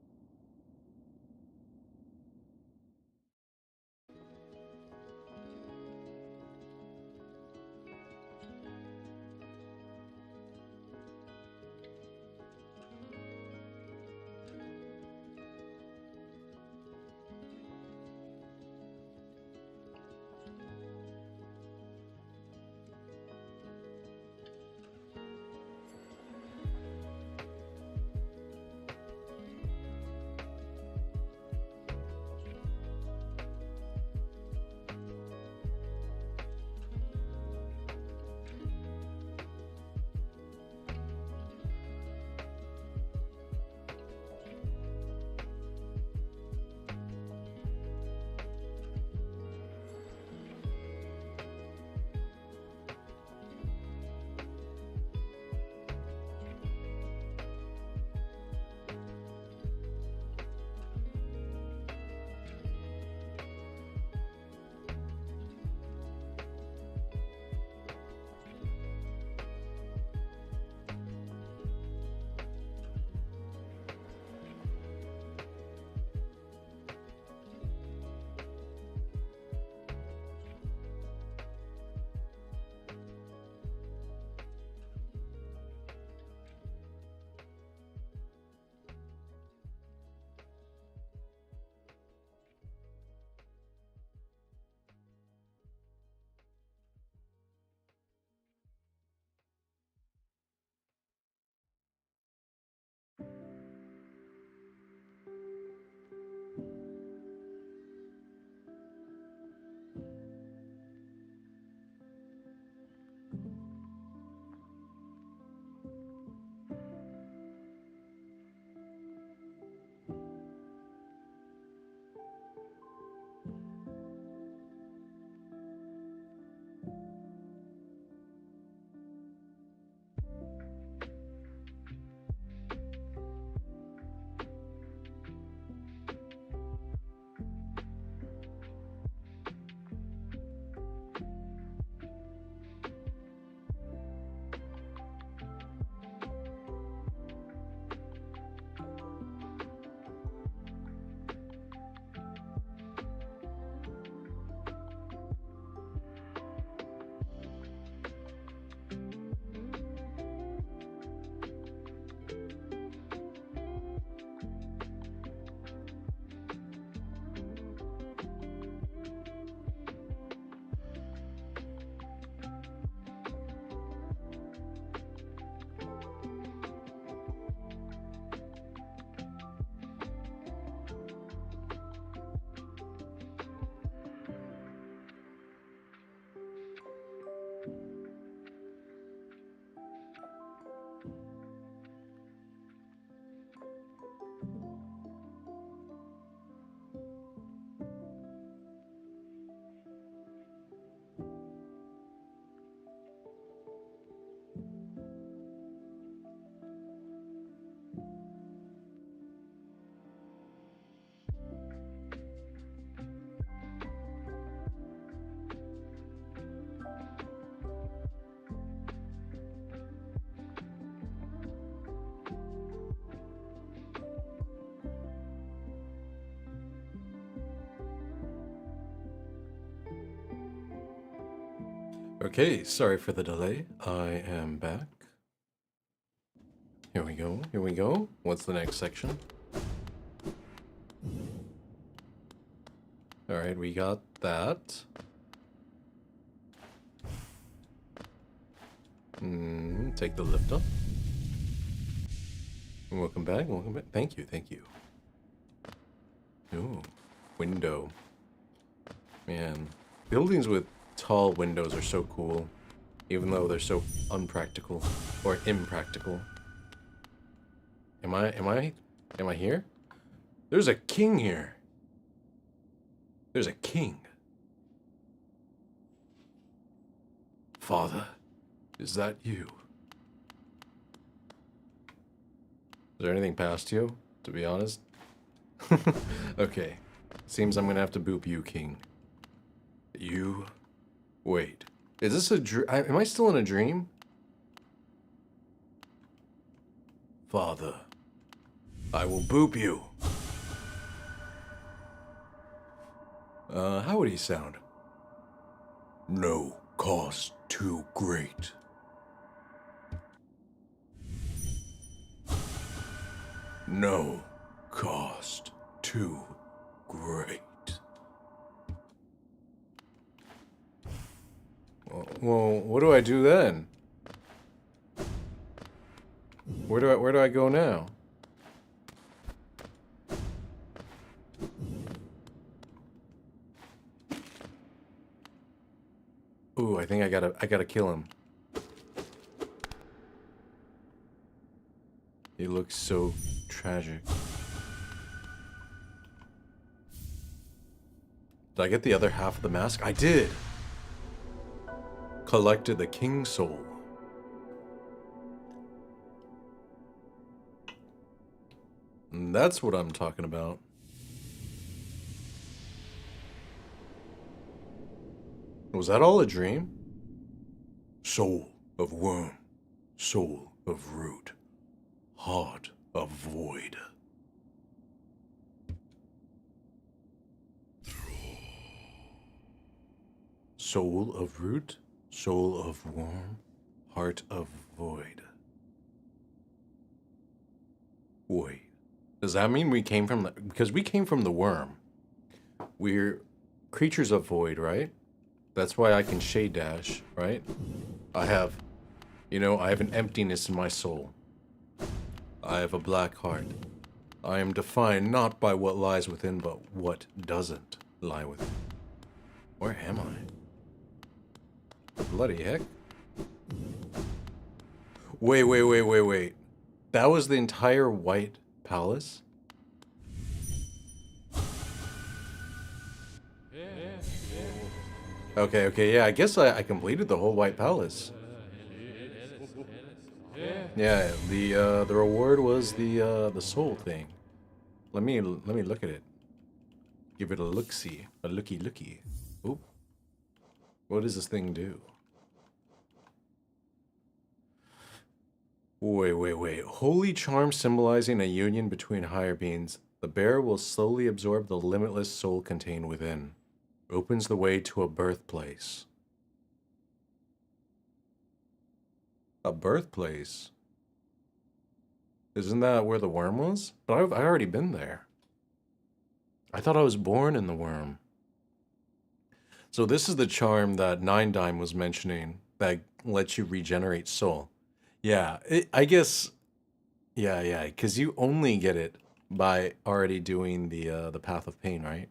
Okay, sorry for the delay. I am back. Here we go, here we go. What's the next section? Alright, we got that. Take the lift up. Welcome back, welcome back. Thank you, thank you. Ooh, window. Man, buildings with tall windows are so cool, even though they're so unpractical or impractical. Am I here? There's a king here. There's a king. Father, is that you? Is there anything past you, to be honest? Okay. Seems I'm gonna have to boop you, king. You? Wait. Is this a dream? Am I still in a dream? Father, I will boop you. How would he sound? No cost too great. No cost too great. Well, what do I do then? Where do I go now? Ooh, I think I gotta kill him. He looks so tragic. Did I get the other half of the mask? I did! Collected the king's soul. And that's what I'm talking about. Was that all a dream? Soul of worm, soul of root, heart of void. Soul of root, soul of worm, heart of void. Wait, does that mean we came from the... Because we came from the worm. We're creatures of void, right? That's why I can shade dash, right? I have, you know, I have an emptiness in my soul. I have a black heart. I am defined not by what lies within, but what doesn't lie within. Where am I? Bloody heck. Wait. That was the entire White Palace? Okay, yeah, I guess I completed the whole White Palace. Yeah, the reward was the soul thing. Let me look at it. Give it a look-see. A looky. Oop. What does this thing do? Wait. Holy charm symbolizing a union between higher beings. The bearer will slowly absorb the limitless soul contained within. Opens the way to a birthplace. A birthplace? Isn't that where the worm was? But I already been there. I thought I was born in the worm. So this is the charm that Nine Dime was mentioning that lets you regenerate soul. Yeah, I guess... Yeah, because you only get it by already doing the Path of Pain, right?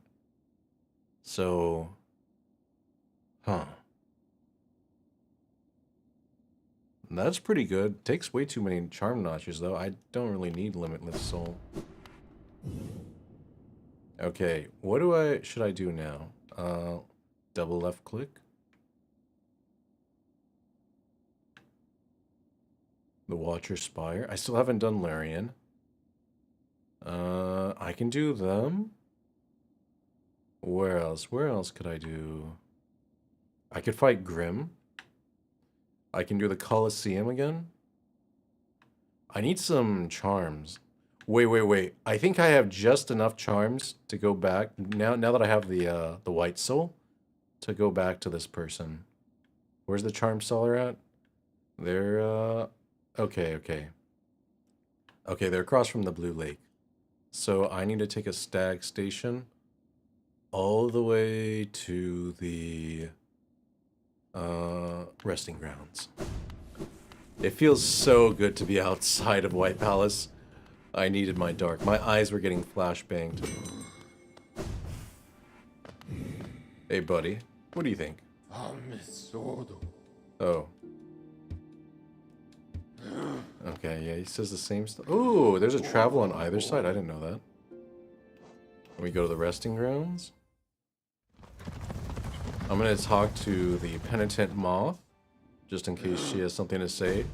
So... Huh. That's pretty good. Takes way too many charm notches, though. I don't really need Limitless Soul. Okay, what should I do now? Double left click. The Watcher Spire. I still haven't done Larian. I can do them. Where else? Where else could I do? I could fight Grim. I can do the Colosseum again. I need some charms. Wait. I think I have just enough charms to go back now that I have the White Soul to go back to this person. Where's the charm seller at? They're, okay, okay. Okay, they're across from the Blue Lake. So I need to take a stag station all the way to the resting grounds. It feels so good to be outside of White Palace. I needed my dark. My eyes were getting flashbanged. Hey, buddy. What do you think? Oh. Okay, yeah, he says the same stuff. Ooh, there's a travel on either side. I didn't know that. Can we go to the resting grounds? I'm gonna talk to the penitent moth, just in case she has something to say.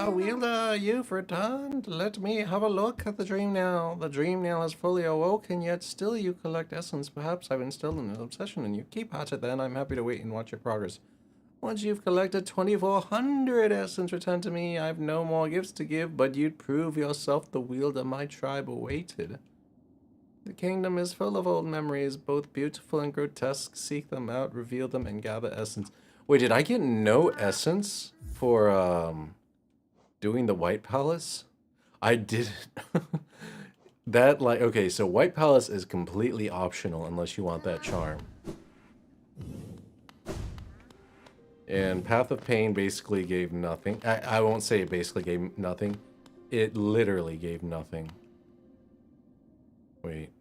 Wheeler, you've returned. Let me have a look at the dream now. The dream now is fully awoken, yet still you collect essence. Perhaps I've instilled an obsession in you. Keep at it then. I'm happy to wait and watch your progress. Once you've collected 2,400 essence, return to me. I've no more gifts to give, but you'd prove yourself the wielder my tribe awaited. The kingdom is full of old memories, both beautiful and grotesque. Seek them out, reveal them, and gather essence. Wait, did I get no essence for, doing the White Palace? I didn't. That, like, okay, so White Palace is completely optional unless you want that charm. And Path of Pain basically gave nothing. I won't say it basically gave nothing. It literally gave nothing. Wait.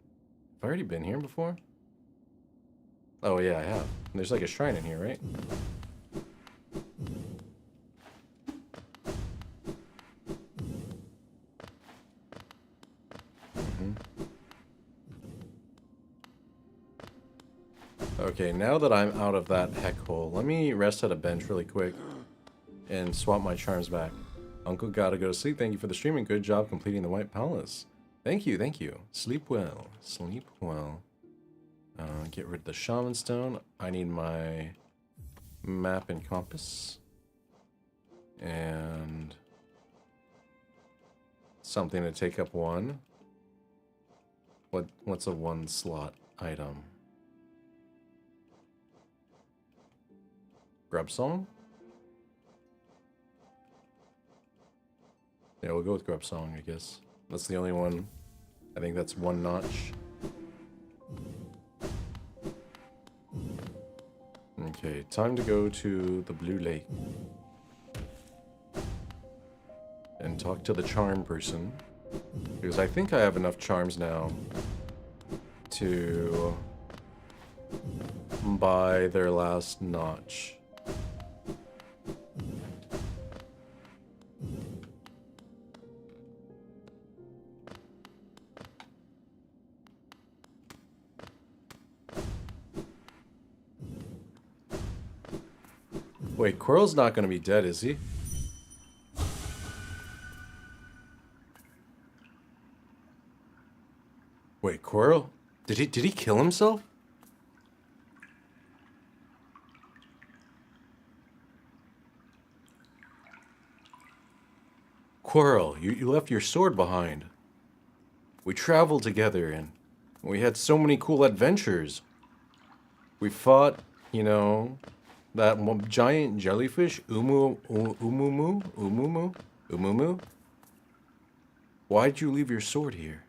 Have I already been here before? Oh, yeah, I have. There's like a shrine in here, right? Okay, now that I'm out of that heck hole, let me rest at a bench really quick and swap my charms back. Uncle gotta go to sleep. Thank you for the streaming. Good job completing the White Palace. Thank you, thank you. Sleep well. Sleep well. Get rid of the Shaman Stone. I need my map and compass. And something to take up one. What's a one slot item? Grub Song? Yeah, we'll go with Grub Song, I guess. That's the only one. I think that's one notch. Okay, time to go to the Blue Lake. And talk to the charm person. Because I think I have enough charms now to buy their last notch. Wait, Quirrell's not gonna be dead, is he? Wait, Quirrell? Did he kill himself? Quirrell, you left your sword behind. We traveled together and we had so many cool adventures. We fought, you know, that giant jellyfish, Umumu. Why'd you leave your sword here?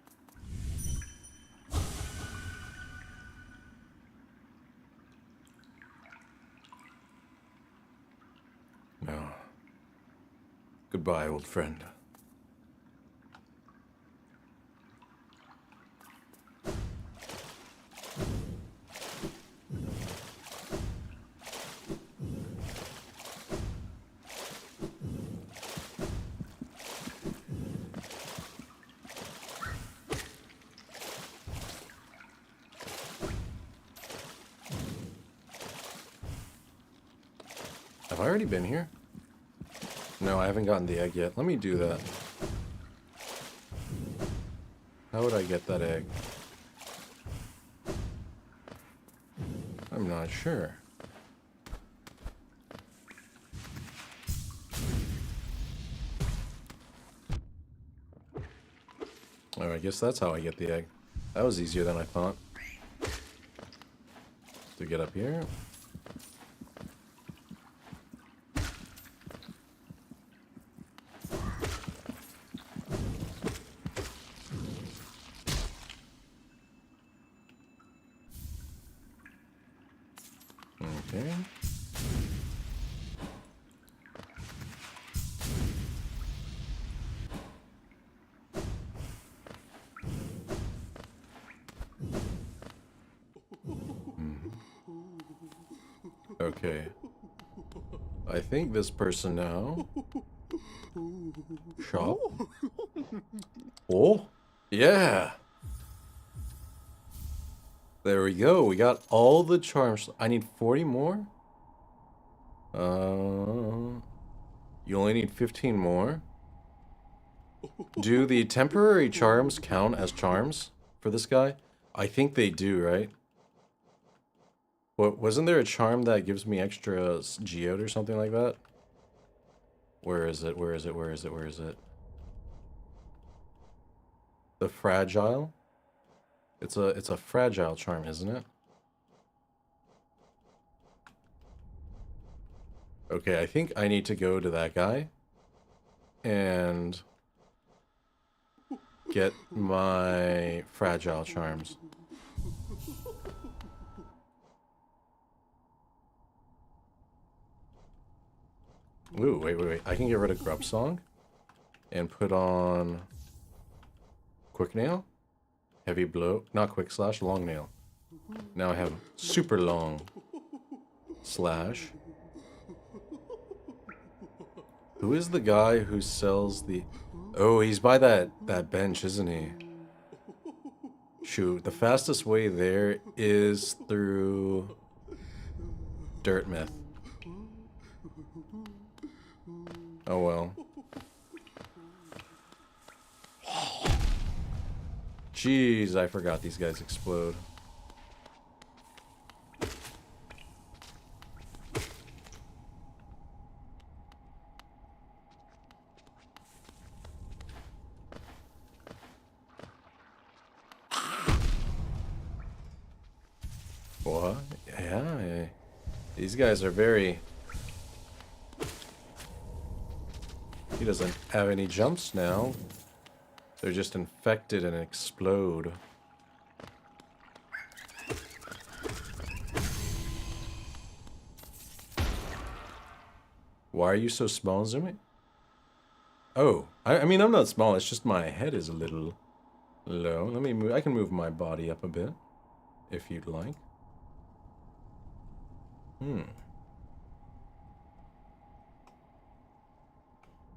No. Goodbye, old friend. Have I already been here? No, I haven't gotten the egg yet. Let me do that. How would I get that egg? I'm not sure. Oh, I guess that's how I get the egg. That was easier than I thought. To get up here. Okay. Okay. I think this person now. Shop. Oh, yeah. There we go. We got all the charms. I need 40 more. You only need 15 more. Do the temporary charms count as charms for this guy? I think they do, right? What, wasn't there a charm that gives me extra geode or something like that? Where is it? Where is it? Where is it? Where is it? The fragile? It's a fragile charm, isn't it? Okay, I think I need to go to that guy and get my fragile charms. Ooh, wait. I can get rid of Grub Song and put on Quick Nail, Heavy Blow, not Quick Slash, Long Nail. Now I have Super Long Slash. Who is the guy who sells the... Oh, he's by that bench, isn't he? Shoot, the fastest way there is through Dirt Myth. Oh well. Jeez, I forgot these guys explode. What? Yeah. These guys are very... He doesn't have any jumps now. They're just infected and explode. Why are you so small, Zume? Oh, I mean, I'm not small. It's just my head is a little low. Let me move. I can move my body up a bit, if you'd like.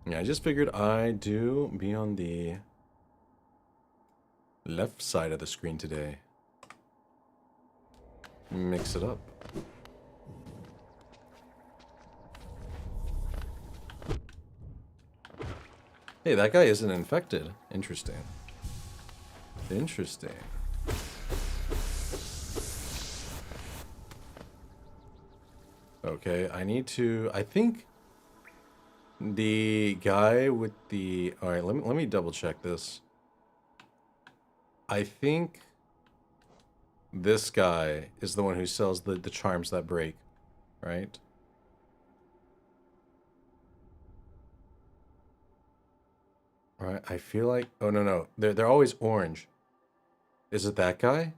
Yeah, I just figured I'd be on the left side of the screen today. Mix it up. Hey, that guy isn't infected. Interesting. Interesting. Okay, I need to... I think the guy with the... Alright, let me double check this. I think this guy is the one who sells the charms that break, right? Alright, I feel like... Oh, no. They're always orange. Is it that guy?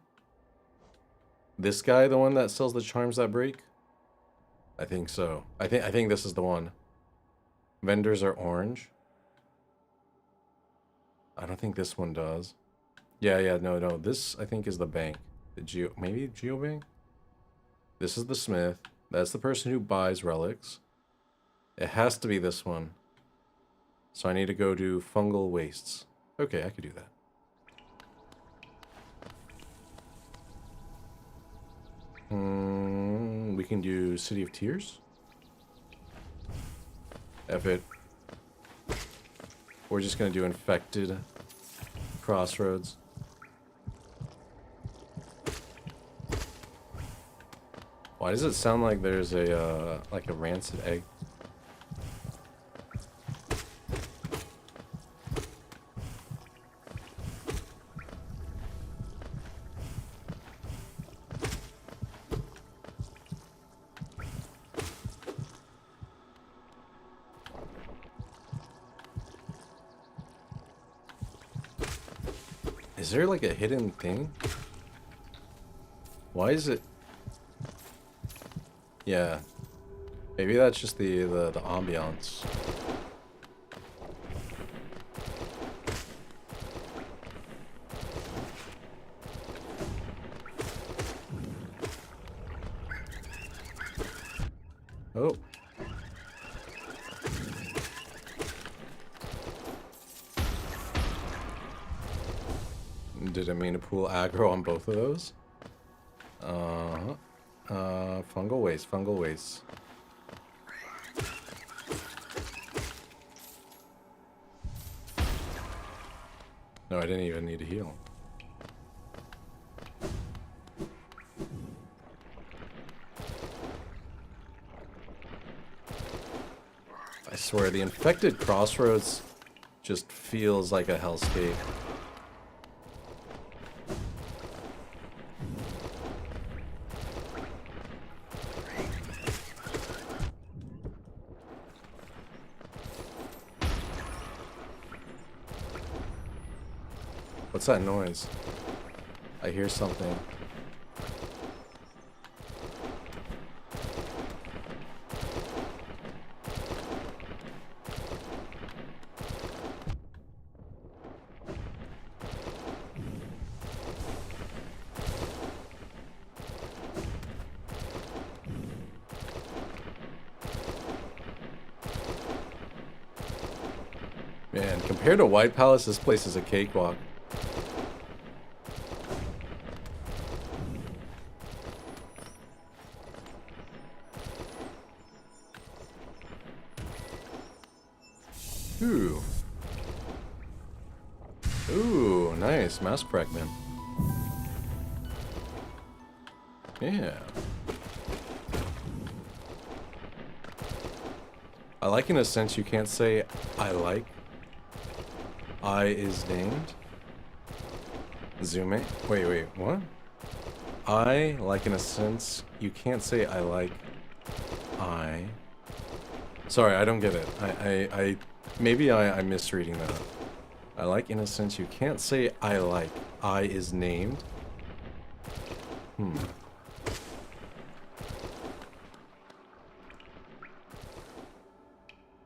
This guy, the one that sells the charms that break? I think so. I think this is the one. Vendors are orange. I don't think this one does. Yeah, no. This, I think, is the bank. Maybe Geobank? This is the smith. That's the person who buys relics. It has to be this one. So I need to go to fungal wastes. Okay, I could do that. We can do City of Tears. F it. We're just gonna do Infected Crossroads. Why does it sound like there's a like a rancid egg? Is there like a hidden thing? Why is it? Yeah. Maybe that's just the ambiance. Oh. Didn't mean to pull aggro on both of those. Fungal waste, fungal waste. No, I didn't even need to heal. I swear, the infected crossroads just feels like a hellscape. What's that noise? I hear something. Man, compared to White Palace, this place is a cakewalk. Ooh. Ooh, nice. Mask fragment. Yeah. I like in a sense you can't say I like. I is named. Zume. Wait, what? I like in a sense you can't say I like. I. Sorry, I don't get it. Maybe I'm misreading that. I like in a sense you can't say I like. I is named.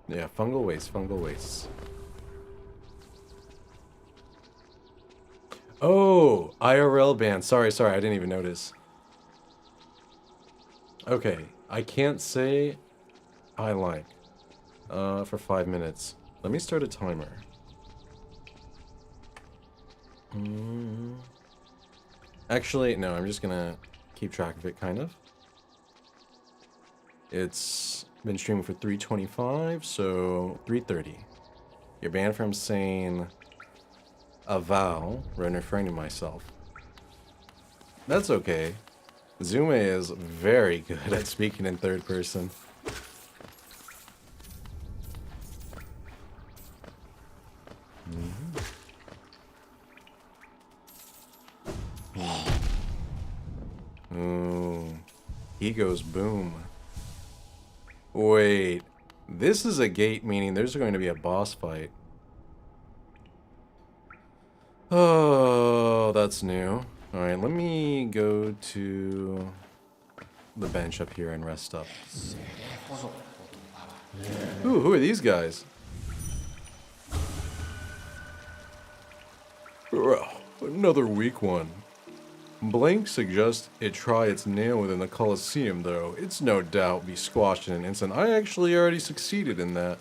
Yeah, fungal waste, fungal waste. Oh, IRL ban. Sorry, I didn't even notice. Okay, I can't say I like for 5 minutes. Let me start a timer. Actually, no, I'm just gonna keep track of it, kind of. It's been streaming for 3:25, so 3:30. You're banned from saying a vowel when referring to myself. That's okay. Zume is very good at speaking in third person. Ooh. He goes boom. Wait. This is a gate, meaning there's going to be a boss fight. Oh, that's new. Alright, let me go to the bench up here and rest up. Ooh, who are these guys? Another weak one. Blank suggests it try its nail within the Colosseum, though. It's no doubt be squashed in an instant. I actually already succeeded in that.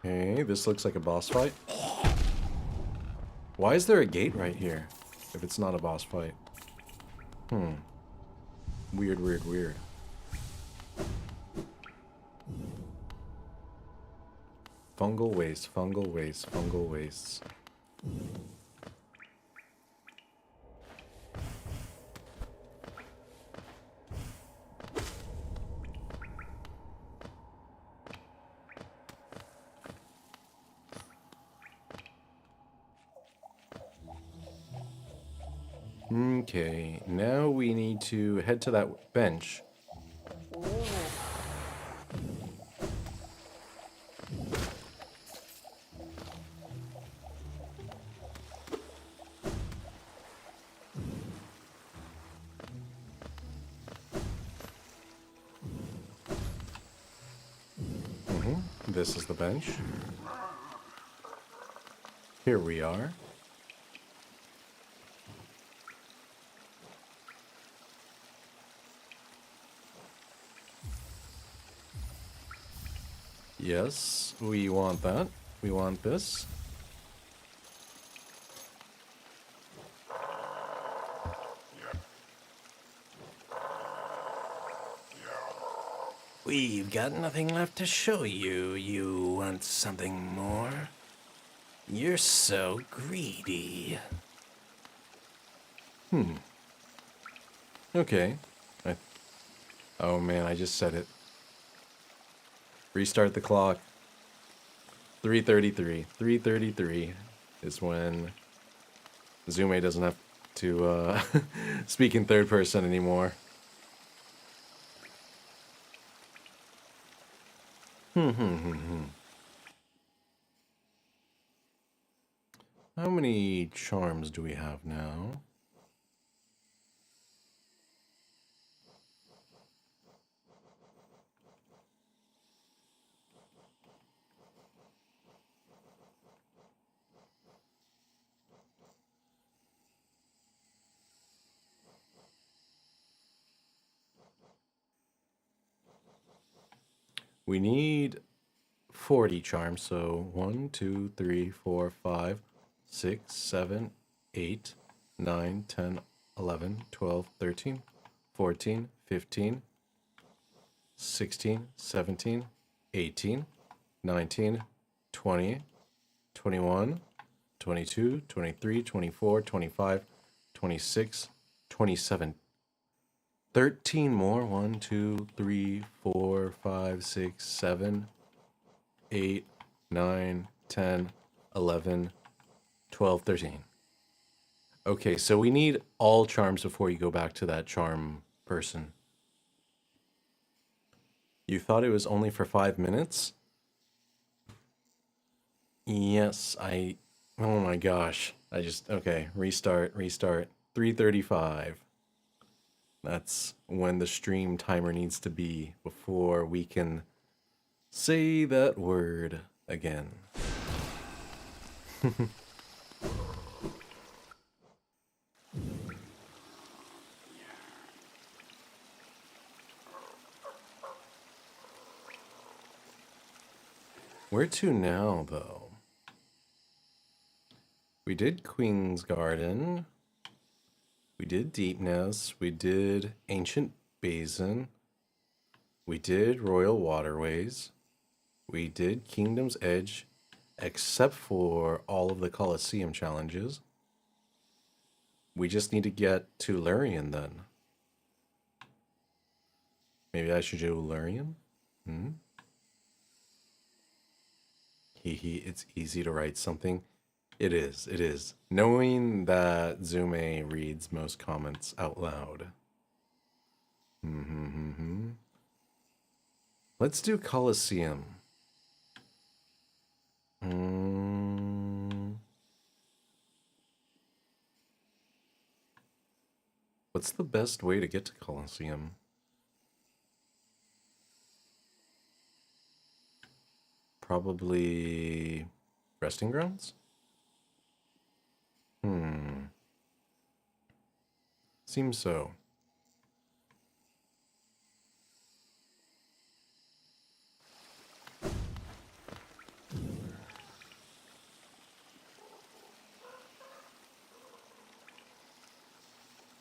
Okay, this looks like a boss fight. Why is there a gate right here if it's not a boss fight? Weird. Fungal waste, fungal waste, fungal wastes. Okay, now we need to head to that bench. This is the bench. Here we are. Yes, we want that. We want this. We've got nothing left to show you. You want something more? You're so greedy. Okay. Oh man, I just said it. Restart the clock. 3:33. 3:33 is when Zume doesn't have to speak in third person anymore. How many charms do we have now? We need 40 charms, so 1, 2, 3, 4, 5, 6, 7, 8, 9, 10, 11, 12, 13, 14, 15, 16, 17, 18, 19, 20, 21, 22, 23, 24, 25, 26, 27. 13 more. 1, 2, 3, 4, 5, 6, 7, 8, 9, 10, 11, 12, 13. Okay, so we need all charms before you go back to that charm person. You thought it was only for 5 minutes? Yes, oh my gosh. Okay, restart. 3:35. That's when the stream timer needs to be before we can say that word again. Where to now, though? We did Queen's Garden. We did Deepness. We did Ancient Basin. We did Royal Waterways. We did Kingdom's Edge, except for all of the Colosseum challenges. We just need to get to Lurien then. Maybe I should do Lurien? It's easy to write something. It is. Knowing that Zume reads most comments out loud. Let's do Colosseum. What's the best way to get to Colosseum? Probably resting grounds? Seems so.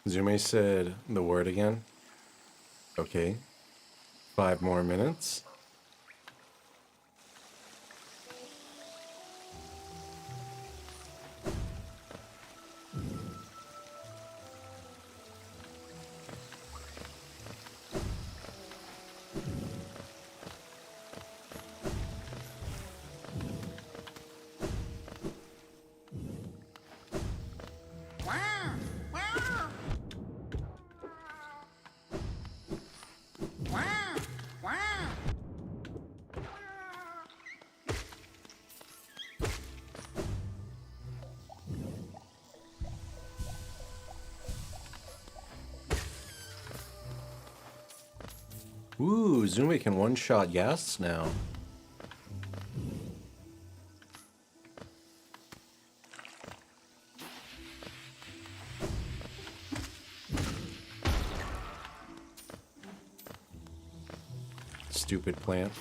Zume said the word again. Okay. 5 more minutes. Ooh, Zume can one-shot Yasts now. Stupid plant.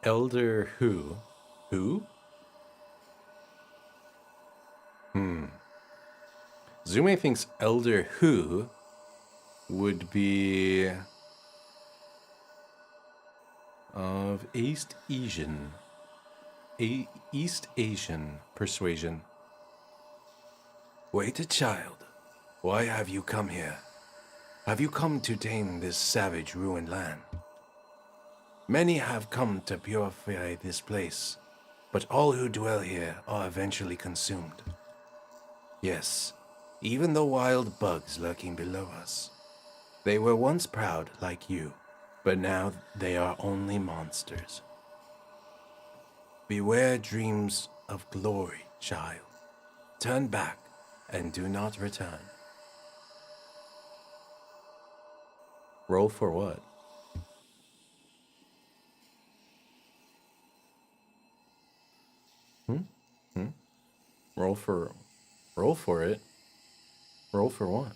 Elder who? Who? Zume thinks Elder who would be of East Asian persuasion.
Wait a child. Why have you come here? Have you come to tame this savage ruined land? Many have come to purify this place, but all who dwell here are eventually consumed. Yes, even the wild bugs lurking below us. They were once proud like you, but now they are only monsters. Beware dreams of glory, child. Turn back and do not return.
Roll for what? Roll for it. Roll for what?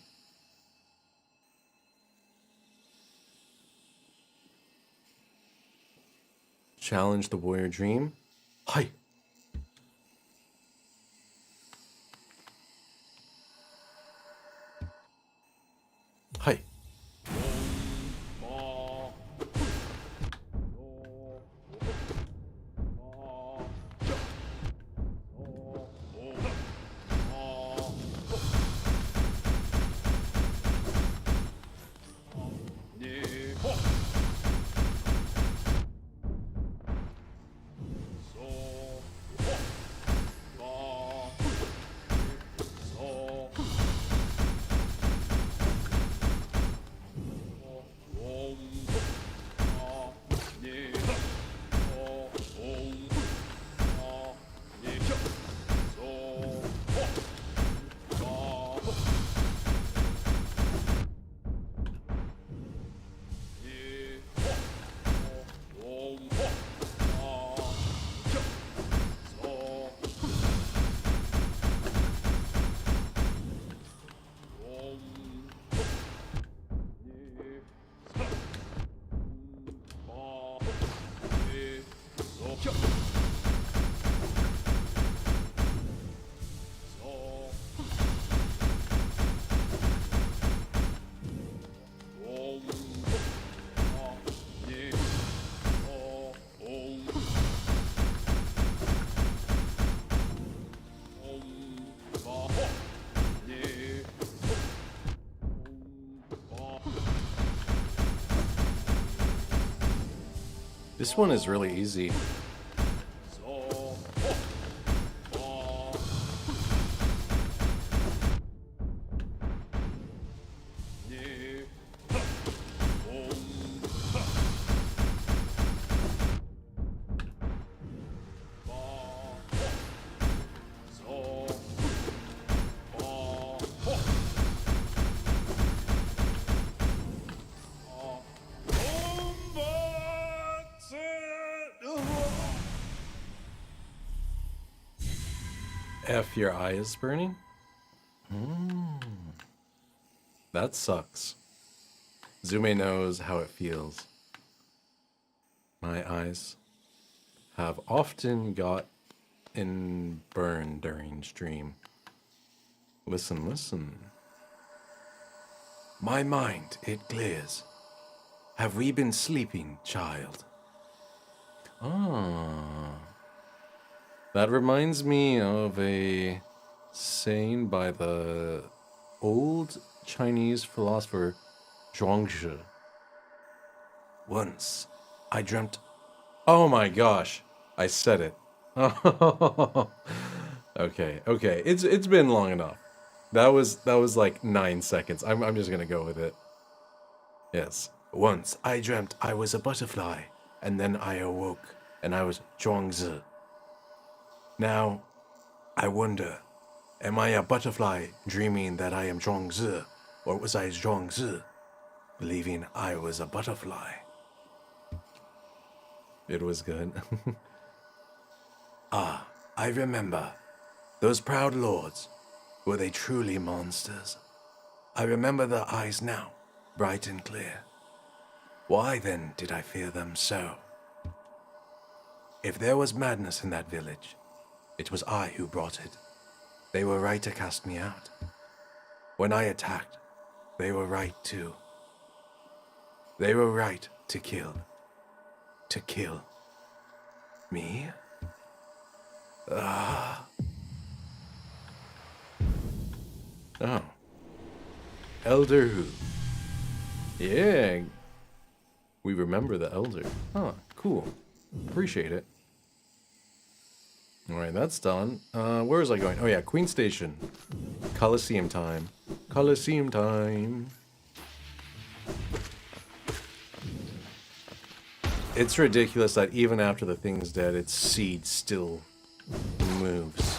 Challenge the warrior dream. Hi. Hi. This one is really easy. F, your eye is burning? That sucks. Zume knows how it feels. My eyes have often got in burn during stream. Listen, listen.
My mind, it clears. Have we been sleeping, child?
Ah. That reminds me of a saying by the old Chinese philosopher Zhuangzi.
Once, I dreamt.
Oh my gosh, I said it. Oh, okay, okay. It's been long enough. That was like 9 seconds. I'm just gonna go with it. Yes.
Once I dreamt I was a butterfly, and then I awoke, and I was Zhuangzi. Now, I wonder, am I a butterfly dreaming that I am Zhuangzi, or was I Zhuangzi believing I was a butterfly?
It was good.
I remember. Those proud lords, were they truly monsters? I remember their eyes now, bright and clear. Why then did I fear them so? If there was madness in that village, it was I who brought it. They were right to cast me out. When I attacked, they were right too. They were right to kill. To kill. Me?
Oh. Elder who? Yeah. We remember the elder. Huh, cool. Appreciate it. Alright, that's done. Where was I going? Oh yeah, Queen Station. Coliseum time. Coliseum time. It's ridiculous that even after the thing's dead, its seed still moves.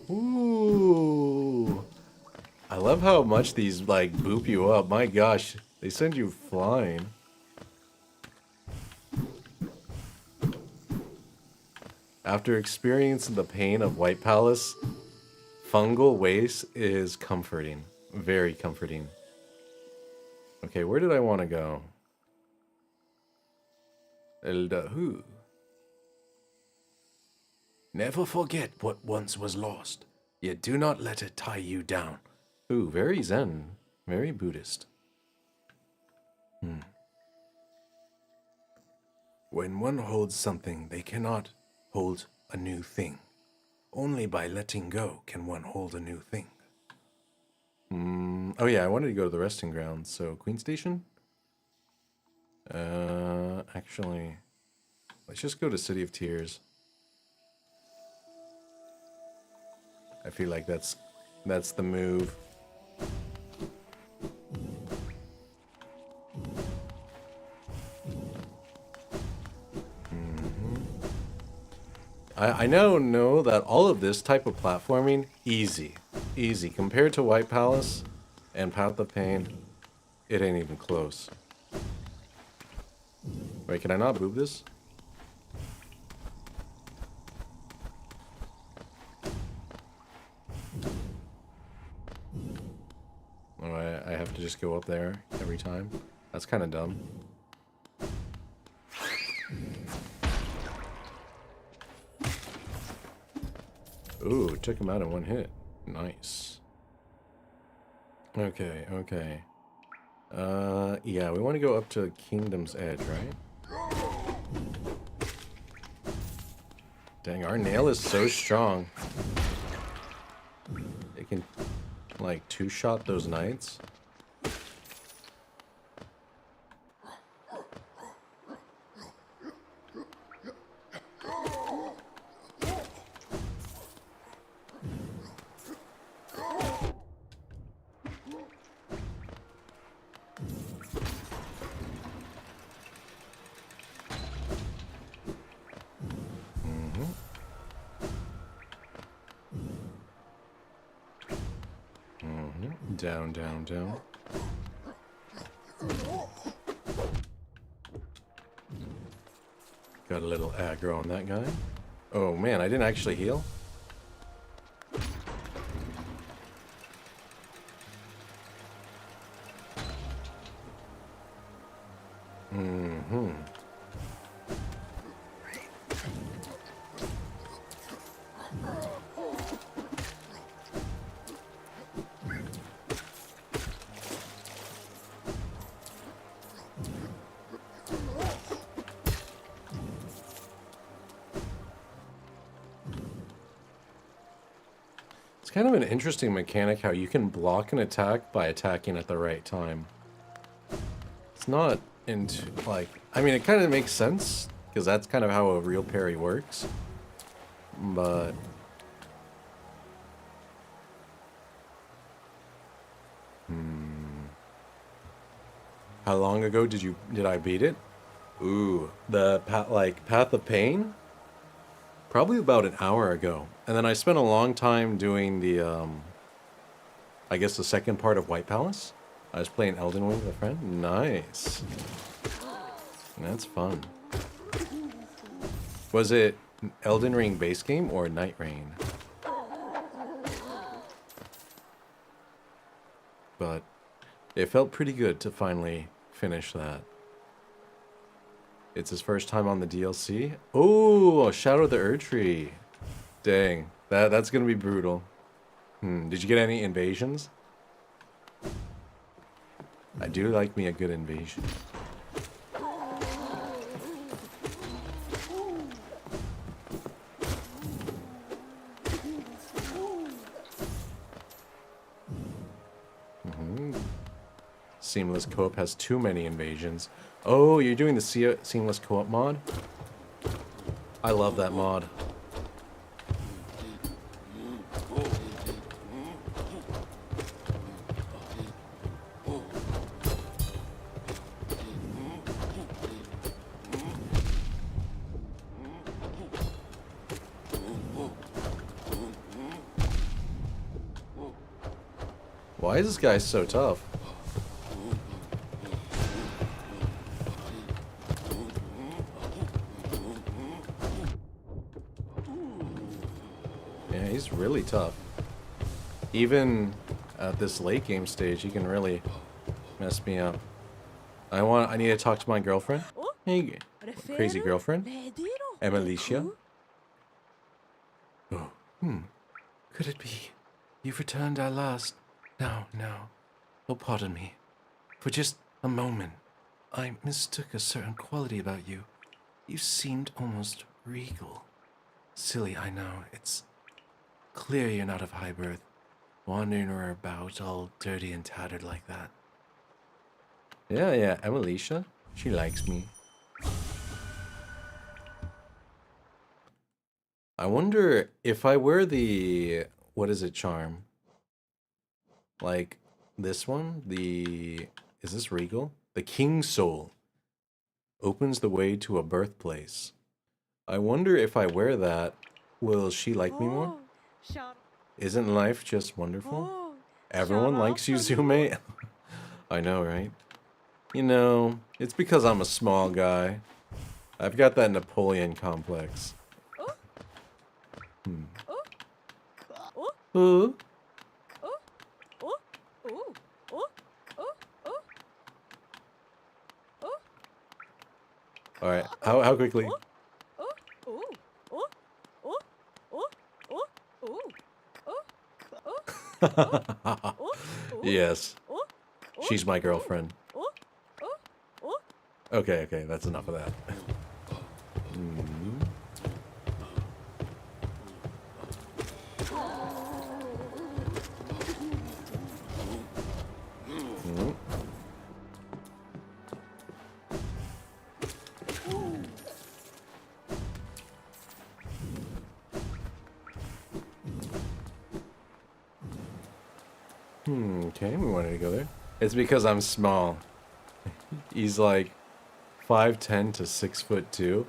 Ooh. I love how much these, like, boop you up. My gosh, they send you flying. After experiencing the pain of White Palace, fungal waste is comforting. Very comforting. Okay, where did I want to go? El Dahu.
Never forget what once was lost, yet do not let it tie you down.
Ooh, very Zen. Very Buddhist.
When one holds something, they cannot hold a new thing. Only by letting go can one hold a new thing.
Oh yeah, I wanted to go to the resting grounds. So, Queen Station? Actually, let's just go to City of Tears. I feel like that's the move. I now know that all of this type of platforming, easy. Easy. Compared to White Palace and Path of Pain, it ain't even close. Wait, can I not move this? Oh, I have to just go up there every time? That's kind of dumb. Ooh, took him out in one hit. Nice. Okay, okay. Yeah, we want to go up to Kingdom's Edge, right? Dang, our nail is so strong. It can, like, two-shot those knights. Down, down, down. Got a little aggro on that guy. Oh man, I didn't actually heal. kind of an interesting mechanic how you can block an attack by attacking at the right time. It's not into, like, I mean, it kind of makes sense, because that's kind of how a real parry works. But... How long ago did I beat it? Ooh, the Path of Pain? Probably about an hour ago. And then I spent a long time doing the, I guess the second part of White Palace. I was playing Elden Ring with a friend. Nice. That's fun. Was it Elden Ring base game or Night Rain? But it felt pretty good to finally finish that. It's his first time on the DLC. Oh, Shadow of the Erdtree. Dang, that's gonna be brutal. Did you get any invasions? I do like me a good invasion. Seamless co-op has too many invasions. Oh, you're doing the seamless co-op mod? I love that mod. Why is this guy so tough? Yeah, he's really tough. Even at this late game stage, he can really mess me up. I need to talk to my girlfriend. Hey, crazy girlfriend. Emilicia. Oh,
Could it be? You've returned at last. No. Oh, pardon me. For just a moment, I mistook a certain quality about you. You seemed almost regal. Silly, I know. It's clear you're not of high birth, wandering about all dirty and tattered like that.
Yeah, Emilicia. She likes me. I wonder if I wear the... What is it, charm? Like, this one? Is this regal? The King's Soul. Opens the way to a birthplace. I wonder if I wear that, will she like me more? Isn't life just wonderful? Everyone likes you, Zume. I know, right? You know, it's because I'm a small guy. I've got that Napoleon complex. Ooh. All right, how quickly? Yes, she's my girlfriend. Okay, that's enough of that. Okay, we wanted to go there. It's because I'm small. He's like 5'10" to 6'2".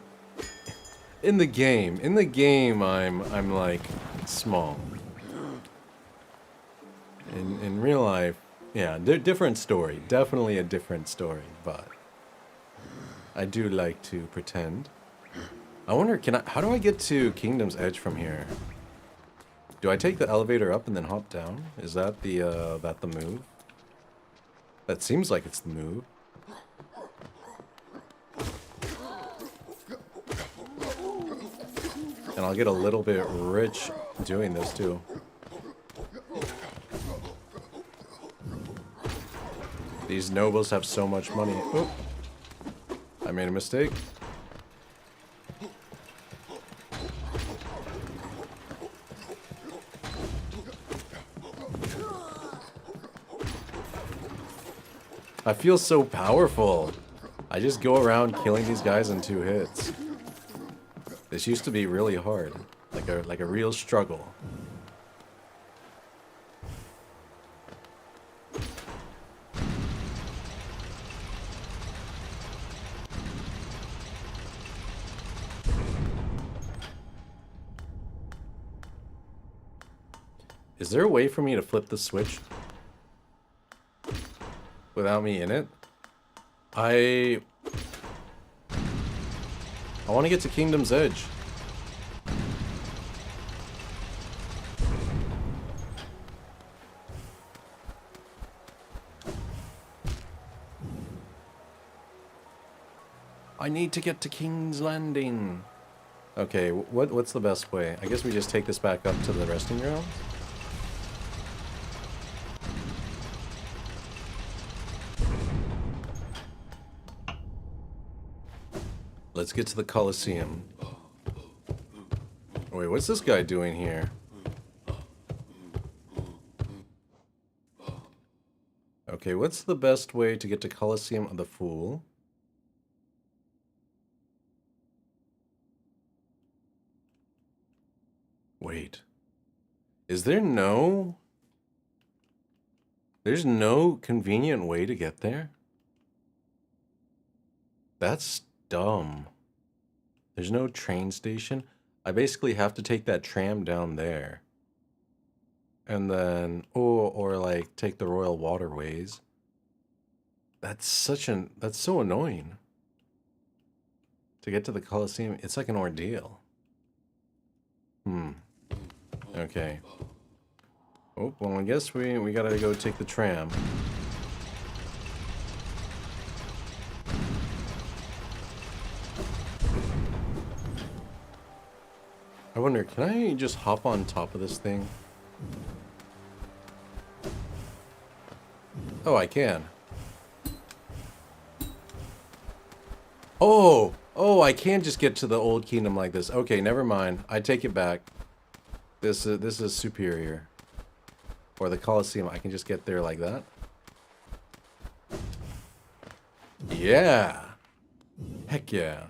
In the game, I'm like small. In real life, yeah, different story. Definitely a different story, but I do like to pretend. I wonder, how do I get to Kingdom's Edge from here? Do I take the elevator up and then hop down? Is that the move? That seems like it's the move. And I'll get a little bit rich doing this too. These nobles have so much money. Oh, I made a mistake. I feel so powerful. I just go around killing these guys in 2 hits. This used to be really hard, like a real struggle. Is there a way for me to flip the switch without me in it? I want to get to Kingdom's Edge. I need to get to King's Landing. Okay, what's the best way? I guess we just take this back up to the resting grounds. Let's get to the Colosseum. Wait, what's this guy doing here? Okay, what's the best way to get to Colosseum of the Fool? Wait. Is there no... There's no convenient way to get there? That's dumb. There's no train station. I basically have to take that tram down there. And then, or like take the Royal Waterways. That's so annoying. To get to the Colosseum, it's like an ordeal. Okay. Oh, well, I guess we gotta go take the tram. I wonder, can I just hop on top of this thing? Oh, I can. Oh, I can just get to the Old Kingdom like this. Okay, never mind. I take it back. This is superior. Or the Colosseum, I can just get there like that. Yeah. Heck yeah.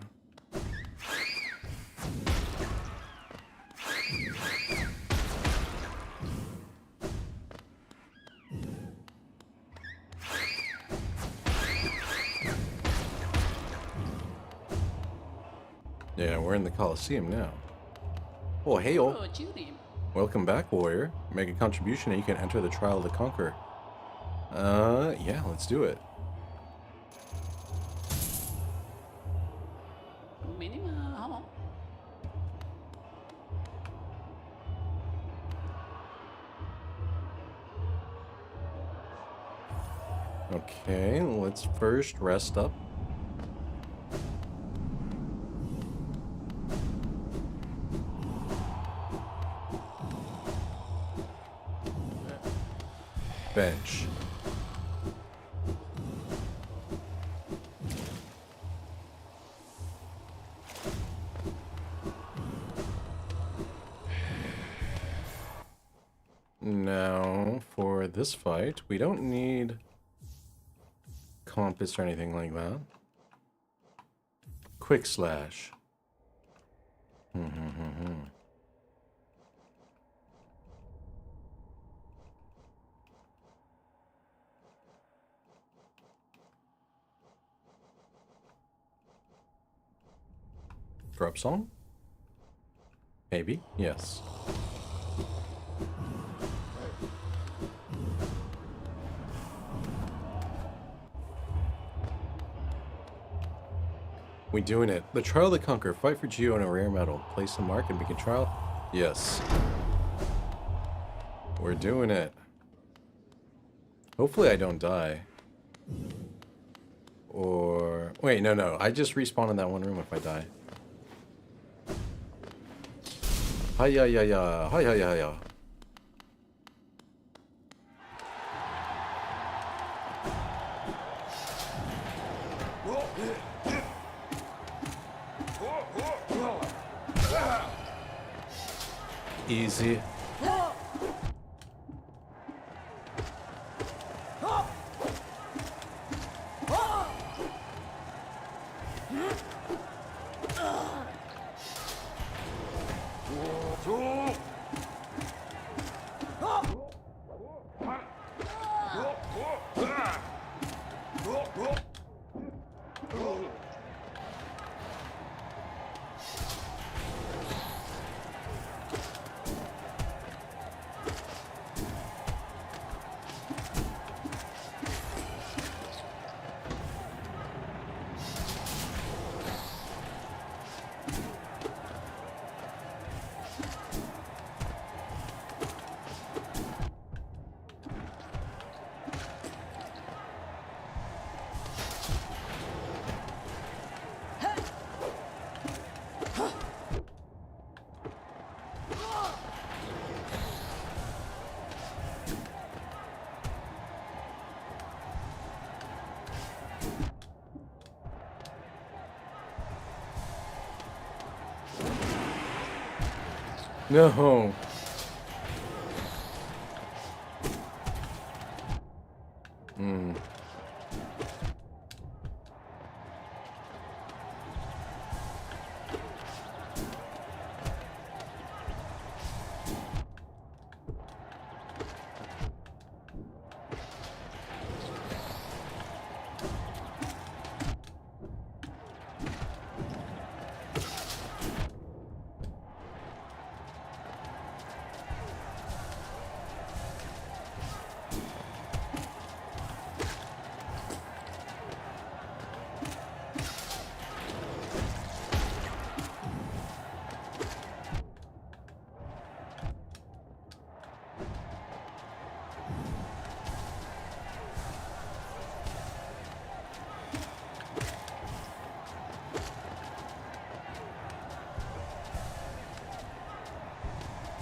Yeah, we're in the Colosseum now. Oh, hey-o.
Oh, Judy.
Welcome back, warrior. Make a contribution and you can enter the Trial of the Conqueror. Yeah, let's do it.
Minima.
Okay, let's first rest up. Bench. Now, for this fight, we don't need compass or anything like that. Quick slash. Drop song? Maybe? Yes. We doing it. The Trial of the Conqueror. Fight for Geo and a rare medal. Place a mark and begin trial. Yes. We're doing it. Hopefully I don't die. Or... Wait, no. I just respawn in that one room if I die. Hi-ya-ya-ya. Hi-ya-ya-ya. Easy. No. Hmm.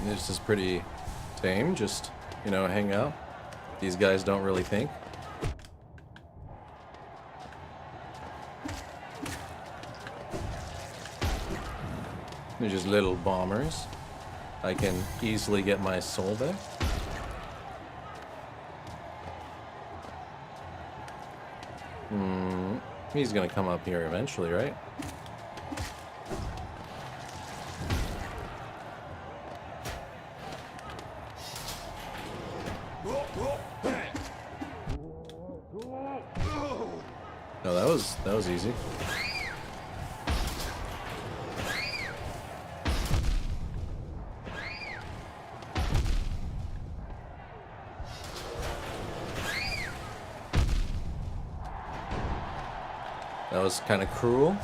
This is pretty tame, just, you know, hang out. These guys don't really think. They're just little bombers. I can easily get my soul back. He's gonna come up here eventually, right? No, that was easy. That was kind of cruel.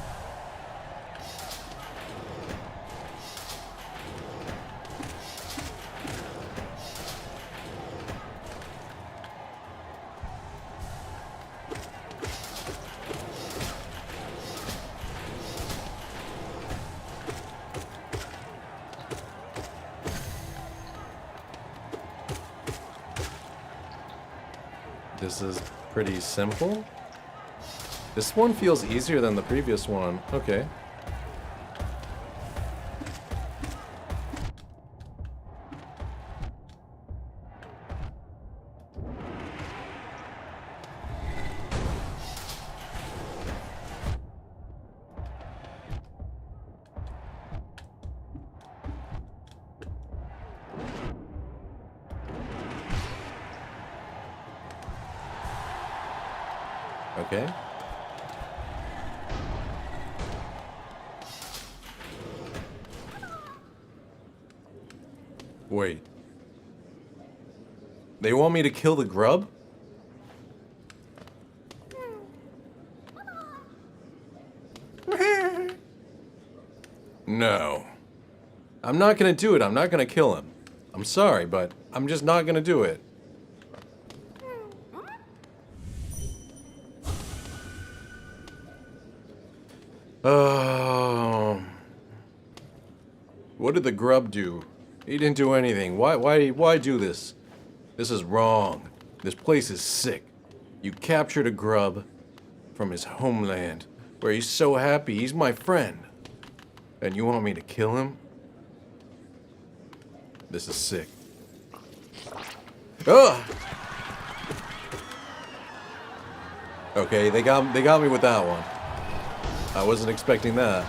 This is pretty simple. This one feels easier than the previous one. Okay. Okay. Wait. They want me to kill the grub? No. I'm not gonna do it. I'm not gonna kill him. I'm sorry, but I'm just not gonna do it. What did the grub do? He didn't do anything. Why do this? This is wrong. This place is sick. You captured a grub from his homeland, where he's so happy. He's my friend. And you want me to kill him? This is sick. Ugh! Okay, they got me with that one. I wasn't expecting that.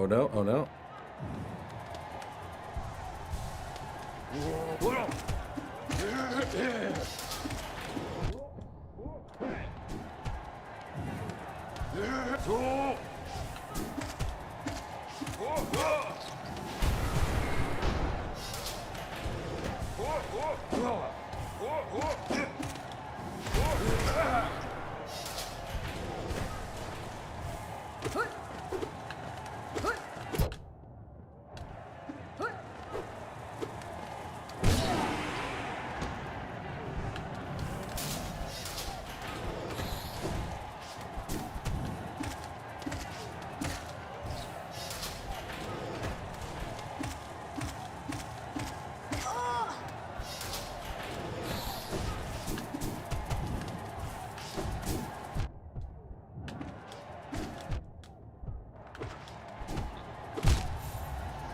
Oh no, oh no.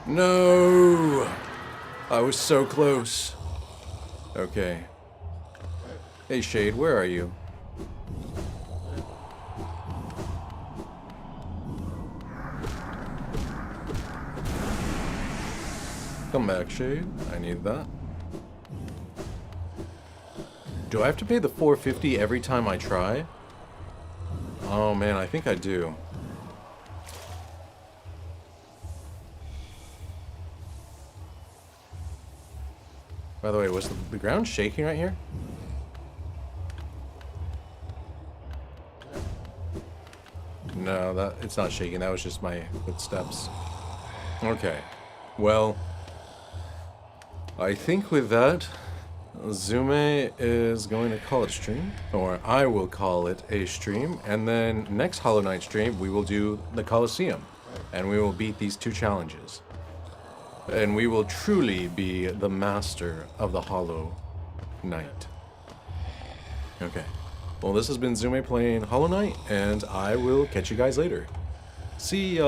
No! I was so close. Okay. Hey, Shade, where are you? Come back, Shade. I need that. Do I have to pay the $4.50 every time I try? Oh man, I think I do. By the way, was the ground shaking right here? No, it's not shaking. That was just my footsteps. Okay. Well, I think with that, Zume is going to call it a stream, or I will call it a stream, and then next Hollow Knight stream, we will do the Colosseum, and we will beat these 2 challenges. And we will truly be the master of the Hollow Knight. Okay. Well, this has been Zume playing Hollow Knight, and I will catch you guys later. See ya!